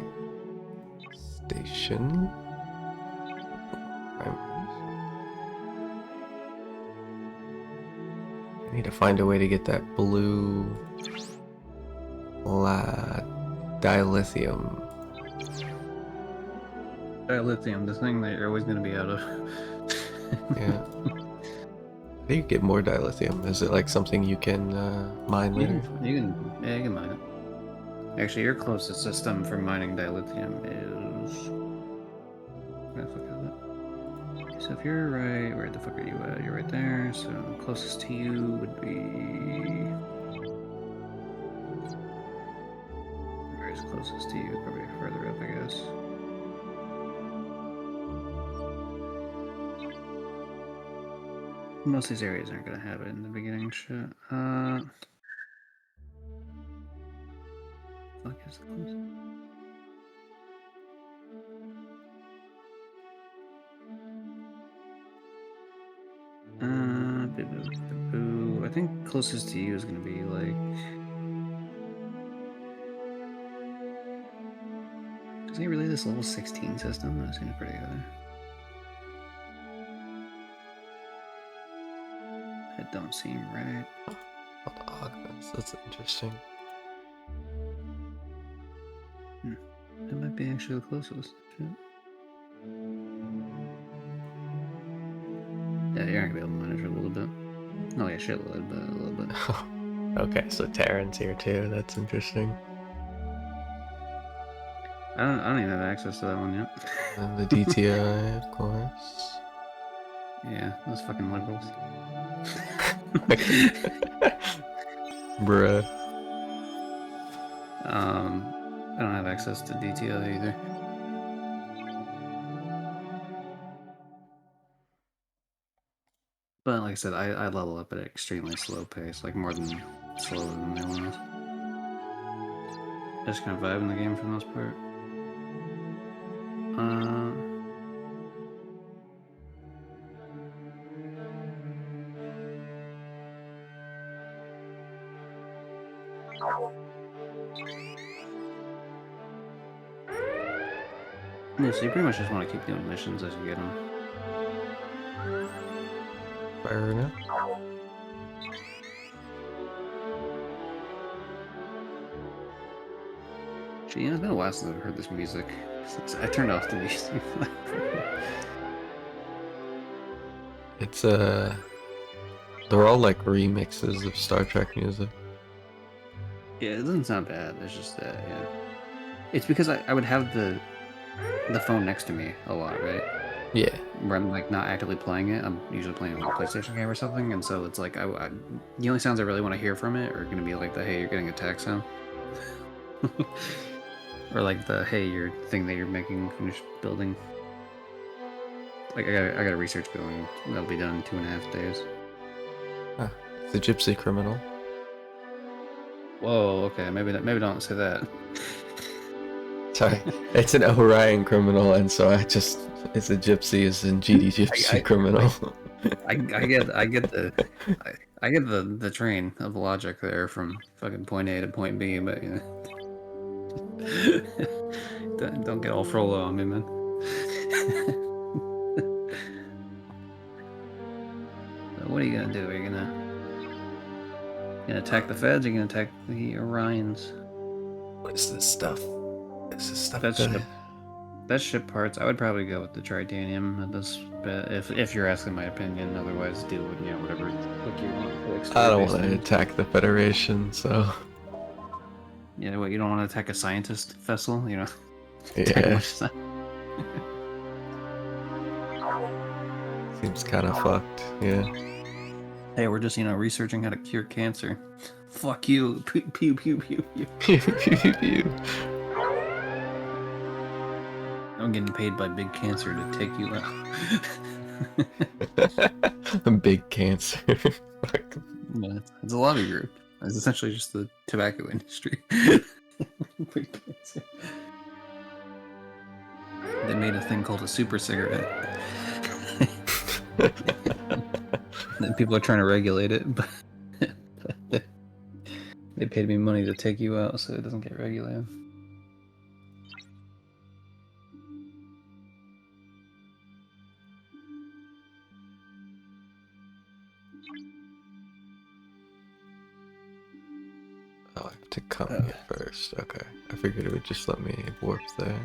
Station. I need to find a way to get that blue dilithium. Dilithium, the thing that you're always going to be out of. Yeah. How do you get more dilithium? Is it like something you can mine You later? you can mine it. Actually, your closest system for mining dilithium is. Where the fuck is it? So if you're right, where the fuck are you at? You're right there. So closest to you would be. Where's closest to you? Probably further up, I guess. Most of these areas aren't gonna have it in the beginning. Shit. Fuck is the closest? I think closest to you is gonna be like. Is he really this level 16 system? That seems pretty good. That don't seem right. Oh, the augments. That's interesting. That might be actually the closest. Shit. Yeah, you're not gonna be able to manage it a little bit. Not like a shitload, but a little bit. Okay, so Terran's here too. That's interesting. I don't even have access to that one yet. And the DTI, of course. Yeah, those fucking liberals. Bruh. I don't have access to DTI either. But like I said, I level up at an extremely slow pace, like more than slower than anyone else. Just kind of vibing the game for the most part. Yeah, so you pretty much just want to keep doing missions as you get them. Fire enough. Gee, it's been a while since I've heard this music. I turned off the music. It's they're all like remixes of Star Trek music. Yeah, it doesn't sound bad. It's just that, yeah. It's because I would have the phone next to me a lot, right? Yeah. Where I'm like not actively playing it. I'm usually playing like a PlayStation game or something, and so it's like the only sounds I really want to hear from it are going to be like the "Hey, you're getting attacked" sound, or like the "Hey, your thing that you're making finished building." Like I got a research going that'll be done in 2.5 days. Ah, it's a gypsy criminal. Whoa, okay, maybe don't say that. Sorry, it's an Orion criminal, and so it's a gypsy, as in GD gypsy criminal. I get the train of logic there from fucking point A to point B, but you know, don't get all Frollo on me, man. So what are you gonna do? Are you gonna attack the feds? Or are you gonna attack the Orions? What is this stuff? Is this stuff? That's ship parts. I would probably go with the Tritanium at this bit, if you're asking my opinion. Otherwise, do whatever look you want. For, like, I don't want to attack the Federation, so. Yeah, what, you don't want to attack a scientist vessel? You know. Yeah. Seems kind of fucked. Yeah. Hey, we're just researching how to cure cancer. Fuck you. Pew pew pew pew pew. Pew pew pew pew. I'm getting paid by Big Cancer to take you out. Big Cancer. Yeah, it's a lobby group. It's essentially just the tobacco industry. Big Cancer. They made a thing called a super cigarette. And people are trying to regulate it, but they paid me money to take you out so it doesn't get regulated. Oh, I have to come here first. Okay. I figured it would just let me warp there.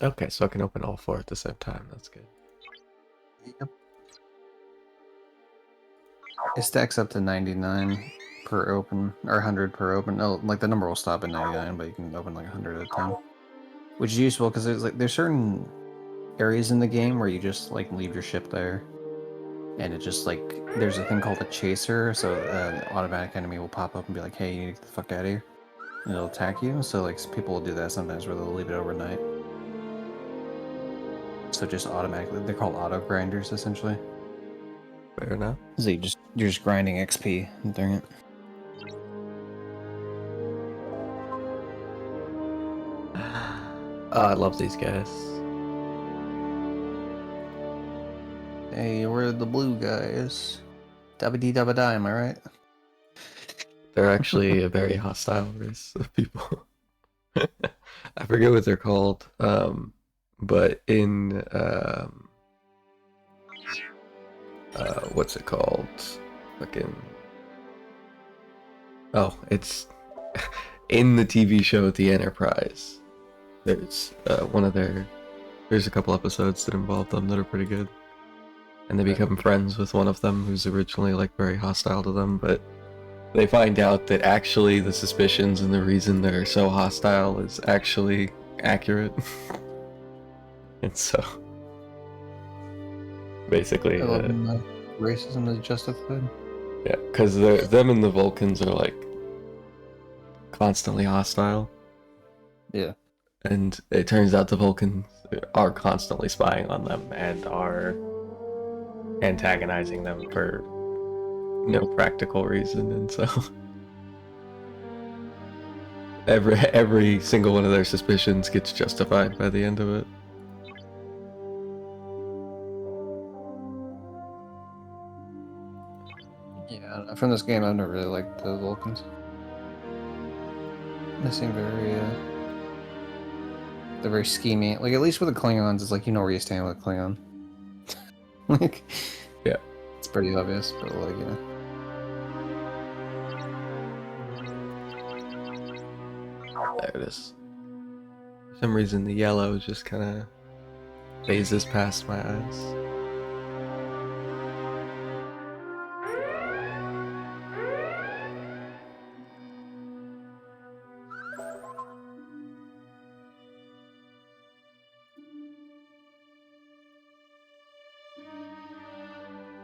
Okay, so I can open all 4 at the same time. That's good. Yep. It stacks up to 99 per open, or 100 per open. No, like the number will stop at 99, but you can open like 100 at a time, which is useful because there's certain areas in the game where you just like leave your ship there, and it just like there's a thing called a chaser, so an automatic enemy will pop up and be like, "Hey, you need to get the fuck out of here," and it'll attack you. So like people will do that sometimes where they'll leave it overnight. So just automatically, they're called auto grinders essentially. Fair enough. So you're just grinding XP during it. I love these guys. Hey, we're the blue guys. Dabba dee dabba die, am I right? They're actually a very hostile race of people. I forget what they're called, but in what's it called? Fucking. Oh, it's in the TV show The Enterprise. There's there's a couple episodes that involve them that are pretty good. And they become friends with one of them who's originally like very hostile to them, but they find out that actually the suspicions and the reason they're so hostile is actually accurate. And so basically racism is justified. yeah, because them and the Vulcans are like constantly hostile. Yeah. And it turns out the Vulcans are constantly spying on them and are antagonizing them for no practical reason, and so every single one of their suspicions gets justified by the end of it. Yeah, from this game, I've never really liked the Vulcans. They seem very, they're very schemy. Like, at least with the Klingons, it's like, you know where you stand with a Klingon. Like, yeah. It's pretty obvious, but like, yeah. There it is. For some reason, the yellow just kind of phases past my eyes.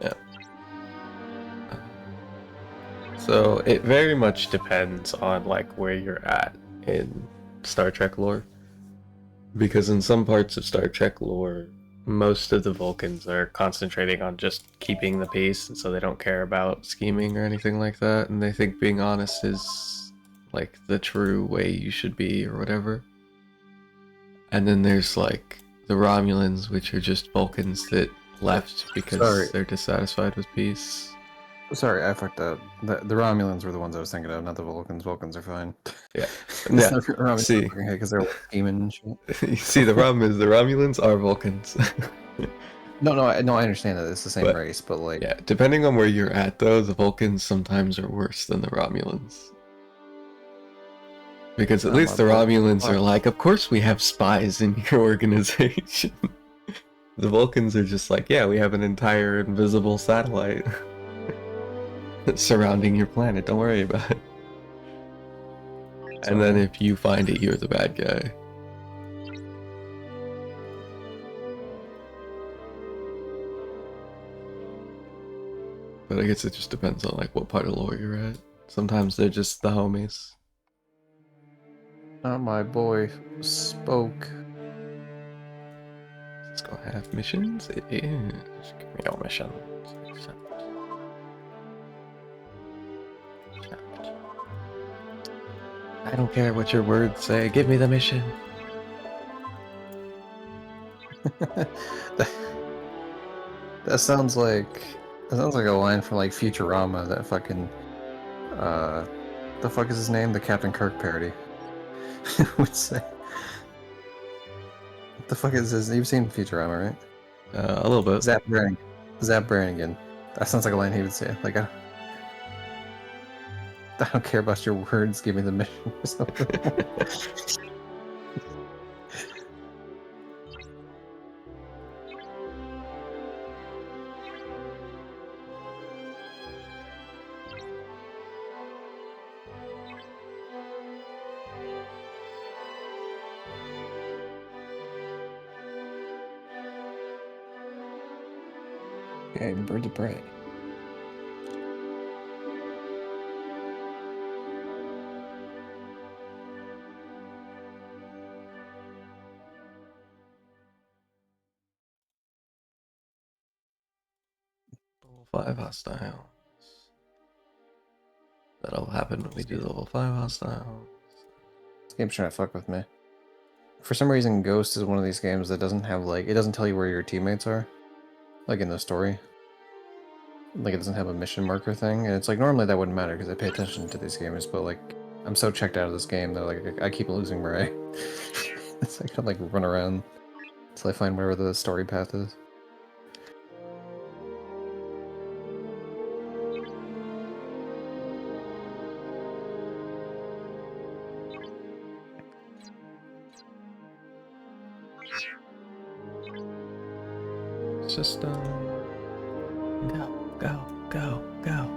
Yeah. So it very much depends on like where you're at in Star Trek lore. Because in some parts of Star Trek lore, most of the Vulcans are concentrating on just keeping the peace, and so they don't care about scheming or anything like that, and they think being honest is like the true way you should be or whatever. And then there's like the Romulans, which are just Vulcans that left because they're dissatisfied with peace. Sorry, I fucked up. The Romulans were the ones I was thinking of, not the Vulcans. Vulcans are fine. Yeah. Yeah. See, because they're scheming and shit. You see, the problem is the Romulans are Vulcans. No, I understand that it's the same But, race, but like, yeah, depending on where you're at, though, the Vulcans sometimes are worse than the Romulans. Because at least the Romulans are like, of course we have spies in your organization. The Vulcans are just like, yeah, we have an entire invisible satellite surrounding your planet. Don't worry about it. And then if you find it, you're the bad guy. But I guess it just depends on like what part of lore you're at. Sometimes they're just the homies. oh, my boy spoke. Let's go have missions. It is. Give me all missions. Accept. I don't care what your words say. Give me the mission. That sounds like a line from like Futurama. That fucking the fuck is his name? The Captain Kirk parody. Would say. What the fuck is his? You've seen Futurama, right? A little bit. Zap Brannigan. That sounds like a line he would say. Like, I don't care about your words. Give me the mission or something. Yeah, even Birds of Prey. Level 5 hostile. That'll happen when we do level 5 hostile. This game's trying to fuck with me. For some reason, Ghost is one of these games that doesn't have, like, it doesn't tell you where your teammates are. Like in the story. Like, it doesn't have a mission marker thing. And it's like, normally that wouldn't matter because I pay attention to these games, but, like, I'm so checked out of this game that, like, I keep losing Murray. So I gotta, like, run around until I find wherever the story path is. System. Go.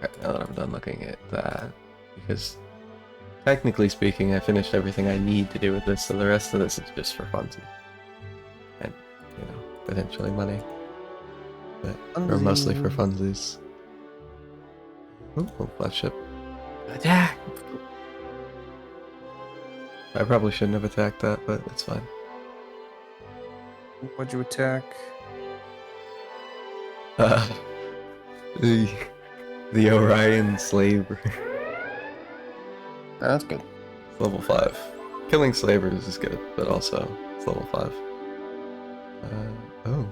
Okay, now that I'm done looking at that, because technically speaking, I finished everything I need to do with this, so the rest of this is just for funsies. And, you know, potentially money. But or mostly for funsies. Ooh, flagship. Attack! I probably shouldn't have attacked that, but it's fine. What'd you attack? The Orion Slaver. That's good. It's level 5. Killing slavers is good, but also it's level 5. Oh.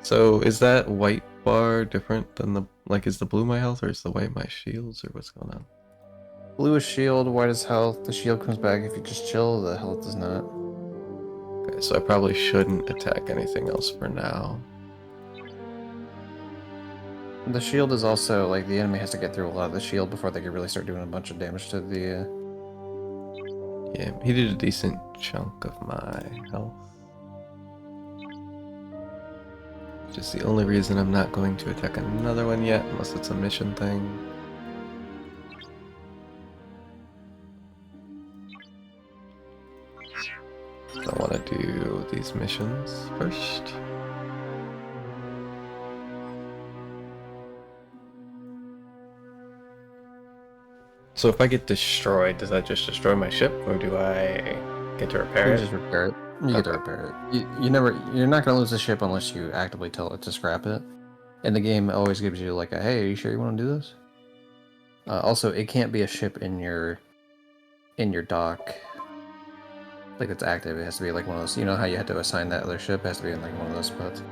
So is that white bar different than the, like, is the blue my health or is the white my shields, or what's going on? Blue is shield, white is health. The shield comes back if you just chill, the health does not. Okay, so I probably shouldn't attack anything else for now. The shield is also, like, the enemy has to get through a lot of the shield before they can really start doing a bunch of damage to the, Yeah, he did a decent chunk of my health. Which is the only reason I'm not going to attack another one yet, unless it's a mission thing. I want to do these missions first. So if I get destroyed, does that just destroy my ship, or do I get to repair You it? just repair it. You get to repair it. You're not gonna lose the ship unless you actively tell it to scrap it. And the game always gives you like a, hey, are you sure you want to do this? Also, it can't be a ship in your dock. Like it's active. It has to be like one of those. You know how you had to assign that other ship? It has to be in like one of those spots.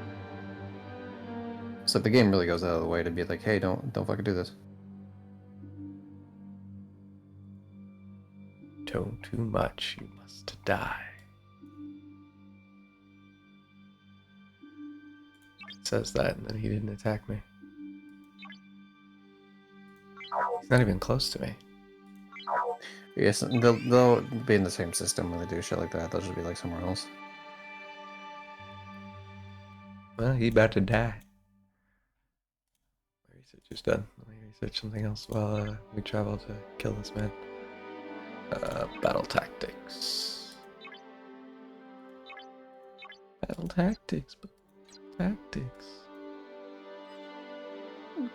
So the game really goes out of the way to be like, hey, don't fucking do this. Tone too much, you must die. It says that, and then he didn't attack me. He's not even close to me. Yes, they'll be in the same system when they do shit like that. They'll just be like somewhere else. Well, he about to die. My research is done. Let me research something else while we travel to kill this man. Battle tactics. Battle tactics. Tactics.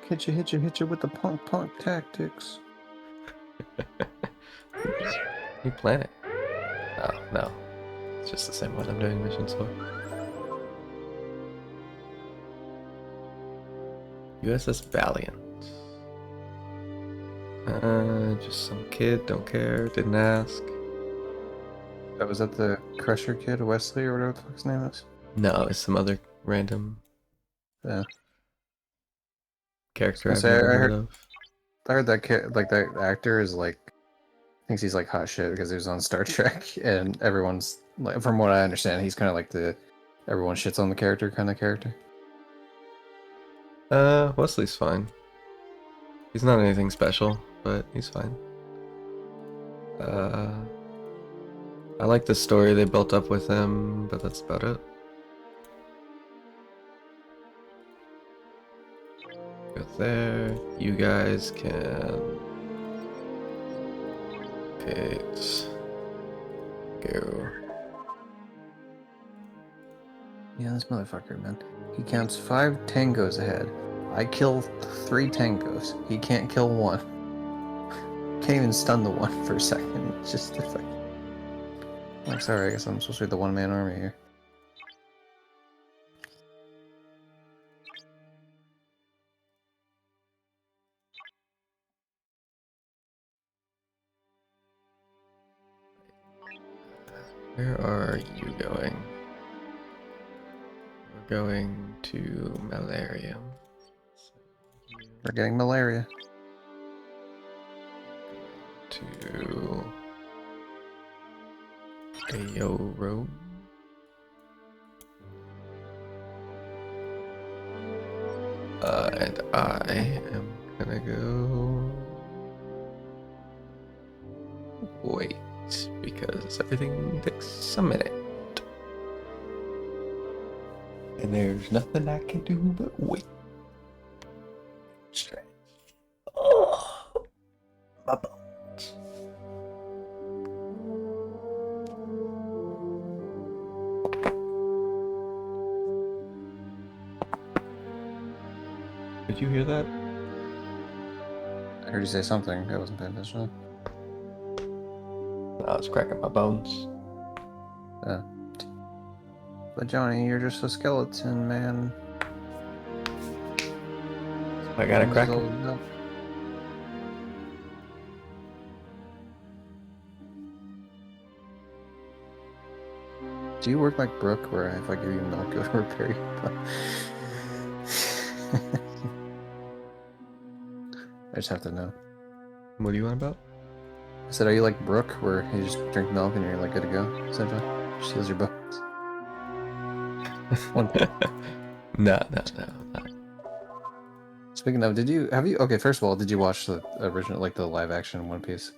Hit you with the punk tactics. New planet. Oh, no. It's just the same one I'm doing missions for. USS Valiant. Just some kid, don't care, didn't ask. Oh, was that the Crusher kid, Wesley, or whatever the fuck his name is? No, it's some other random Yeah. character I I've was gonna say, never I heard heard, of. I heard that kid, like that actor is like, thinks he's like hot shit because he was on Star Trek, and everyone's like, from what I understand, he's kind of like the everyone shits on the character kind of character. Wesley's fine. He's not anything special, but he's fine. I like the story they built up with him, but that's about it. Go there. You guys can go. Yeah, this motherfucker, man. He counts 5 tangos ahead. I kill 3 tangos. He can't kill one. Can't even stun the one for a second. It's just the fuck. Like, sorry, I guess I'm supposed to be the one-man army here. Where are you going? We're going to Malarium. We're getting malaria. To Ayoro. And I am gonna go. Wait, because everything takes a minute. And there's nothing I can do but wait. Stretch. Oh, my bones. Did you hear that? I heard you say something. I wasn't paying attention. I was cracking my bones. But Johnny, you're just a skeleton, man. I gotta crack Bones 'em. don't- Do you work like Brooke, where if I give you milk, it will repair you? I just have to know. What do you want about? I said, are you like Brooke, where you just drink milk and you're like good to go, essentially? She heals your bones. One. No. Speaking of, okay, first of all, did you watch the original, like the live action One Piece?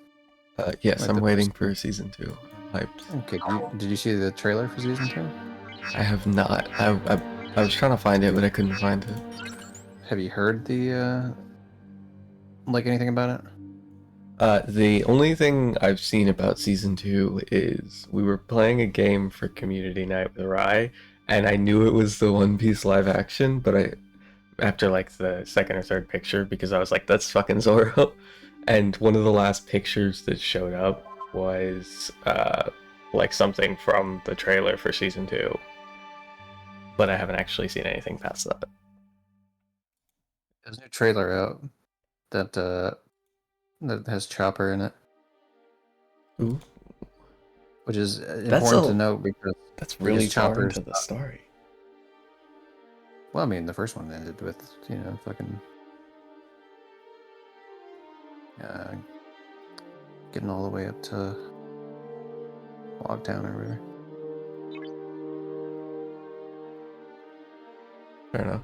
Yes, Like I'm the waiting first- for season 2. I'm hyped. Okay, did you see the trailer for season 2? I have not. I was trying to find it, but I couldn't find it. Have you heard the, like anything about it? The only thing I've seen about season 2 is we were playing a game for community night with Rai, and I knew it was the One Piece live action, but after like the second or third picture, because I was like, that's fucking Zoro. And one of the last pictures that showed up was like something from the trailer for season 2. But I haven't actually seen anything past that. There's a new trailer out that has Chopper in it, Ooh, which is That's important a- to note because, that's really Because far Chopper's into the story. well, I mean, the first one ended with, fucking getting all the way up to Logtown or whatever. Fair enough.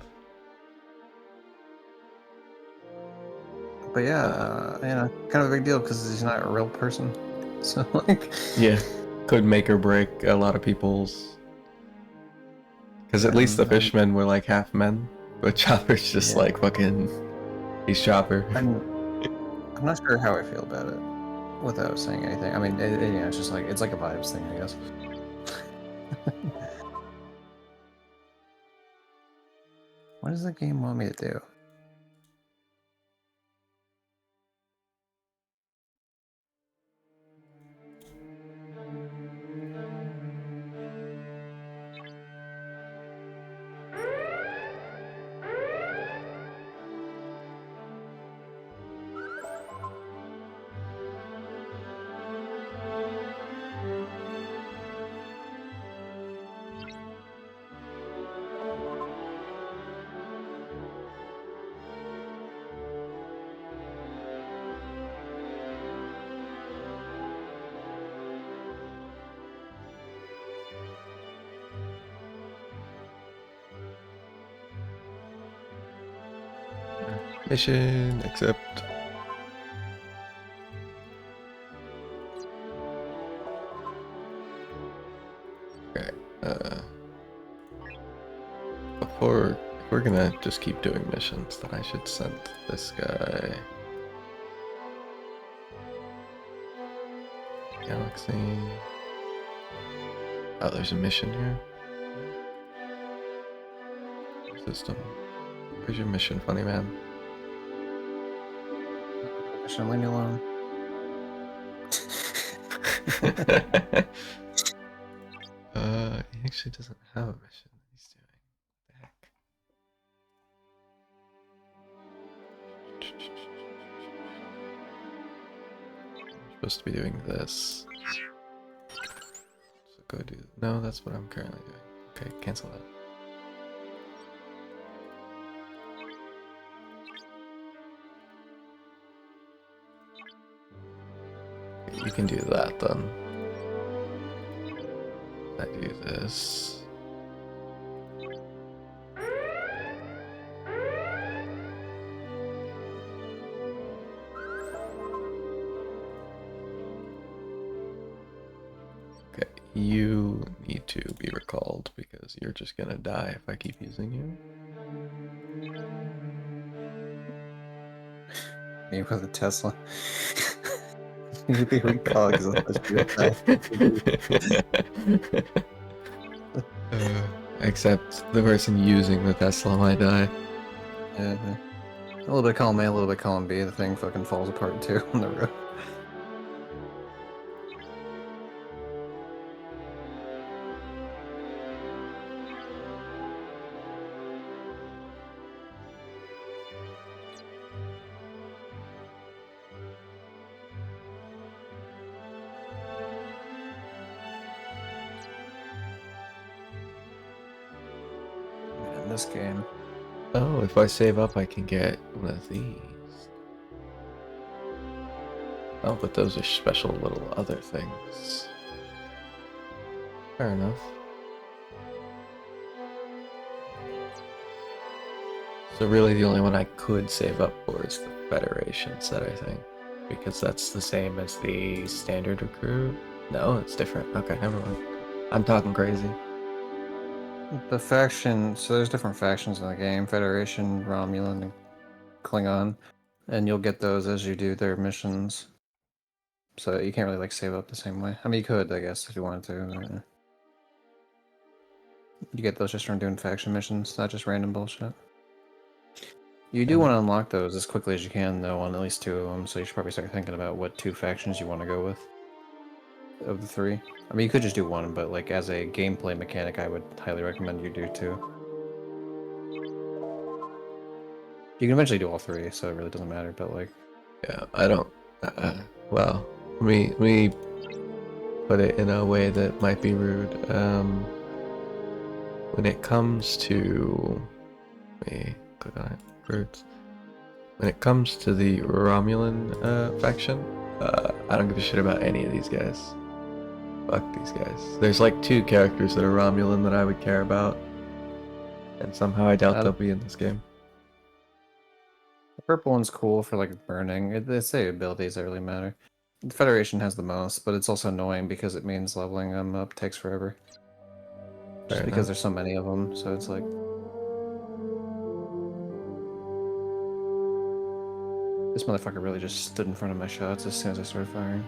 But yeah, kind of a big deal because he's not a real person. So like, Yeah, could make or break a lot of people's. Because at least the fishmen were like half men, but Chopper's just Yeah. like fucking. He's Chopper. I'm not sure how I feel about it without saying anything. I mean, it's just like it's like a vibes thing, I guess. What does the game want me to do? Mission accept. Okay. Before, if we're gonna just keep doing missions, then I should send this guy. Galaxy. Oh, there's a mission here. System. Where's your mission, funny man? Should leave me alone. He actually doesn't have a mission that he's doing. What the heck? I'm supposed to be doing this. So go do. No, that's what I'm currently doing. Okay, cancel that. Okay, you can do that then. I do this. Okay, you need to be recalled because you're just gonna die if I keep using you. Me with a Tesla. You need to be recalled because Except the person using the Tesla might die. Yeah. A little bit column A, a little bit column B. The thing fucking falls apart too on the road. In this game. Oh, if I save up, I can get one of these. Oh, but those are special little other things. Fair enough. So really the only one I could save up for is the Federation set, I think. Because that's the same as the standard recruit. No, it's different. Okay, never mind. I'm talking crazy. The faction, so there's different factions in the game, Federation, Romulan, and Klingon, and you'll get those as you do their missions. So you can't really like save up the same way. I mean, you could, I guess, if you wanted to. But, you get those just from doing faction missions, not just random bullshit. You do want to unlock those as quickly as you can, though, on at least 2 of them, so you should probably start thinking about what 2 factions you want to go with. Of the 3. I mean, you could just do 1, but like as a gameplay mechanic, I would highly recommend you do 2. You can eventually do all 3, so it really doesn't matter, but like... Yeah, I don't... well, let me put it in a way that might be rude. When it comes to... Let me click on it. Words. When it comes to the Romulan faction, I don't give a shit about any of these guys. Fuck these guys. There's like 2 characters that are Romulan that I would care about. And somehow I doubt they'll be in this game. The purple one's cool for like burning. It's the abilities that really matter. The Federation has the most, but it's also annoying because it means leveling them up takes forever. Just because there's so many of them, so it's like... This motherfucker really just stood in front of my shots as soon as I started firing.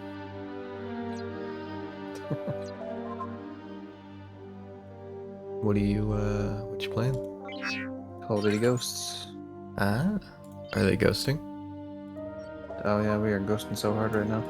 What do you, what's your plan? Call of Duty Ghosts. Ah, are they ghosting? Oh yeah, we are ghosting so hard right now.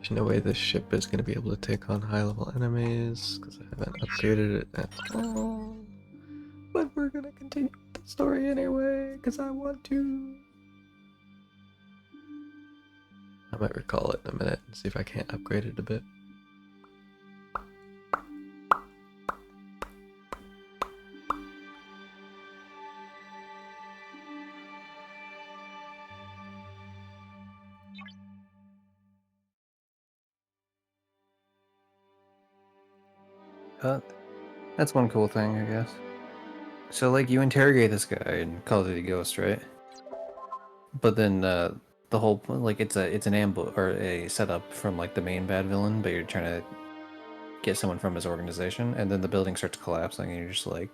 There's no way this ship is going to be able to take on high level enemies because I haven't upgraded it at all. But we're going to continue the story anyway because I want to. I might recall it in a minute and see if I can't upgrade it a bit. That's one cool thing, I guess. So, like, you interrogate this guy in Call of Duty Ghost, right? But then the whole like it's an ambush or a setup from like the main bad villain, but you're trying to get someone from his organization, and then the building starts collapsing, and you're just like,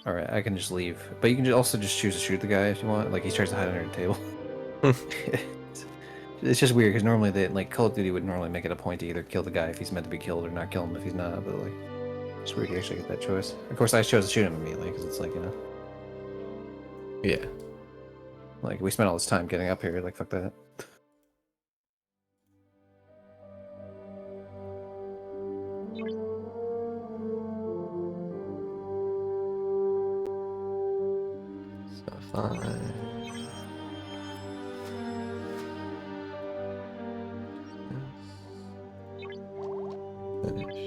all right, I can just leave. But you can also just choose to shoot the guy if you want. Like he tries to hide under the table. It's just weird because normally they like Call of Duty would normally make it a point to either kill the guy if he's meant to be killed or not kill him if he's not. But like, it's weird you actually get that choice. Of course, I chose to shoot him immediately because it's like Yeah. like we spent all this time getting up here. Like fuck that. So fine. Finish.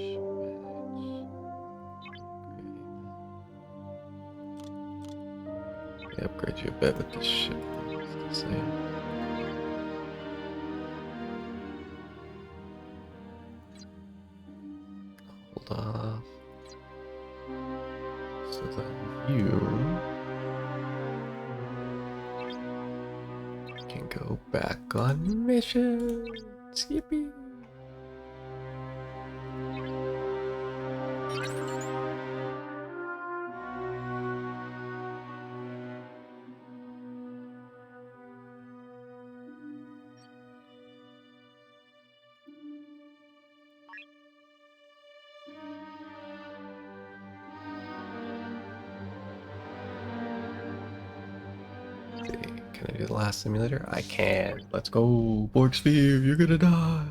Upgrade you a bit with this ship. Let's see. Hold off. So that you can go back on mission. Yippee! Can I do the last simulator? I can. Let's go. Borg Sphere, you're gonna die.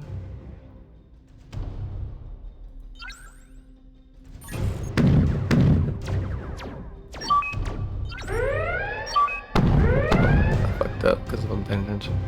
I fucked up because I wasn't paying attention.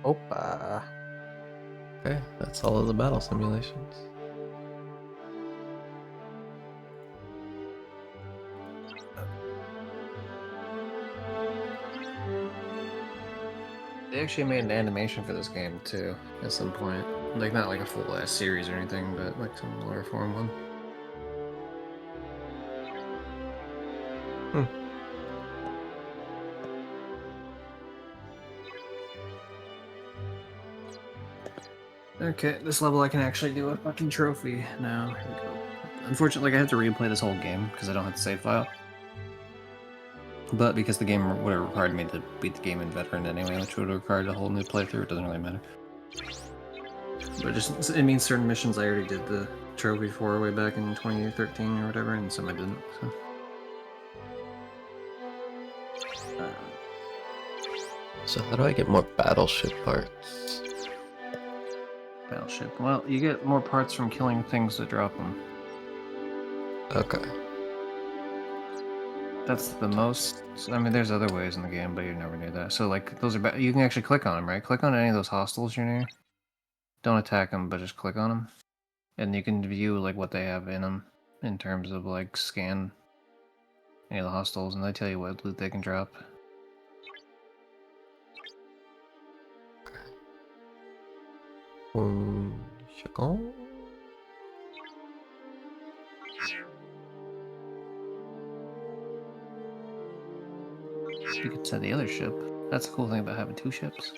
Opa. Okay, that's all of the battle simulations. They actually made an animation for this game too, at some point. Like not like a full ass series or anything, but like some lower form one. Okay, this level I can actually do a fucking trophy now. Here we go. Unfortunately, I have to replay this whole game because I don't have the save file. But because the game would have required me to beat the game in veteran anyway, which would have required a whole new playthrough, it doesn't really matter. But it means certain missions I already did the trophy for way back in 2013 or whatever, and some I didn't. So. So how do I get more battleship parts? Battleship. Well, you get more parts from killing things that drop them. Okay. That's the most. I mean, there's other ways in the game, but you're never near that. So, like, those are. You can actually click on them, right? Click on any of those hostiles you're near. Don't attack them, but just click on them, and you can view like what they have in them in terms of like scan any of the hostiles, and they tell you what loot they can drop. Chacon? You could send the other ship. That's the cool thing about having 2 ships.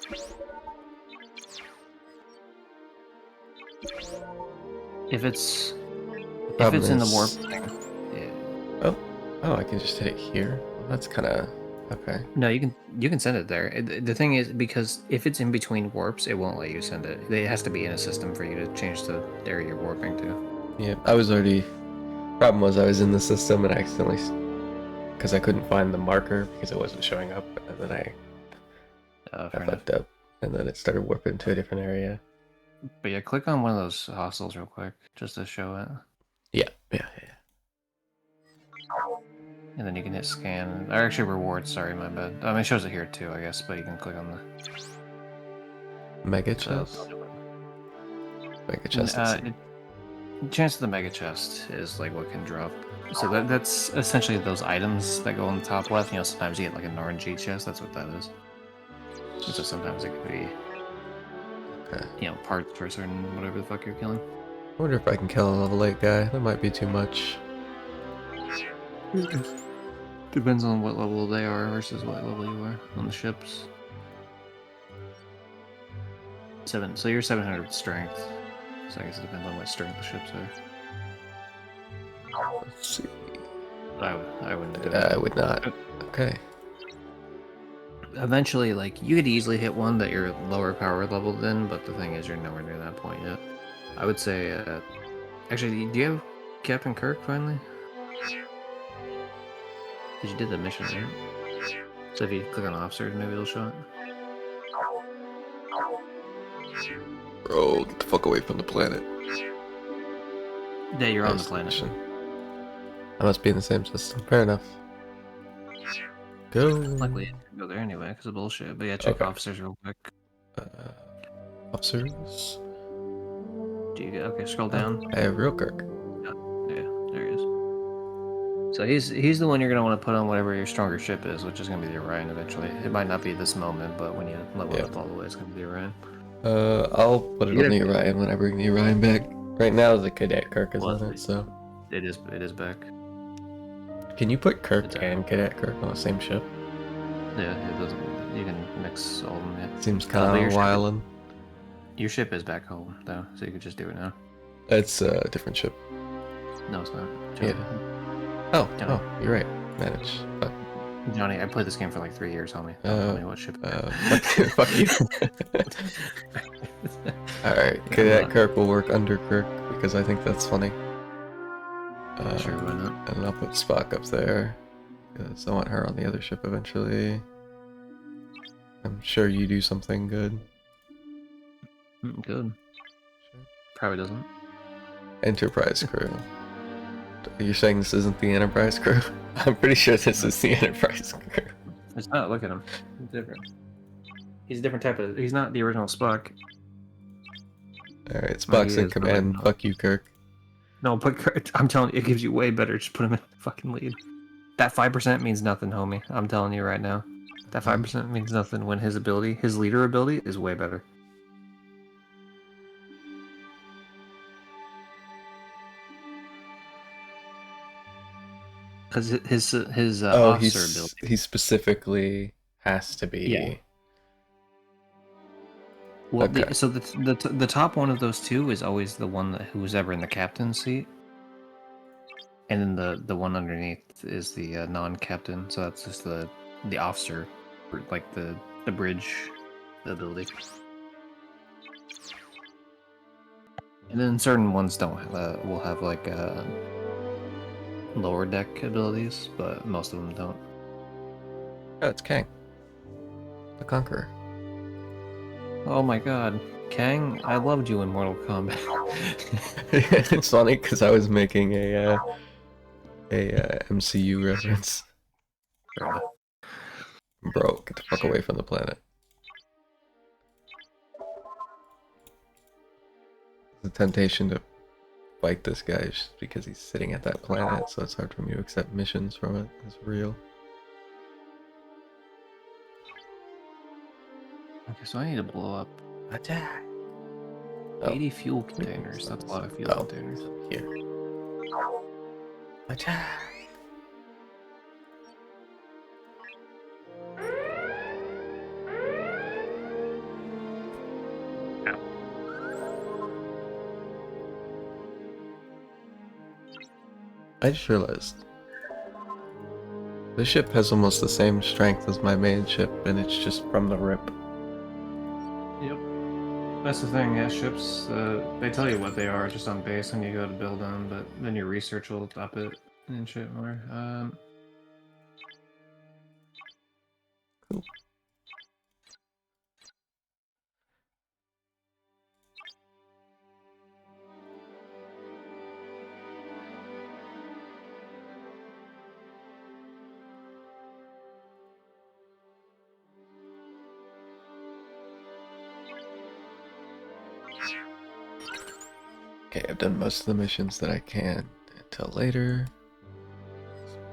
If it's in the warp thing, yeah. Oh, I can just hit it here. Well, that's kind of okay. No, you can send it there. The thing is, because if it's in between warps, it won't let you send it. It has to be in a system for you to change the area you're warping to. Yeah, I was already. Problem was I was in the system and I accidentally, because I couldn't find the marker because it wasn't showing up, and then I fucked up, and then it started warping to a different area. But yeah, click on one of those hostels real quick, just to show it. Yeah. And then you can hit scan. Or actually rewards, sorry, my bad. I mean, it shows it here too, I guess, but you can click on the... Mega chest? Mega chest. Chance of the mega chest is like what can drop. So that's essentially those items that go on the top left. You know, sometimes you get like an RNG chest, that's what that is. And so sometimes it could be, you know, parts for a certain whatever the fuck you're killing. I wonder if I can kill a level 8 guy. That might be too much. Depends on what level they are versus what level you are on the ships. 7. So you're 700 strength. So I guess it depends on what strength the ships are. Let's see. I wouldn't do it. I would not. Okay. Eventually, like, you could easily hit one that you're lower power level than, but the thing is you're nowhere near that point yet. I would say, actually, do you have Captain Kirk finally? Because you did the mission, right? So if you click on officers, maybe it'll show it. Bro, get the fuck away from the planet. Yeah, you're on the planet. Mission. I must be in the same system. Fair enough. Go. Luckily, you can go there anyway, because of bullshit. But yeah, check officers real quick. Officers. Do you get... Okay, scroll down. I have real Kirk. Yeah, there he is. So he's the one you're gonna want to put on whatever your stronger ship is, which is gonna be the Orion eventually. It might not be this moment, but when you level it up all the way, it's gonna be Orion. I'll put it on the Orion when I bring the Orion back. Right now, the Cadet Kirk is on it, so... It is back. Can you put Kirk and Cadet Kirk on the same ship? Yeah, it doesn't... You can mix all of them, yeah. Seems kind of wildin'. Your ship is back home, though, so you could just do it now. It's a different ship. No, it's not. Johnny. Yeah. Oh, you're right. Manage. Fuck. Johnny, I played this game for like 3 years, homie. Don't tell me what ship. Fuck you. Alright, Cadet Kirk will work under Kirk, because I think that's funny. Sure, why not? And I'll put Spock up there, because I want her on the other ship eventually. I'm sure you do something good. Good. Sure. Probably doesn't. Enterprise crew. You're saying this isn't the Enterprise crew? I'm pretty sure this is the Enterprise crew. It's not. Look at him. He's different. He's a different type of... He's not the original Spock. Alright, Spock's in command. Fuck you, Kirk. No, but Kirk, I'm telling you, it gives you way better. Just put him in the fucking lead. That 5% means nothing, homie. I'm telling you right now. That 5% means nothing when his ability, his leader ability, is way better. Because his officer ability. He specifically has to be. Yeah. Well, okay. So the top one of those two is always the one who's ever in the captain's seat, and then the one underneath is the non-captain. So that's just the officer, like the bridge ability. And then certain ones don't will have like lower deck abilities, but most of them don't. Oh, it's Kang, the Conqueror. Oh my god, Kang, I loved you in Mortal Kombat. It's funny because I was making a MCU reference. Bro, get the fuck away from the planet. The temptation to fight this guy just because he's sitting at that planet, so it's hard for me to accept missions from it. It's real. Okay, so I need to blow up Attack! 80 fuel containers. That's a lot of fuel containers. Here. Attack! I just realized the ship has almost the same strength as my main ship, and it's just from the rip. Yep. That's the thing, yeah, ships, they tell you what they are just on base when you go to build them, but then your research will up it and shit more. Cool. Okay, I've done most of the missions that I can until later.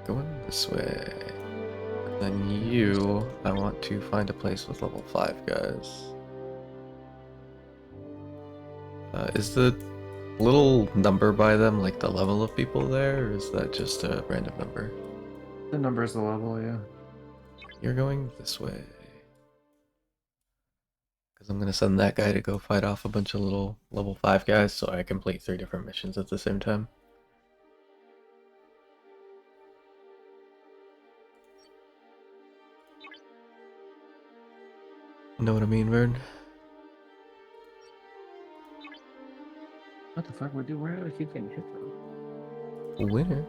Going this way. Then you, I want to find a place with level 5 guys. Is the little number by them like the level of people there, or is that just a random number? The number's the level, yeah. You're going this way. Because I'm going to send that guy to go fight off a bunch of little level 5 guys so I complete 3 different missions at the same time. Know what I mean, Vern? What the fuck would do? Where do I keep getting hit from? Winner.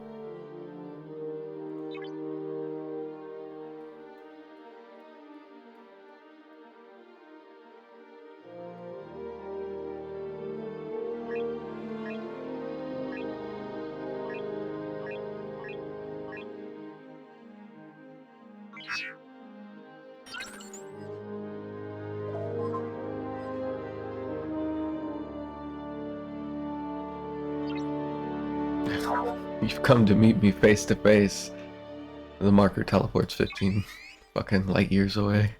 You've come to meet me face to face. The marker teleports 15 fucking light years away.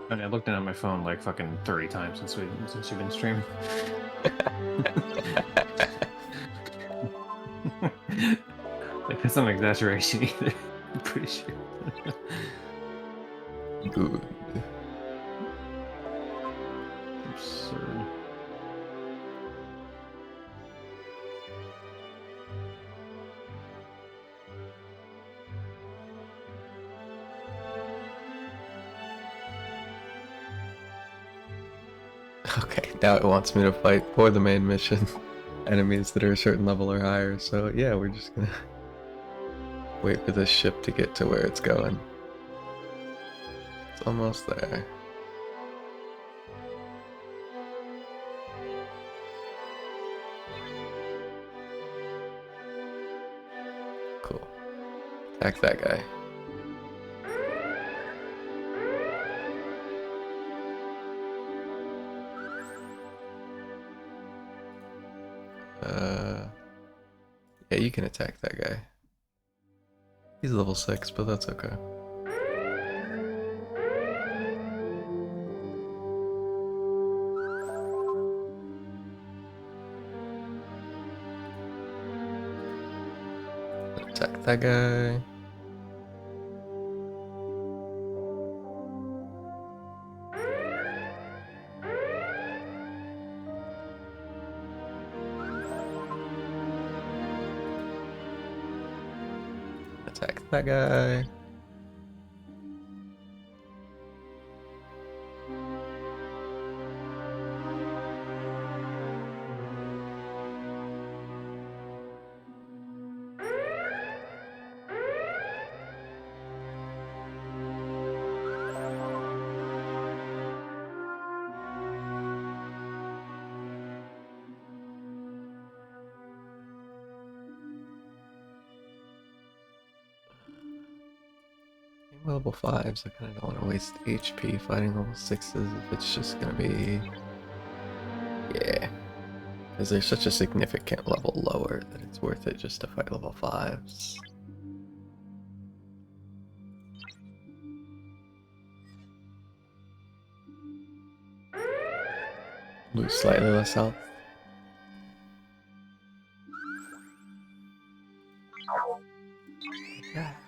I mean, I looked down at my phone like fucking 30 times since you've been streaming. Like, that's not an exaggeration either. I'm pretty sure. Good. Absurd. Okay, now it wants me to fight for the main mission enemies that are a certain level or higher, so yeah, we're just gonna wait for this ship to get to where it's going. It's almost there. Cool. Attack that guy. Yeah, you can attack that guy. He's level 6, but that's okay. Attack that guy. Attack that guy. Level 5s, I kind of don't want to waste HP fighting level 6s if it's just gonna be... Yeah. Because they're such a significant level lower that it's worth it just to fight level 5s. Lose slightly less health. Attack.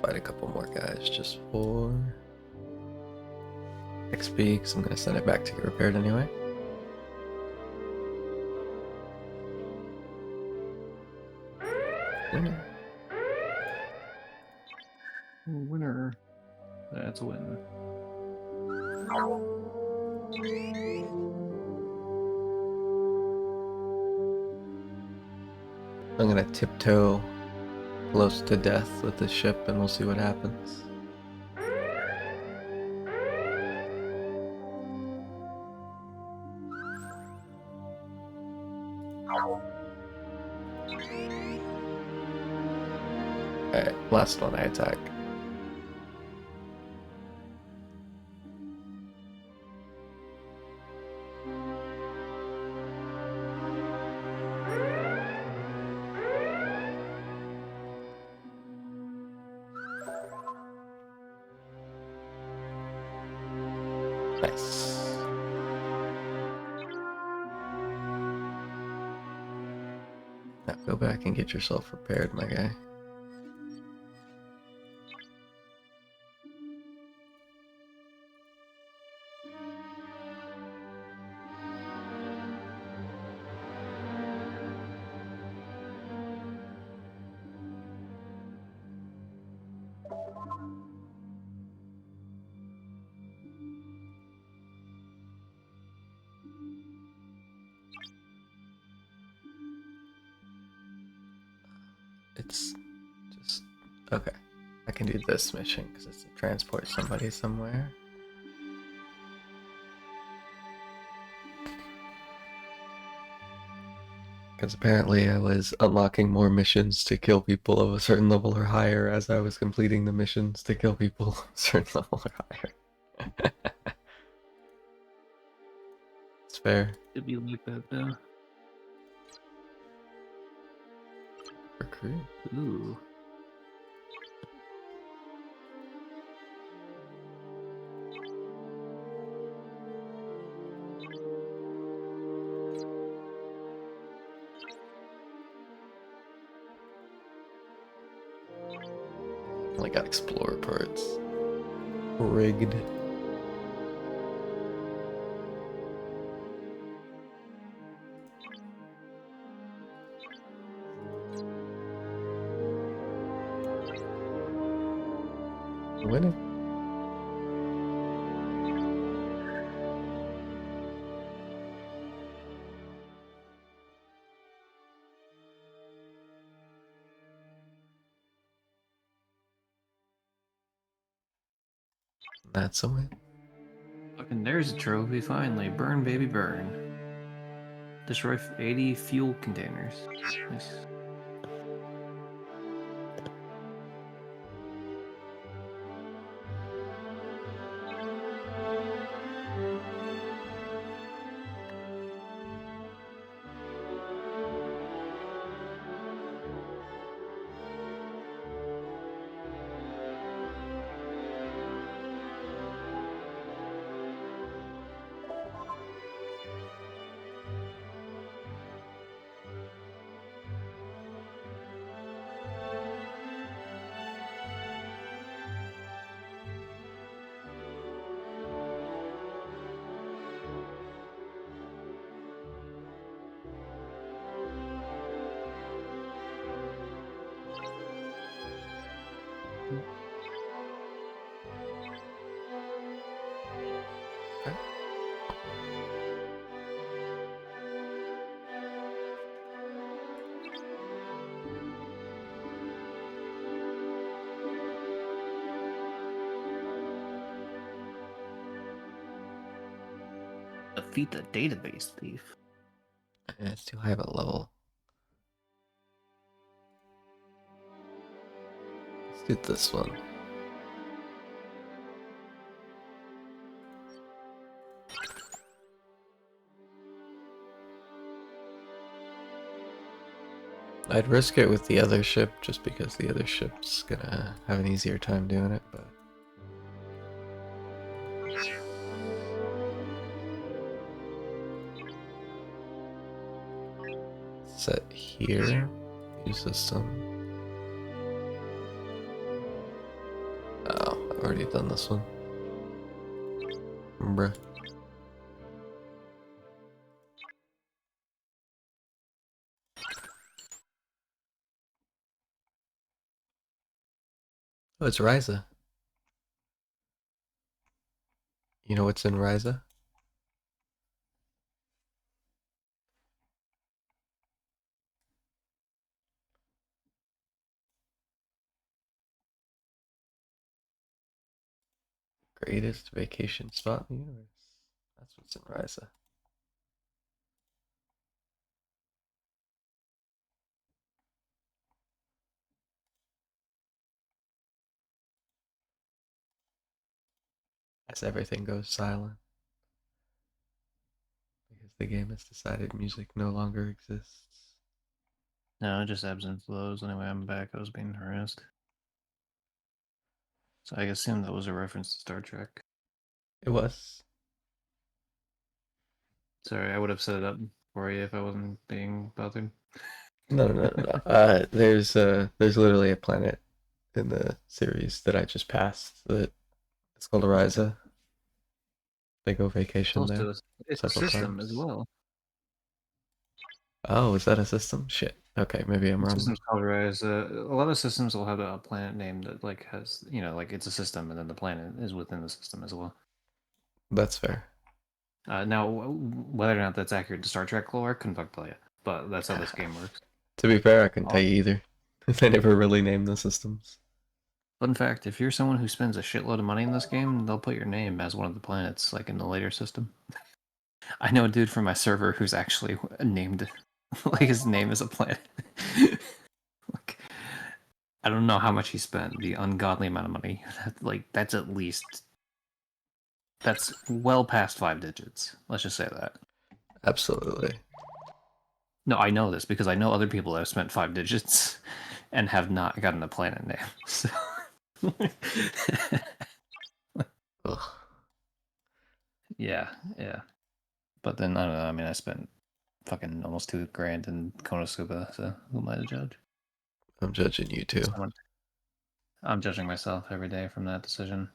Fight a couple more guys just for XP, because I'm going to send it back to get repaired anyway. Winner. Winner. That's a win. I'm going to tiptoe close to death with the ship and we'll see what happens. Alright, last one I attack. Nice. Now go back and get yourself repaired, my guy. It's just okay. I can do this mission because it's to transport somebody somewhere. Because apparently I was unlocking more missions to kill people of a certain level or higher as I was completing the missions to kill people of a certain level or higher. It's fair. It'd be like that though. Recruit. Ooh. Only got explorer parts. Rigged. Winning. That's a win. Fucking there's a trophy finally. Burn, baby, burn. Destroy 80 fuel containers. Nice. defeat the database thief. Yeah, it's too high of a level. Let's do this one. I'd risk it with the other ship just because the other ship's gonna have an easier time doing it, but set here. New system. Oh, I've already done this one. Bruh. Oh, it's Ryza. You know what's in Ryza? Greatest vacation spot in the universe. That's what's in Ryza. As everything goes silent. Because the game has decided music no longer exists. No, it just ebbs and flows. Anyway, I'm back. I was being harassed. So I assume that was a reference to Star Trek. It was. Sorry, I would have set it up for you if I wasn't being bothered. No. There's literally a planet in the series that I just passed that it's called Ryza. They go vacation Close there. to it's a several system times. as well. Oh, is that a system? Shit. Okay, maybe I'm wrong. Systems called Rise. A lot of systems will have a planet name that like has like it's a system, and then the planet is within the system as well. That's fair. Now, whether or not that's accurate to Star Trek lore, couldn't fuck tell you. But that's how this game works. To be fair, I couldn't tell you either. They never really named the systems. Fun fact: if you're someone who spends a shitload of money in this game, they'll put your name as one of the planets, like in the later system. I know a dude from my server who's actually named, like his name is a planet. Like, I don't know how much he spent. The ungodly amount of money. That's at least. That's well past 5 digits. Let's just say that. Absolutely. No, I know this because I know other people that have spent 5 digits and have not gotten a planet name. So. Ugh. Yeah. But then I don't know. I mean, I spent fucking almost $2,000 in Konosuba. So who am I to judge? I'm judging you too. I'm judging myself every day from that decision.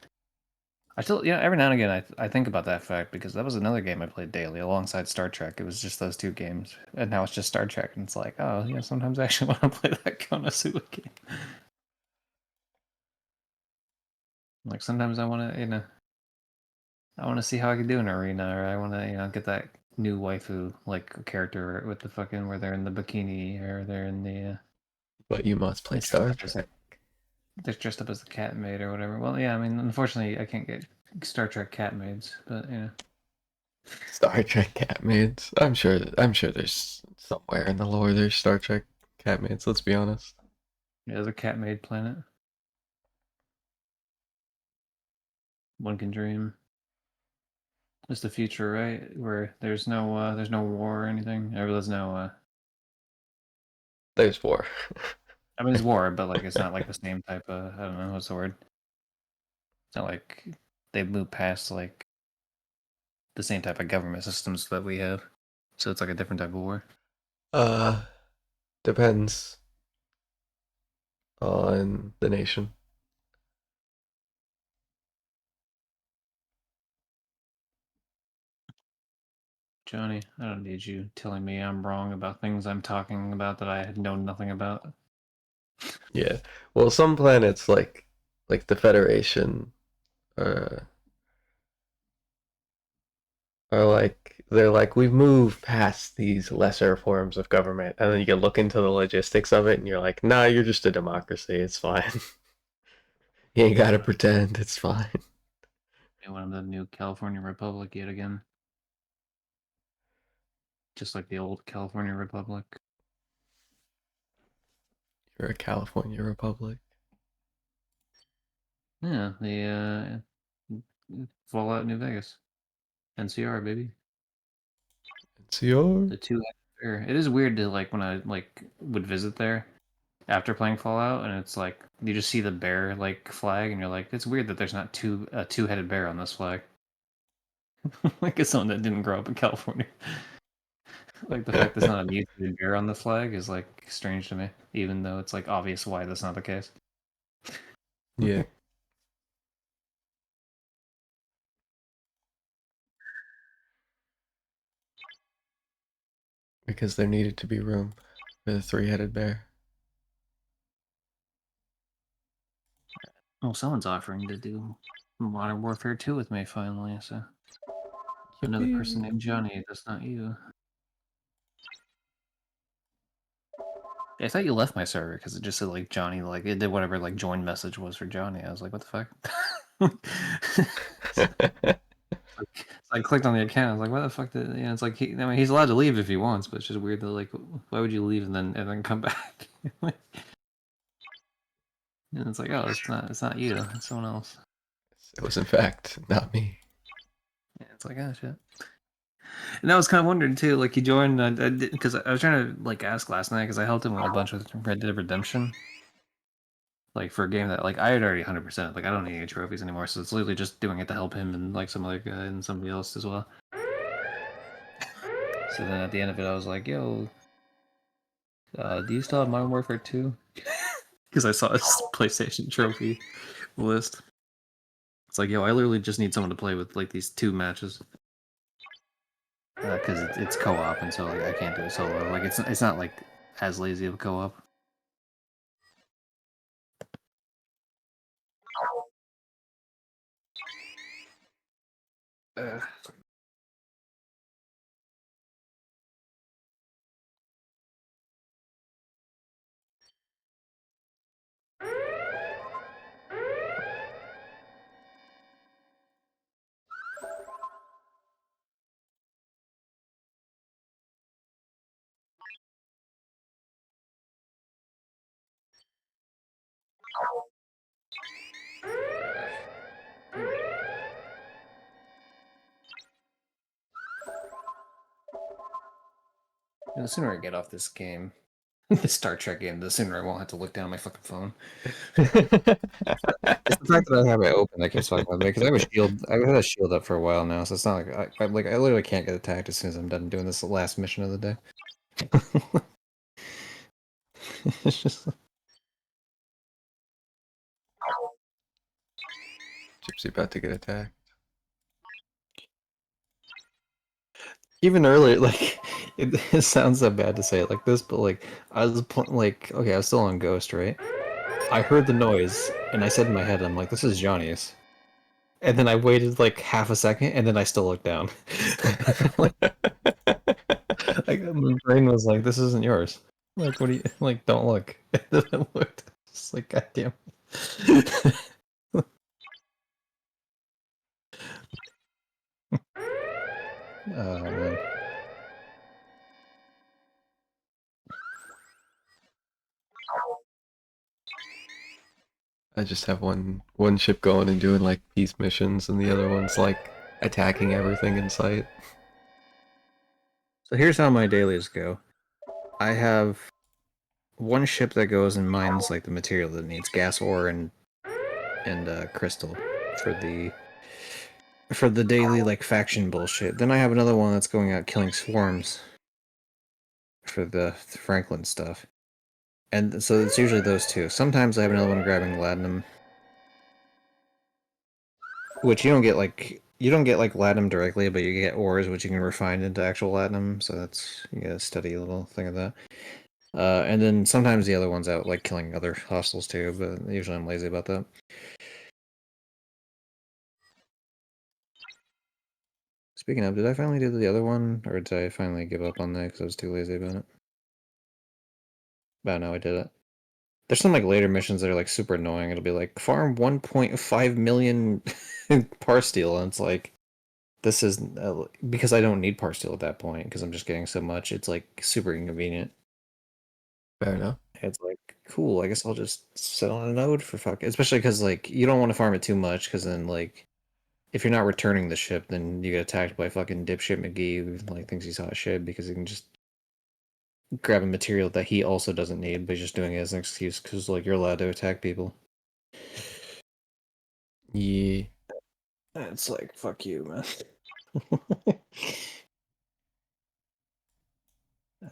I still, every now and again, I think about that fact because that was another game I played daily alongside Star Trek. It was just those 2 games, and now it's just Star Trek, and it's like, oh yeah, sometimes I actually want to play that Konosuba game. Like sometimes I want to, I want to see how I can do in arena, or I want to, get that new waifu like character with the fucking where they're in the bikini or they're in the. But you must play Star Trek. They're dressed up as the cat maid or whatever. Well, yeah, I mean, unfortunately, I can't get Star Trek cat maids, but Star Trek cat maids. I'm sure there's somewhere in the lore there's Star Trek cat maids. Let's be honest. Yeah, there's a cat maid planet. One can dream. It's the future, right? Where there's no war or anything. Or there's no. There's war. I mean, it's war, but like it's not like the same type of. I don't know what's the word. It's not like they move past like the same type of government systems that we have. So it's like a different type of war. Depends on the nation. Johnny, I don't need you telling me I'm wrong about things I'm talking about that I know nothing about. Yeah. Well, some planets like the Federation are they're like we've moved past these lesser forms of government, and then you can look into the logistics of it and you're like, nah, you're just a democracy, it's fine. You ain't gotta pretend, it's fine. One of the new California Republic yet again. just like the old California Republic. You're a California Republic. Yeah, the Fallout New Vegas, NCR baby. NCR. The two bear. It is weird to like when I like would visit there after playing Fallout, and it's like you just see the bear like flag, and you're like, it's weird that there's not a two-headed bear on this flag. Like it's someone that didn't grow up in California. Like the fact there's not a mutated bear on the flag is like strange to me, even though it's like obvious why that's not the case. Yeah. Because there needed to be room for the three-headed bear. Well, someone's offering to do Modern Warfare 2 with me finally, so another person named Johnny. That's not you. I thought you left my server because it just said like Johnny, like it did whatever like join message was for Johnny. I was like, what the fuck? I clicked on the account. I was like, what the fuck? It's like I mean, he's allowed to leave if he wants, but it's just weird that like, why would you leave and then come back? And it's like, oh, it's not you, it's someone else. It was in fact not me. Yeah, it's like, oh shit. And I was kind of wondering too, like he joined because I was trying to like ask last night because I helped him with a bunch with Red Dead Redemption, like for a game that like I had already 100%. Like I don't need any trophies anymore, so it's literally just doing it to help him and like some other guy and somebody else as well. So then at the end of it, I was like, yo, do you still have Modern Warfare 2? Because I saw his PlayStation trophy list. It's like, yo, I literally just need someone to play with like these 2 matches. Because it's co-op, and so like I can't do it solo. Like it's not like as lazy of a co-op. The sooner I get off this game, the Star Trek game, the sooner I won't have to look down at my fucking phone. It's the fact that I have it open that keeps fucking with me because I have a shield. I've had a shield up for a while now, so it's not like I literally can't get attacked as soon as I'm done doing this last mission of the day. It's just. Gypsy about to get attacked. Even earlier, like it sounds so bad to say it like this, but like I was like, okay, I was still on Ghost, right? I heard the noise, and I said in my head, I'm like, this is Johnny's. And then I waited like half a second, and then I still looked down. like my brain was like, this isn't yours. Like, what do you like? Don't look. And then I looked. It's like, goddamn. Oh man. I just have one ship going and doing like peace missions, and the other one's like attacking everything in sight. So here's how my dailies go. I have one ship that goes and mines like the material that it needs, gas ore and crystal for the daily like faction bullshit. Then I have another one that's going out killing swarms for the Franklin stuff. And so it's usually those 2. Sometimes I have another one grabbing latinum, which you don't get like latinum directly, but you get ores which you can refine into actual latinum. So that's you get a steady little thing of that. And then sometimes the other one's out like killing other hostiles too, but usually I'm lazy about that. Speaking of, did I finally do the other one, or did I finally give up on that because I was too lazy about it? But no, I did it. There's some like later missions that are like super annoying. It'll be like farm 1.5 million par steel, and it's like, this is because I don't need parse steel at that point because I'm just getting so much. It's like super inconvenient. Fair enough. It's like cool. I guess I'll just sit on a node for fuck. Especially because like you don't want to farm it too much because then like if you're not returning the ship, then you get attacked by fucking dipshit McGee who like thinks he's hot shit because he can just grab a material that he also doesn't need, but he's just doing it as an excuse because like you're allowed to attack people. Yeah. It's like fuck you, man.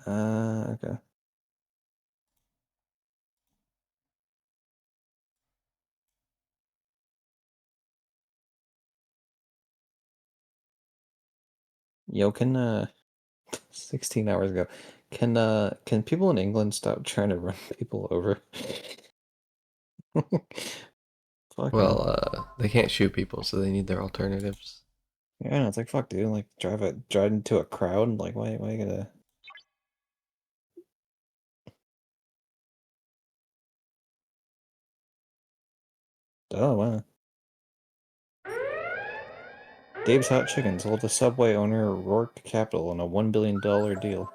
Okay. Yo, can 16 hours ago. Can people in England stop trying to run people over? Fucking Well, they can't shoot people, so they need their alternatives. yeah, no, it's like fuck, dude. Like drive into a crowd. Like why you gotta? Oh wow. Dave's Hot Chicken sold to Subway owner Rourke Capital on a $1 billion deal.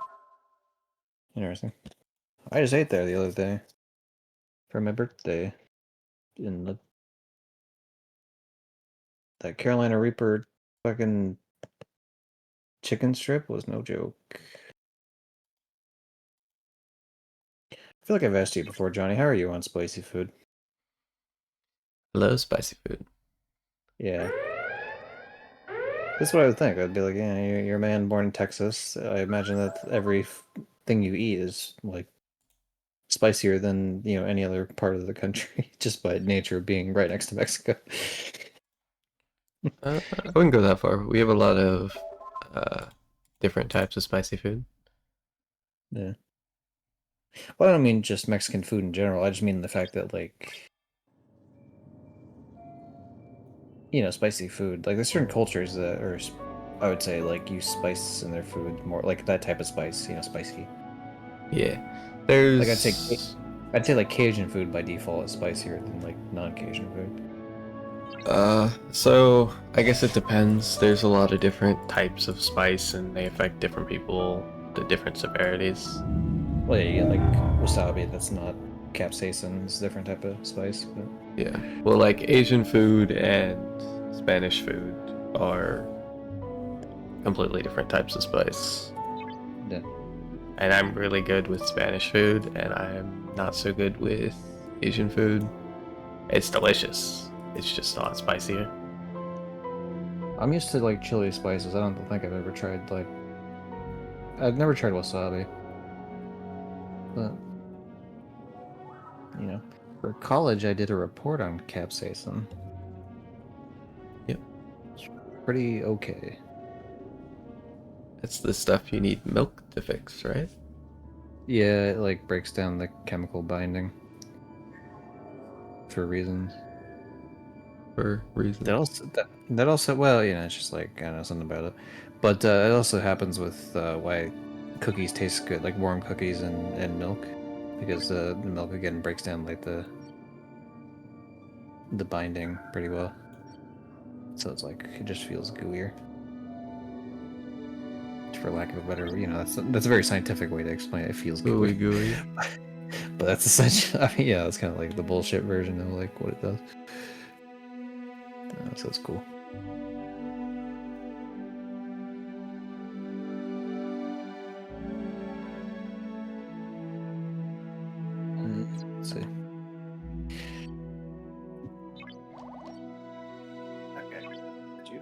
Interesting. I just ate there the other day for my birthday. In that Carolina Reaper fucking chicken strip was no joke. I feel like I've asked you before, Johnny. How are you on spicy food? Hello, spicy food. Yeah. That's what I would think. I'd be like, yeah, you're a man born in Texas. I imagine that every thing you eat is like spicier than any other part of the country, just by nature of being right next to Mexico. I wouldn't go that far. We have a lot of different types of spicy food. Yeah. Well, I don't mean just Mexican food in general. I just mean the fact that like spicy food. Like there's certain cultures that are, I would say, like use spice in their food more, like that type of spice. Spicy. Yeah, there's Like I'd say like Cajun food by default is spicier than like non-Cajun food. So I guess it depends. There's a lot of different types of spice, and they affect different people to different severities. Well, yeah, you get like wasabi. That's not capsaicin. It's a different type of spice. But Yeah. Well, like Asian food and Spanish food are completely different types of spice. yeah. And I'm really good with Spanish food, and I'm not so good with Asian food. It's delicious. It's just a lot spicier. I'm used to like chili spices. I don't think I've ever tried like. I've never tried wasabi. But for college, I did a report on capsaicin. Yep. It's pretty okay. It's the stuff you need milk to fix, right? Yeah, it like breaks down the chemical binding for reasons. For reasons. That also well, it's just like I know something about it, but it also happens with why cookies taste good, like warm cookies and milk, because the milk again breaks down like the binding pretty well. So it's like it just feels gooier. For lack of a better, that's a very scientific way to explain it. It feels gooey. Gooey. But that's essentially, I mean, yeah, that's kind of like the bullshit version of like what it does. So it's cool. Let's see. Okay. Did you?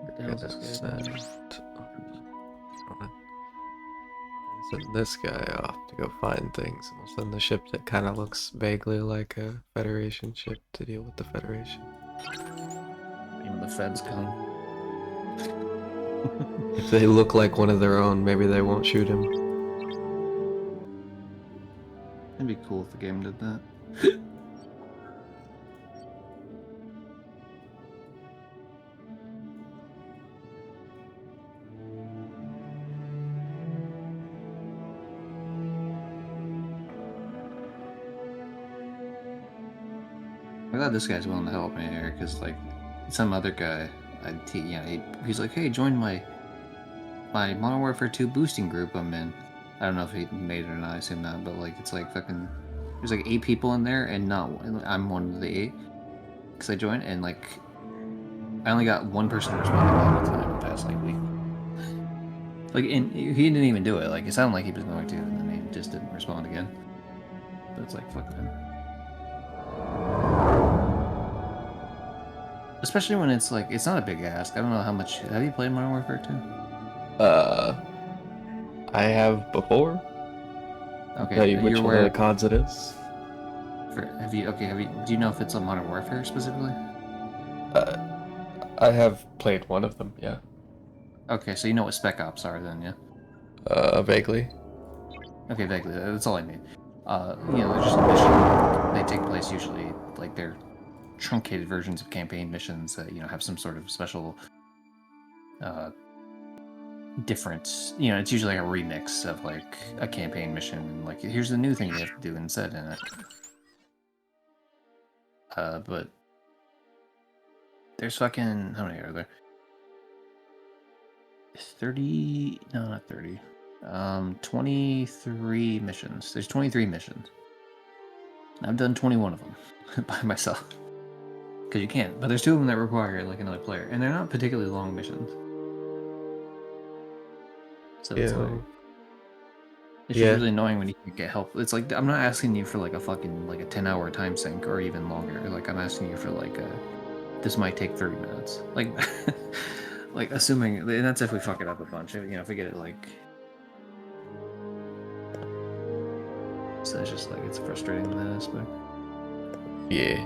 What the hell's this guy doing? Send this guy off to go find things, and we'll send the ship that kind of looks vaguely like a Federation ship to deal with the Federation. When the feds come. If they look like one of their own, maybe they won't shoot him. It'd be cool if the game did that. I'm glad this guy's willing to help me here, because like some other guy, he's like, hey, join my Modern Warfare 2 boosting group I'm in. I don't know if he made it or not. I assume not, but like it's like fucking. There's like 8 people in there, and I'm one of the 8 because I joined, and like I only got one person responding all the time in the past like week. Like, and he didn't even do it. Like it sounded like he was going to, and then he just didn't respond again. But it's like fuck man. Especially when it's like it's not a big ask. I don't know how much. Have you played Modern Warfare 2? I have before. Okay, Tell you which you're one aware. of the CODs it is. Have you? Do you know if it's on Modern Warfare specifically? I have played one of them, yeah. Okay, so you know what Spec Ops are then, yeah? Vaguely. Okay, vaguely. That's all I need. They're just a mission. They take place usually like they're truncated versions of campaign missions that have some sort of special, different. It's usually like a remix of like a campaign mission. And like here's the new thing you have to do instead in it. But there's fucking how many are there? 30? No, not 30. 23 missions. There's 23 missions. I've done 21 of them by myself. Because you can't. But there's 2 of them that require like another player. And they're not particularly long missions. So it's Yeah. like... It's Yeah. just really annoying when you can't get help. It's like, I'm not asking you for like a fucking, like a 10-hour time sink or even longer. Like, I'm asking you for like this might take 30 minutes. Like, like assuming, and that's if we fuck it up a bunch. If we get it like... So it's just like, it's frustrating in that aspect. Yeah.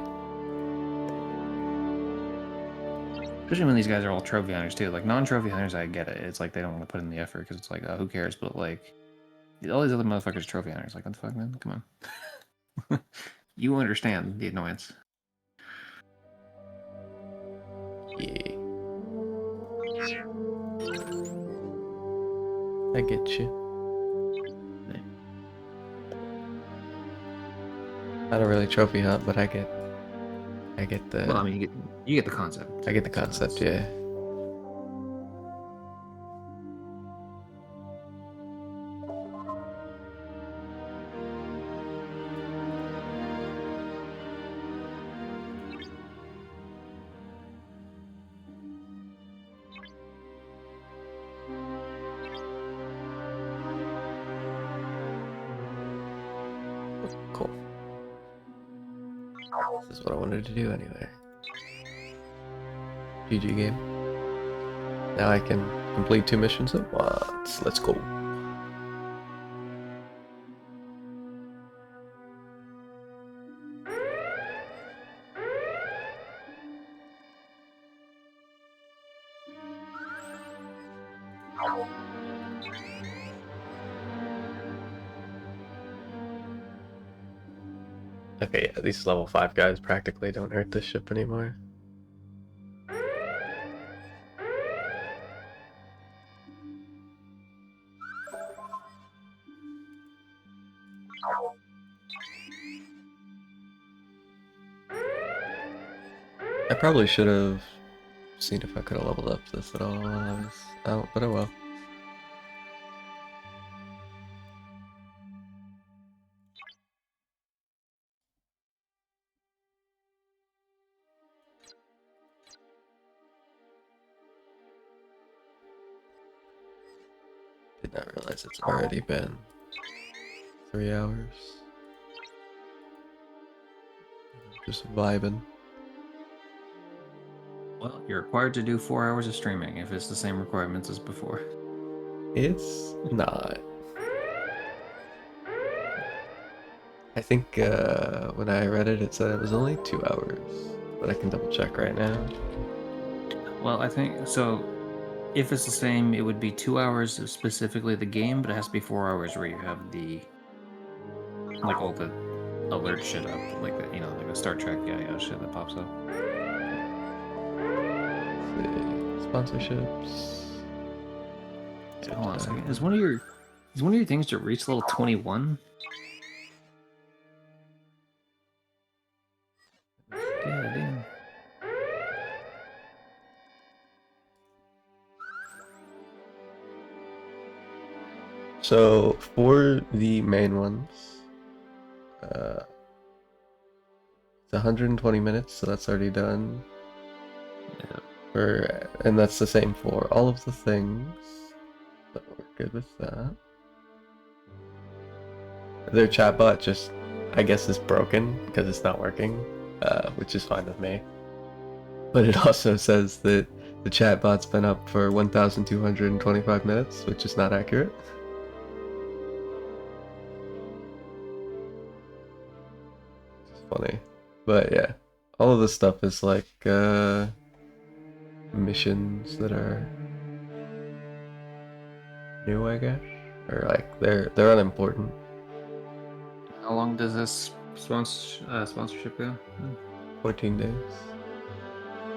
Especially when these guys are all trophy hunters too. Like non-trophy hunters, I get it. It's like they don't want to put in the effort because it's like, oh, who cares? But like, all these other motherfuckers, trophy hunters. Like, what the fuck, man? Come on. You understand the annoyance. Yeah. I get you. I don't really trophy hunt, but I get the. Well, I mean, you get the concept. I get the concept, yeah. Cool. This is what I wanted to do anyway. GG game. Now I can complete 2 missions at once. Let's go. Okay, yeah, these level 5 guys practically don't hurt this ship anymore. I probably should have seen if I could have leveled up this at all while I was out, but oh well. Did not realize it's already been 3 hours. Just vibing. Well, you're required to do 4 hours of streaming if it's the same requirements as before. It's not. I think when I read it, it said it was only 2 hours, but I can double check right now. Well, I think so. If it's the same, it would be 2 hours of specifically the game, but it has to be 4 hours where you have the like all the alert shit up, like the like the Star Trek shit that pops up. Let's see. Sponsorships. Hold on a second. Is one of your things to reach level 21? Yeah, damn. So for the main ones, it's 120 minutes, so that's already done. And that's the same for all of the things. So we're good with that. Their chatbot just, I guess, is broken because it's not working, which is fine with me. But it also says that the chatbot's been up for 1,225 minutes, which is not accurate. It's funny. But yeah, all of this stuff is like missions that are new, I guess, or like they're unimportant. How long does this sponsorship go? 14 days.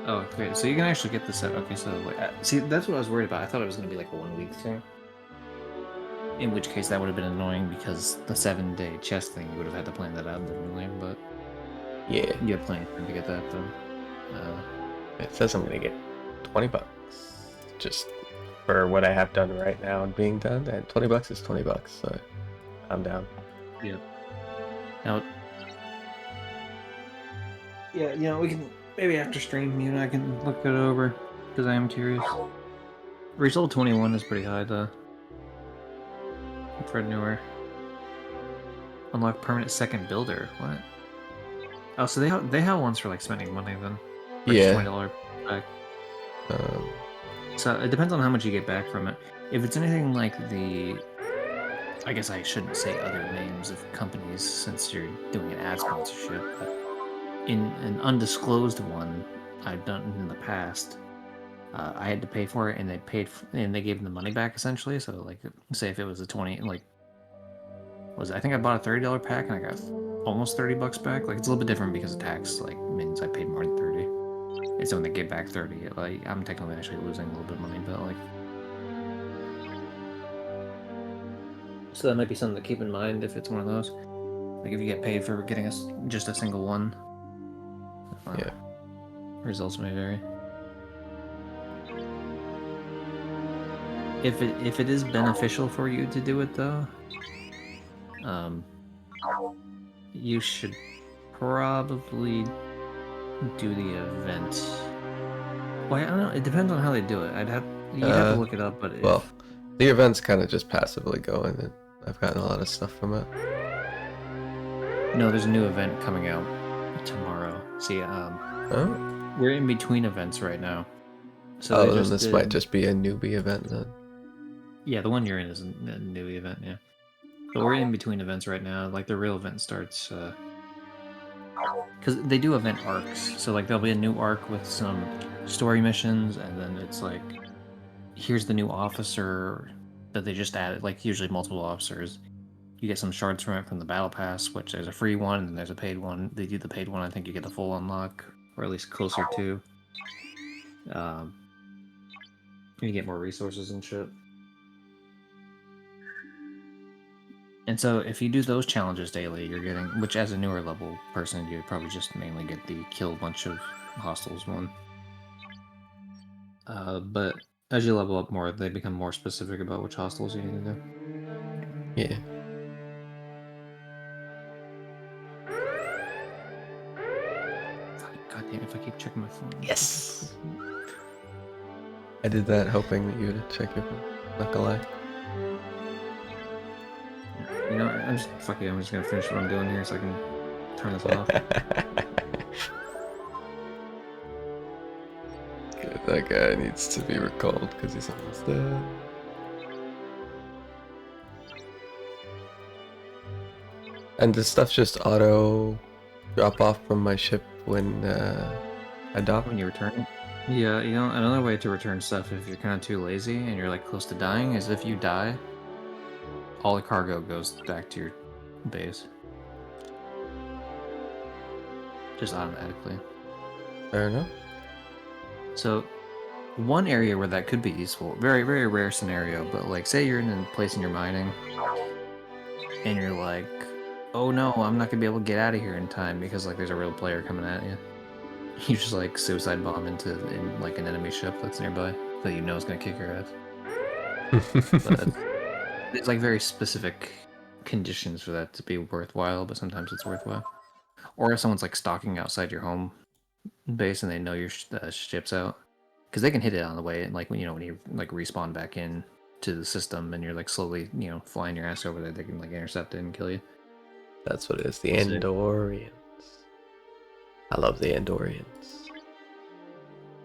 Oh, great. So you can actually get this set. Okay, so see, that's what I was worried about. I thought it was going to be like a 1 week thing. In which case, that would have been annoying because the 7-day chess thing, you would have had to plan that out differently. But Yeah, you have plenty of time to get that though. it says I'm gonna get $20 just for what I have done right now and being done, and $20 is $20, so I'm down. Yeah. Now, yeah, we can maybe after stream, you and I can look it over because I am curious. Result 21 is pretty high though. For newer. Unlock permanent second builder. What? Oh, so they have ones for like spending money then. For Yeah. $20 back. So it depends on how much you get back from it. If it's anything like the, I guess I shouldn't say other names of companies since you're doing an ad sponsorship. But in an undisclosed one I've done in the past, I had to pay for it, and they gave the money back essentially. So like, say if it was a 20, like, I think I bought a $30 pack and I got almost $30 back. Like, it's a little bit different because of tax. Like, means I paid more than 30. And so when they gave back 30, like, I'm technically actually losing a little bit of money, but like. So that might be something to keep in mind if it's one of those. Like if you get paid for getting just a single one. Yeah. Results may vary. If it is beneficial for you to do it though, you should probably do the event. Well, I don't know. It depends on how they do it. You have to look it up, but well, the event's kind of just passively going, and I've gotten a lot of stuff from it. No, there's a new event coming out tomorrow. See, Oh, we're in between events right now. So then this might just be a newbie event then. Yeah, the one you're in is a new event, yeah. But we're in between events right now. Like, the real event starts, because they do event arcs. So, like, there'll be a new arc with some story missions, and then it's like, here's the new officer that they just added, like, usually multiple officers. You get some shards from it from the battle pass, which there's a free one, and there's a paid one. They do the paid one, I think you get the full unlock, or at least closer to. You get more resources and shit. And so if you do those challenges daily, you're getting, which as a newer level person, you would probably just mainly get the kill a bunch of hostiles one. But as you level up more, they become more specific about which hostiles you need to do. Yeah. God damn, if I keep checking my phone. Yes! I did that hoping that you would check your phone. Not gonna lie. You know, I'm just gonna finish what I'm doing here so I can turn this off. Good, that guy needs to be recalled because he's almost dead. And this stuff just auto drop off from my ship when I dock? When you return it? Yeah, you know, another way to return stuff if you're kind of too lazy and you're like close to dying is if you die, all the cargo goes back to your base. Just automatically. Fair enough. So, one area where that could be useful, very, very rare scenario, but like say you're in a place and you're mining, and you're like, oh no, I'm not gonna be able to get out of here in time because like there's a real player coming at you. You just like suicide bomb in like an enemy ship that's nearby that you know is gonna kick your ass. But It's like very specific conditions for that to be worthwhile, but sometimes it's worthwhile. Or if someone's like stalking outside your home base and they know your ship's out, because they can hit it on the way, and like when you like respawn back in to the system and you're like slowly flying your ass over there, they can like intercept it and kill you. That's what it is. The Sick. Andorians. I love the Andorians.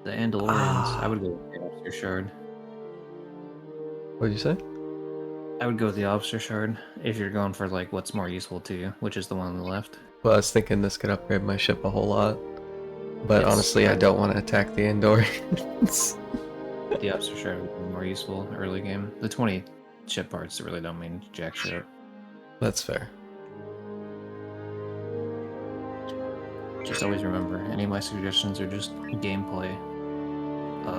The Andalorians, I would go with the Officer Shard. What'd you say? I would go with the Officer Shard if you're going for like what's more useful to you, which is the one on the left. Well, I was thinking this could upgrade my ship a whole lot. But It's- honestly, I don't want to attack the Andorians. The Officer Shard would be more useful early game. The 20 ship parts really don't mean jack shit. That's fair. Just always remember, any of my suggestions are just gameplay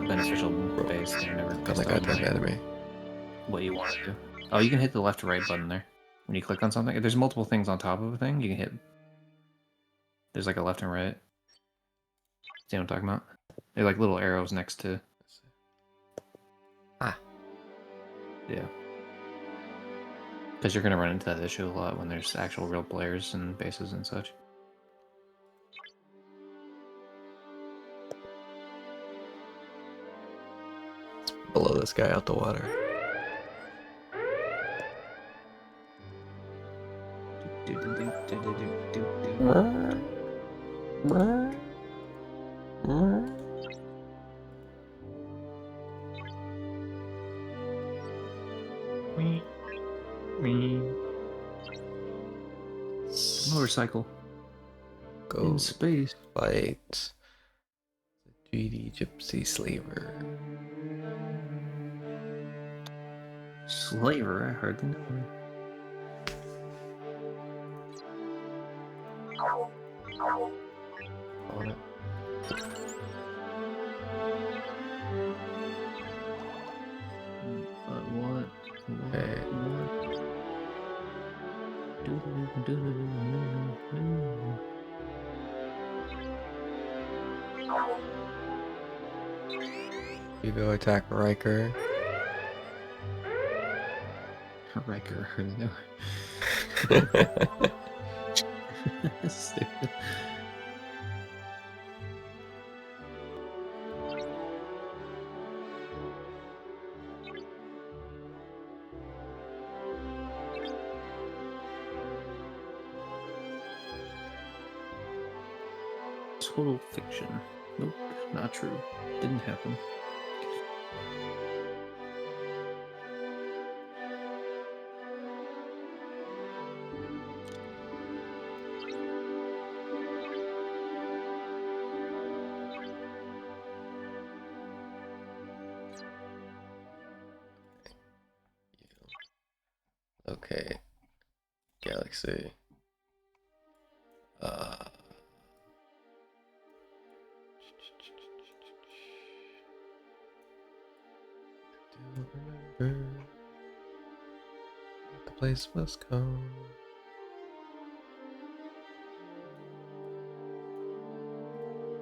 beneficial based. They're never Got based like on goddamn like, enemy. what you want to do. Oh, you can hit the left or right button there. When you click on something, if there's multiple things on top of a thing, you can hit. There's like a left and right. See what I'm talking about? They're like little arrows next to. Ah. Yeah. Because you're going to run into that issue a lot when there's actual real players and bases and such. Blow this guy out the water. Motorcycle. Go In space. fight the GD Gypsy Slaver. Slaver, I hardly know her. On it. But what? Okay. You go attack Riker. Riker, I hardly know her. Stupid. Total fiction. Nope, not true. Didn't happen. Okay. Galaxy. Do remember that the place must come.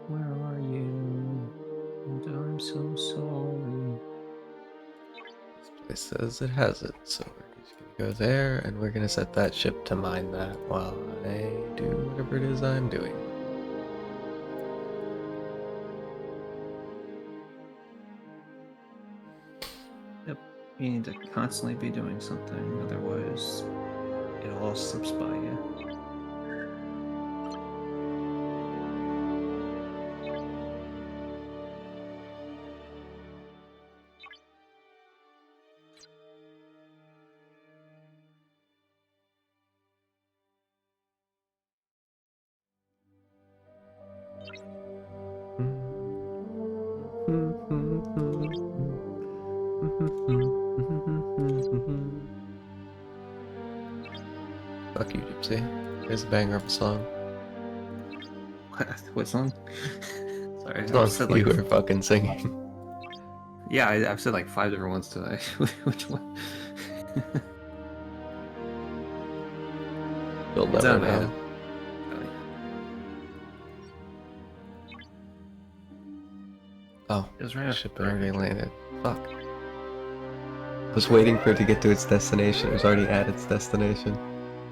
Where are you? And I'm so sorry. This place says it has it, so we're just gonna go there and we're gonna set that ship to mine that while I do whatever it is I'm doing. Yep. You need to constantly be doing something, otherwise it all slips by you. Fuck you, Gypsy. Here's a banger of a song. What song? Sorry, As I've long as said you like were fucking singing. yeah, I've said like 5 different ones today. Which one? You'll It's never on my head. know. Oh, It was right ship after. already landed. Fuck. was waiting for it to get to its destination. It was already at its destination.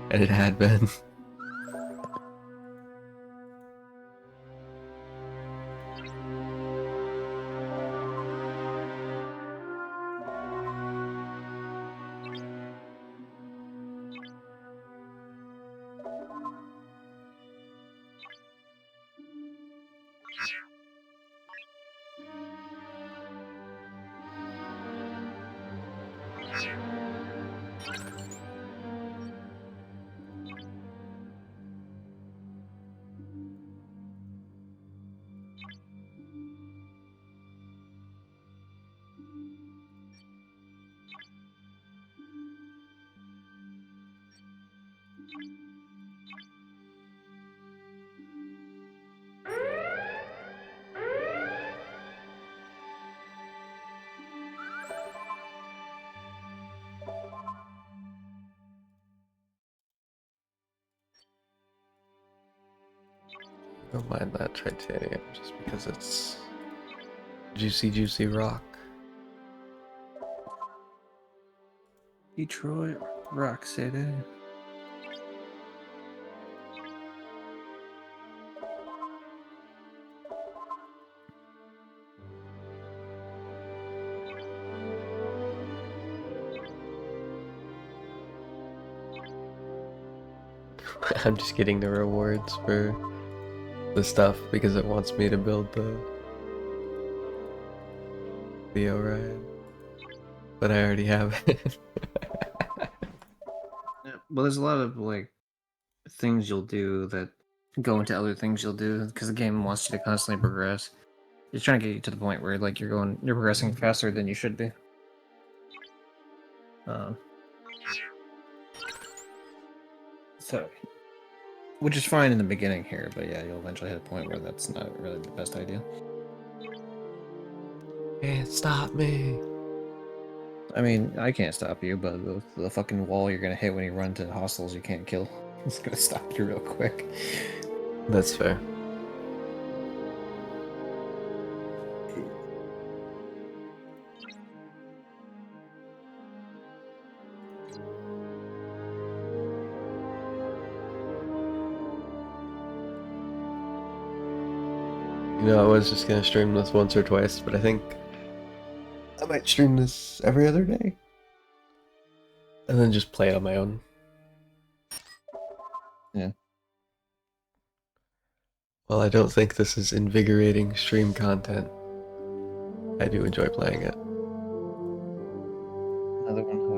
And it had been. Don't mind that titanium just because it's juicy rock. Detroit Rock City. I'm just getting the rewards for the stuff because it wants me to build the Theo ride. But I already have it. Yeah, well, there's a lot of like things you'll do that go into other things you'll do because the game wants you to constantly progress. It's trying to get you to the point where like you're progressing faster than you should be. So, which is fine in the beginning here, but yeah, you'll eventually hit a point where that's not really the best idea. Can't stop me. I mean, I can't stop you, but the fucking wall you're gonna hit when you run to hostiles you can't kill, it's gonna stop you real quick. That's fair. You know, I was just gonna stream this once or twice, but I think I might stream this every other day. And then just play it on my own. Yeah. While I don't think this is invigorating stream content, I do enjoy playing it. Another one hook.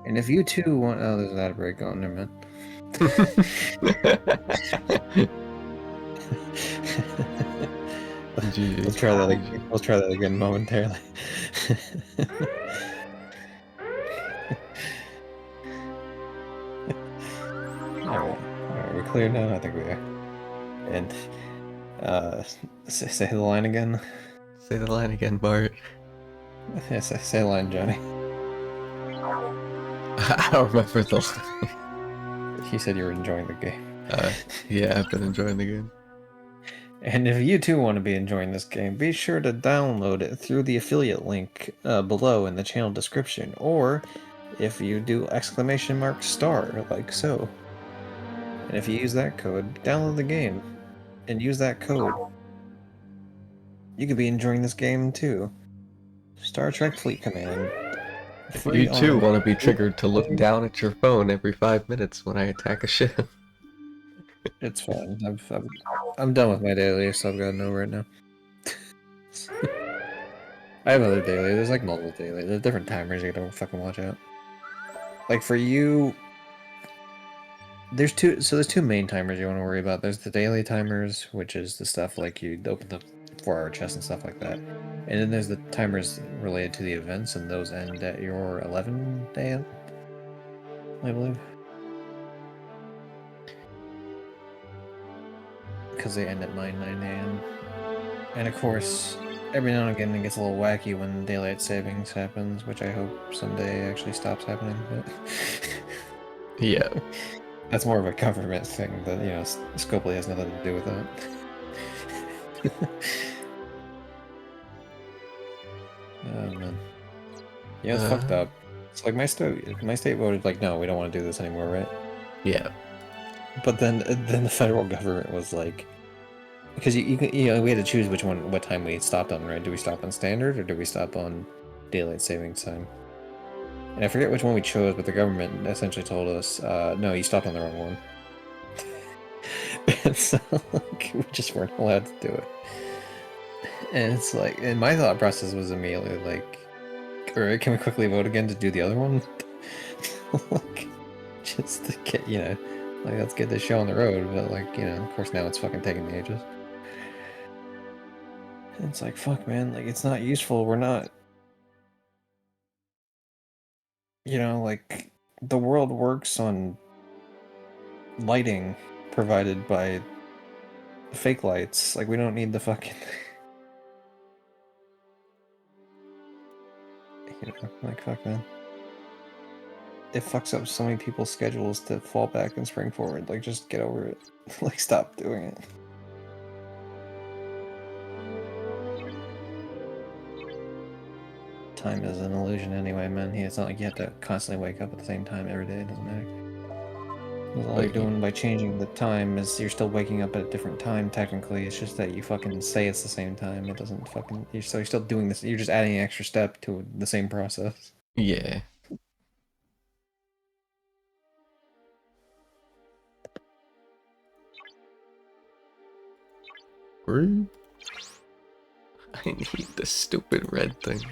And if you two want, oh, there's that break going, never mind. GG. Let's try that again momentarily. Alright, we're clear now? I think we are. And say the line again. Say the line again, Bart. Yes, say the line, Johnny. I don't remember the line. He said you were enjoying the game. Yeah, I've been enjoying the game. And if you too want to be enjoying this game, be sure to download it through the affiliate link below in the channel description, or if you do !star like so. And if you use that code, download the game and use that code, you could be enjoying this game too. Star Trek Fleet Command. You too want to be triggered to look down at your phone every 5 minutes when I attack a ship. It's fine. I'm done with my daily, so I've got to know right now. I have other daily. There's like multiple daily. There's different timers you gotta fucking watch out. Like for you, there's two main timers you want to worry about. There's the daily timers, which is the stuff like you open the 4-hour chest and stuff like that. And then there's the timers related to the events, and those end at your 11 a.m., I believe. Because they end at mine 9 a.m. And of course, every now and again it gets a little wacky when daylight savings happens, which I hope someday actually stops happening. But Yeah. That's more of a government thing that, you know, Scopely has nothing to do with that. Oh, man. Yeah, it's fucked up. It's like my state voted like, no, we don't want to do this anymore, right? Yeah. But then the federal government was like, because you know, we had to choose what time we stopped on, right? Do we stop on standard or do we stop on daylight savings time? And I forget which one we chose, but the government essentially told us, no, you stopped on the wrong one. And so like, we just weren't allowed to do it. And it's like, and my thought process was immediately like, or can we quickly vote again to do the other one? Like, just to get, you know, like, let's get this show on the road. But like, you know, of course now it's fucking taking ages. And it's like, fuck, man, like, it's not useful. We're not, you know, like, the world works on lighting provided by fake lights. Like, we don't need the fucking, you know, like, fuck, man. It fucks up so many people's schedules to fall back and spring forward. Like, just get over it. Like, stop doing it. Time is an illusion anyway, man. It's not like you have to constantly wake up at the same time every day. It doesn't matter. All you're doing by changing the time is you're still waking up at a different time, technically. It's just that you fucking say it's the same time. It doesn't fucking... So you're still doing this. You're just adding an extra step to the same process. Yeah. Green. I need the stupid red things.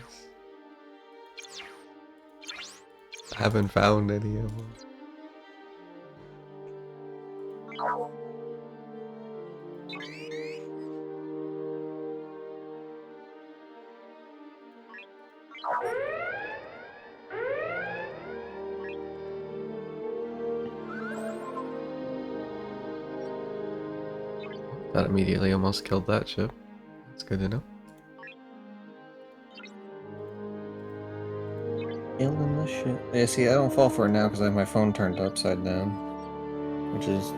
I haven't found any of them. That immediately almost killed that ship. That's good to know. Killing this shit. Yeah, see, I don't fall for it now because I have my phone turned upside down. Which is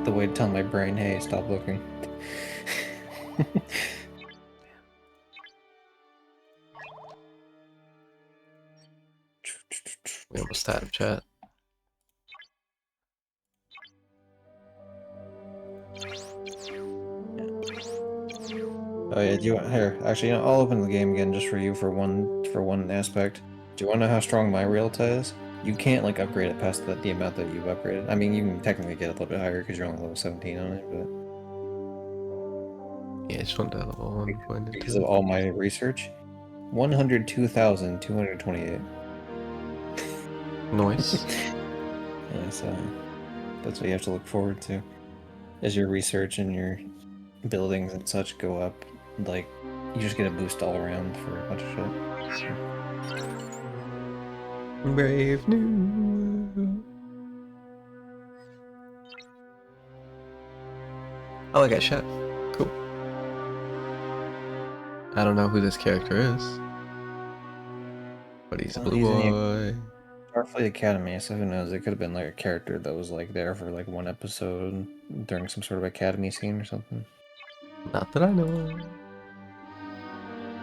the way to tell my brain, hey, stop looking. We almost out of chat. Oh yeah, do you want here? Actually, you know, I'll open the game again just for you for one aspect. Do you want to know how strong my Realta is? You can't like upgrade it past the amount that you've upgraded. I mean, you can technically get a little bit higher because you're only level 17 on it, but Yeah, it's on level 1. because of all my research, 102,228. Noise. Yeah, so that's what you have to look forward to as your research and your buildings and such go up. Like, you just get a boost all around for a bunch of shit. So. Brave new. I like that chef. Cool. I don't know who this character is, but he's a blue boy. Starfleet Academy, so who knows? It could have been like a character that was like there for like one episode during some sort of academy scene or something. Not that I know of.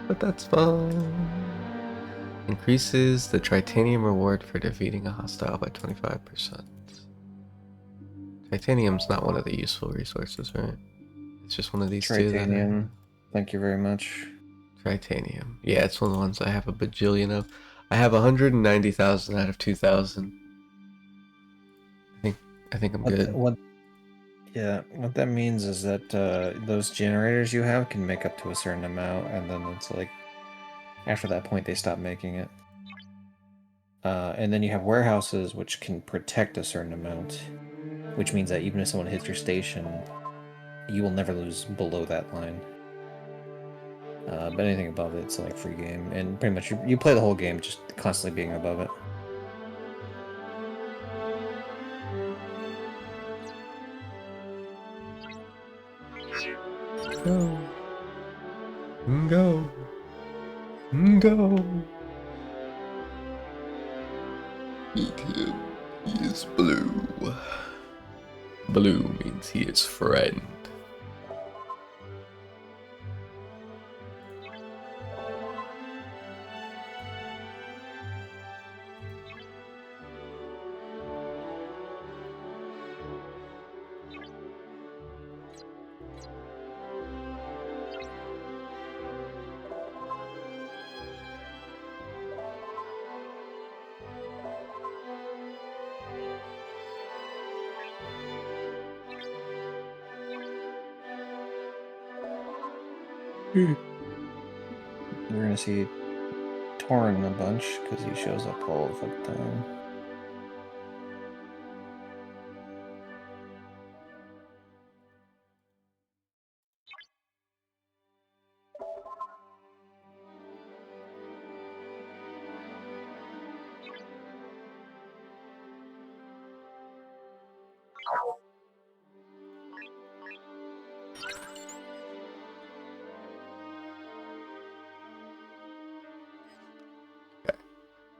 But that's fun. Increases the Tritanium reward for defeating a hostile by 25%. Titanium's not one of the useful resources, right? It's just one of these two. Tritanium. Thank you very much. Tritanium. Yeah, it's one of the ones I have a bajillion of. I have 190,000 out of 2,000. I think I'm good. What that means is that those generators you have can make up to a certain amount, and then it's like after that point they stop making it. And then you have warehouses which can protect a certain amount, which means that even if someone hits your station, you will never lose below that line. But anything above it's like free game, and pretty much you play the whole game just constantly being above it. Go. Go. Go. Me too. He is blue. Blue means he is friend. We're gonna see Torn a bunch because he shows up all the fucking time.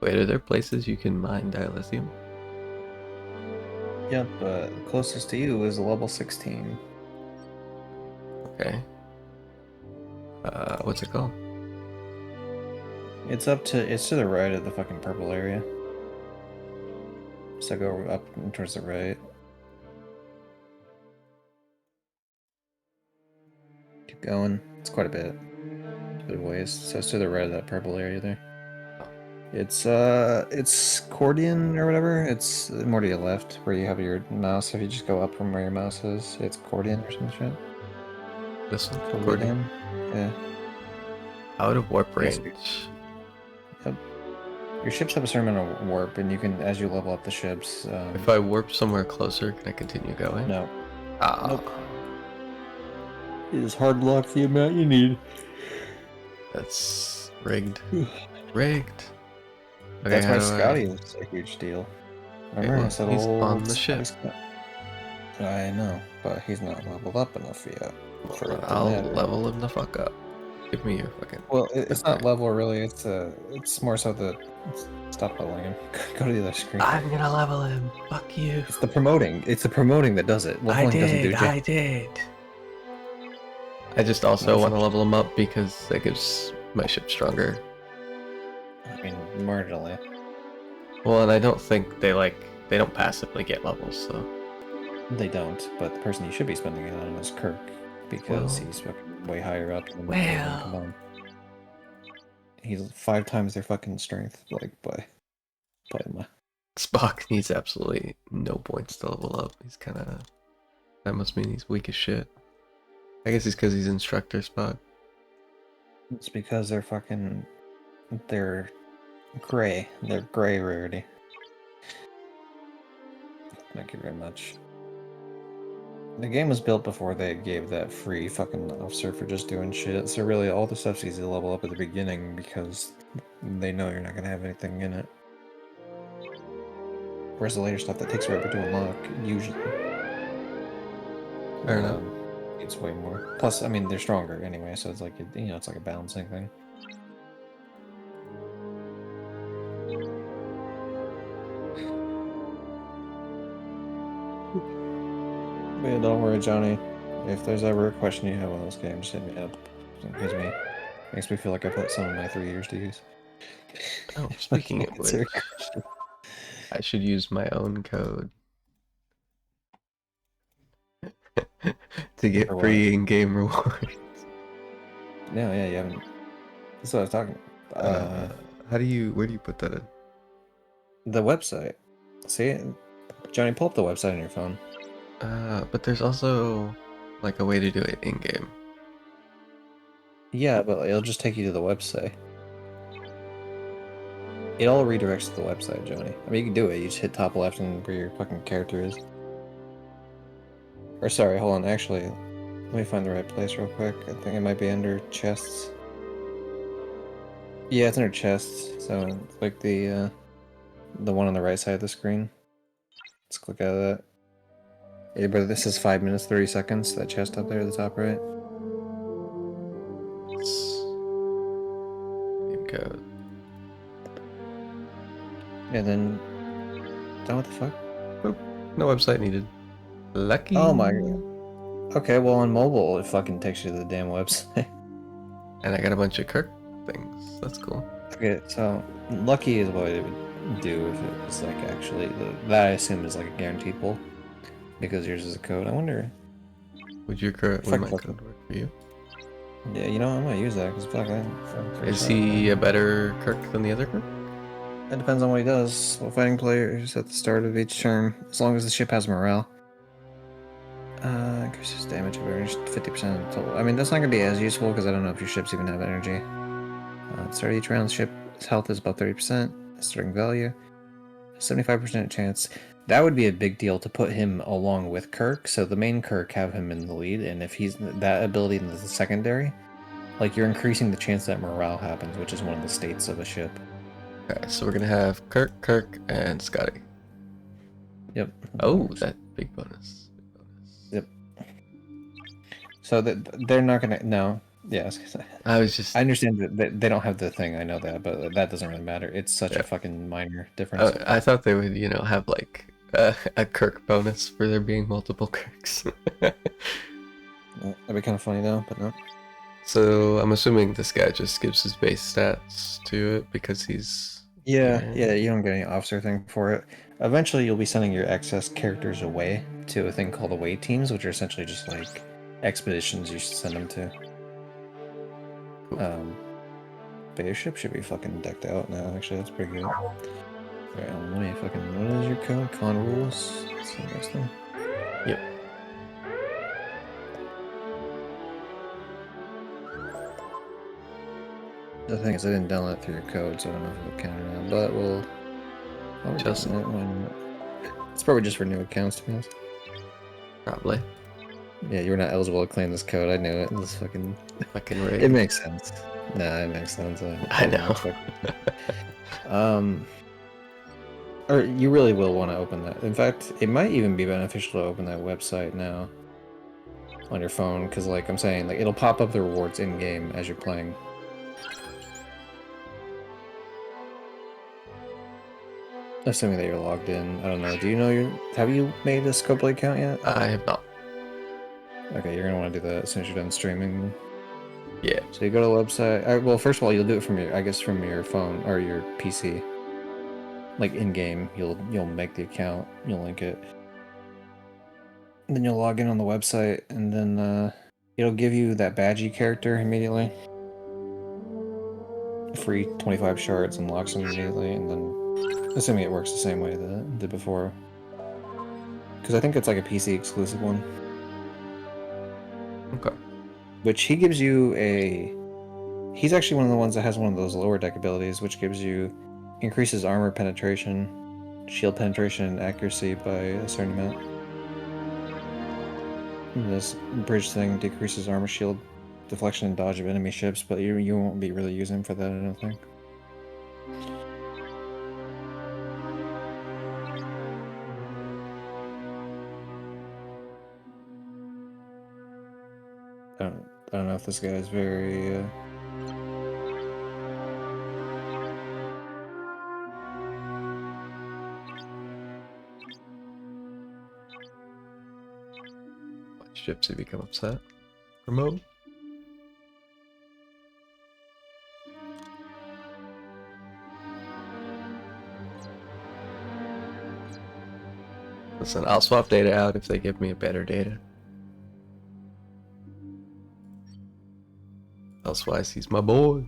Wait, are there places you can mine dilithium? Yep, but closest to you is level 16. Okay. What's it called? It's to the right of the fucking purple area. So go up and towards the right. Keep going. It's quite a bit. It's a bit of ways. So it's to the right of that purple area there. It's Cordian or whatever. It's more to your left where you have your mouse. If you just go up from where your mouse is, it's Cordian or some shit. This one? Cordian. Accordion? Yeah. Out of warp Yes, range. Yep. Your ships have a certain amount of warp, and you can, as you level up the ships. If I warp somewhere closer, can I continue going? No. Ah. Nope. It is hard lock the amount you need. That's rigged. Rigged. Okay, That's how why do Scotty is a huge deal. Remember, well, I said he's old on the ship. Scotty. I know, but he's not leveled up enough yet. For it to I'll matter. level him the fuck up. Give me your fucking. Well, it's not Okay. level really. It's more so the stop leveling him. Go to the other screen. I'm gonna level him. Fuck you. It's the promoting. It's the promoting that does it. Leveling doesn't do jack. I did. I just also want to level him up because that gives my ship stronger. I mean, marginally. Well, and I don't think they don't passively get levels, so. They don't, but the person you should be spending it on is Kirk because Well- he's fucking way higher up than Well. come on. He's 5 times their fucking strength, like by my. Spock needs absolutely no points to level up. He's kind of. That must mean he's weak as shit. I guess it's because he's instructor Spock. It's because they're gray. They're gray rarity. Thank you very much. The game was built before they gave that free fucking officer for just doing shit, so really all the stuff's easy to level up at the beginning because they know you're not gonna have anything in it. Whereas the later stuff that takes forever to unlock, usually. Fair enough. It's way more. Plus, I mean, they're stronger anyway, so it's like, it's like a balancing thing. But yeah, don't worry, Johnny. If there's ever a question you have on this game, just hit me up. It makes me feel like I put some of my 3 years to use. Oh, speaking of which, I should use my own code to get For what? free in-game rewards. Yeah, you haven't. That's what I was talking about. Where do you put that in? The website. See? Johnny, pull up the website on your phone. But there's also like a way to do it in-game. Yeah, but it'll just take you to the website. It all redirects to the website, Johnny. I mean, you can do it. You just hit top left and where your fucking character is. Or sorry, hold on. Actually, let me find the right place real quick. I think it might be under chests. Yeah, it's under chests. So it's like the one on the right side of the screen. Let's click out of that. Yeah, but this is 5 minutes 30 seconds. That chest up there at the top right. Game code. And then that what the fuck? No website needed. Lucky. Oh my god. Okay, well on mobile it fucking takes you to the damn website. And I got a bunch of Kirk things. That's cool. Okay, so lucky is what it would do if it was like actually that I assume is like a guaranteed pull because yours is a code. I wonder. Would your Kirk? Would Fuck my fuck. code work for you? Yeah, you know I might use that because fuck that. Is he a better Kirk than the other Kirk? It depends on what he does. Well, fighting players at the start of each turn, as long as the ship has morale. Increases damage of energy 50% total. I mean, that's not gonna be as useful because I don't know if your ships even have energy. Start each round, ship's health is about 30%. Starting value, 75% chance. That would be a big deal to put him along with Kirk. So the main Kirk have him in the lead, and if he's that ability in the secondary, like you're increasing the chance that morale happens, which is one of the states of a ship. Okay, so we're gonna have Kirk, and Scotty. Yep. Oh, that big bonus. Yep. So they're not gonna no. Yes, I was just. I understand that they don't have the thing. I know that, but that doesn't really matter. It's such a fucking minor difference. I thought they would, have like a Kirk bonus for there being multiple Kirks. That'd be kind of funny though, but no. So I'm assuming this guy just gives his base stats to it because he's. Yeah, you don't get any officer thing for it. Eventually, you'll be sending your excess characters away to a thing called away teams, which are essentially just like expeditions you should send them to. But your ship should be fucking decked out now. Actually, that's pretty good. Alright, let me fucking. What is your code? Con rules. That's the next thing. Yep. The thing is, I didn't download it through your code, so I don't know if it'll count or not. But we'll. Just- It's probably just for new accounts, to be honest. Probably. Yeah, you're not eligible to claim this code. I knew it. This fucking. Fucking rigged. It makes sense. Nah, it makes sense. I know. Or you really will want to open that. In fact, it might even be beneficial to open that website now on your phone, because, like I'm saying, like it'll pop up the rewards in game as you're playing. Assuming that you're logged in. I don't know. Do you know have you made a Scopeblade account yet? I have not. Okay, you're gonna want to do that as soon as you're done streaming. Yeah. So you go to the website. Well, first of all, you'll do it from from your phone or your PC. Like in game, you'll make the account, you'll link it, and then you'll log in on the website, and then it'll give you that badgie character immediately. Free 25 shards unlocks them immediately, and then assuming it works the same way that it did before, because I think it's like a PC exclusive one. Okay. Which he gives you a. He's actually one of the ones that has one of those lower deck abilities, which gives you increases armor penetration, shield penetration, and accuracy by a certain amount. And this bridge thing decreases armor, shield, deflection, and dodge of enemy ships, but you won't be really using him for that, I don't think. I don't know if this guy is very. What ships have become upset? Remote? Listen, I'll swap data out if they give me a better data. Elsewise, he's my boy.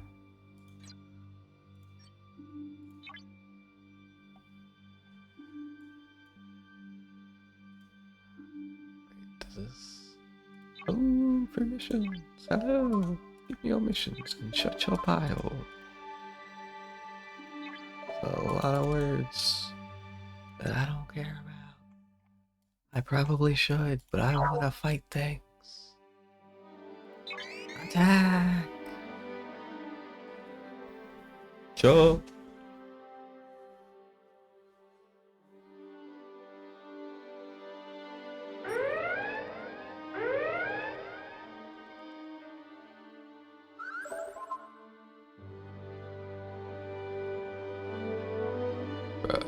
Wait, does this? Oh, for missions. Hello. Give me your missions and shut your pile. That's a lot of words that I don't care about. I probably should, but I don't want to fight things. Attack! Sure.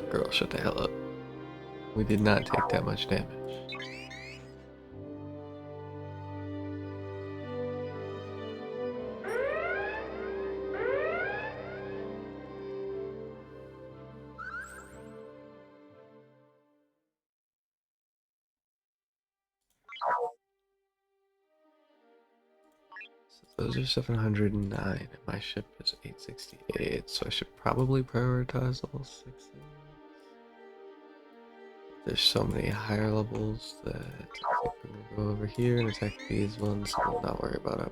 Girl, shut the hell up. We did not take that much damage. So those are 709, and my ship is 868, so I should probably prioritize level 6. There's so many higher levels that I'm gonna go over here and attack these ones and not worry about it.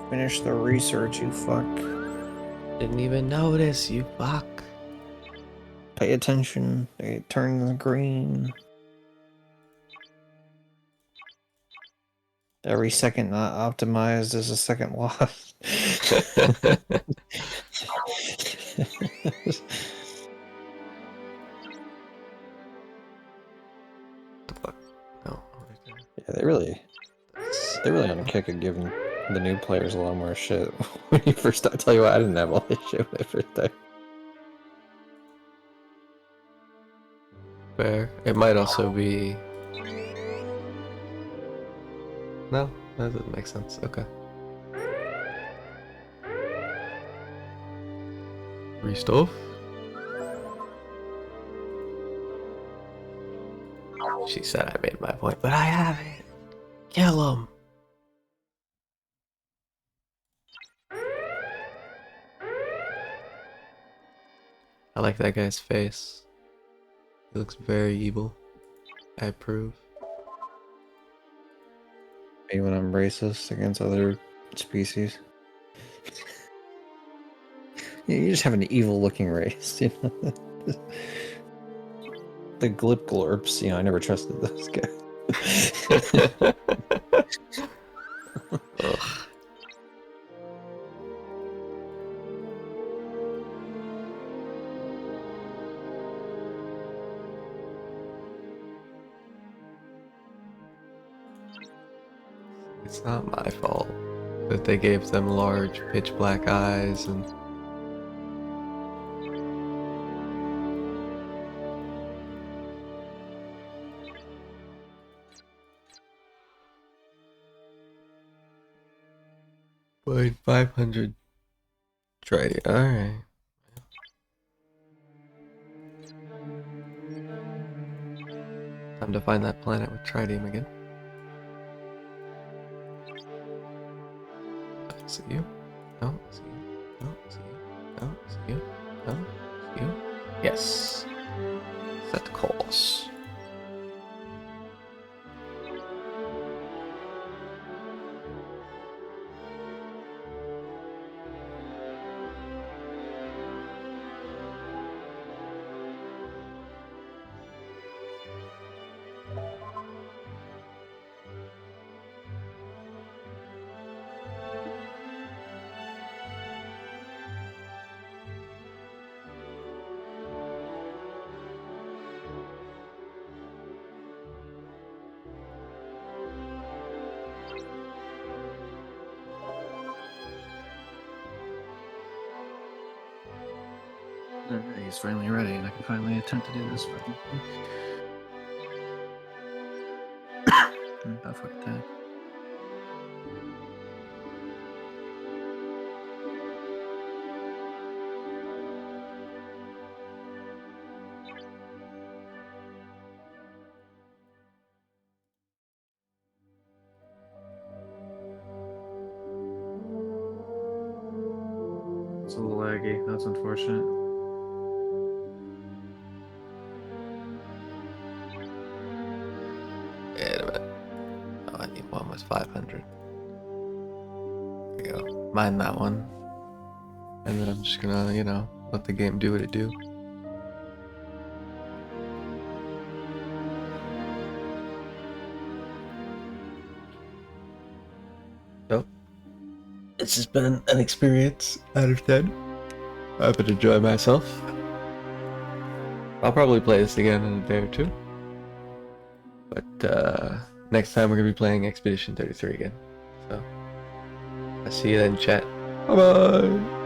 Finish the research, you fuck. Didn't even notice, you fuck. Pay attention. They turn green. Every second not optimized is a second lost. No, right there. Yeah, they're really on a kick of giving the new players a lot more shit. When you first start, I tell you what, I didn't have all this shit when I first started. Fair. It might also be... No, that doesn't make sense. Okay. Restove? She said I made my point, but I haven't. Kill him. I like that guy's face. He looks very evil. I approve. Me when I'm racist against other species. Yeah, you just have an evil looking race, you know? The Glip Glorps, you know, I never trusted those guys. Ugh. It's not my fault that they gave them large pitch black eyes and Wait, 500 trading. Alright. Time to find that planet with Tritium again. I see you. No, I see you. No, I see you. No, I see you. No, I see you. Yes. Set course. Alright, he's finally ready, and I can finally attempt to do this fucking thing. About fucking time. It's a little laggy. That's unfortunate. Wait a minute. Oh, I need one was 500. There we go. Mine that one. And then I'm just gonna, you know, let the game do what it do. So, it's just been an experience out of 10. I've been enjoying myself. I'll probably play this again in a day or two. But next time we're going to be playing Expedition 33 again. So, I'll see you then, chat. Bye-bye!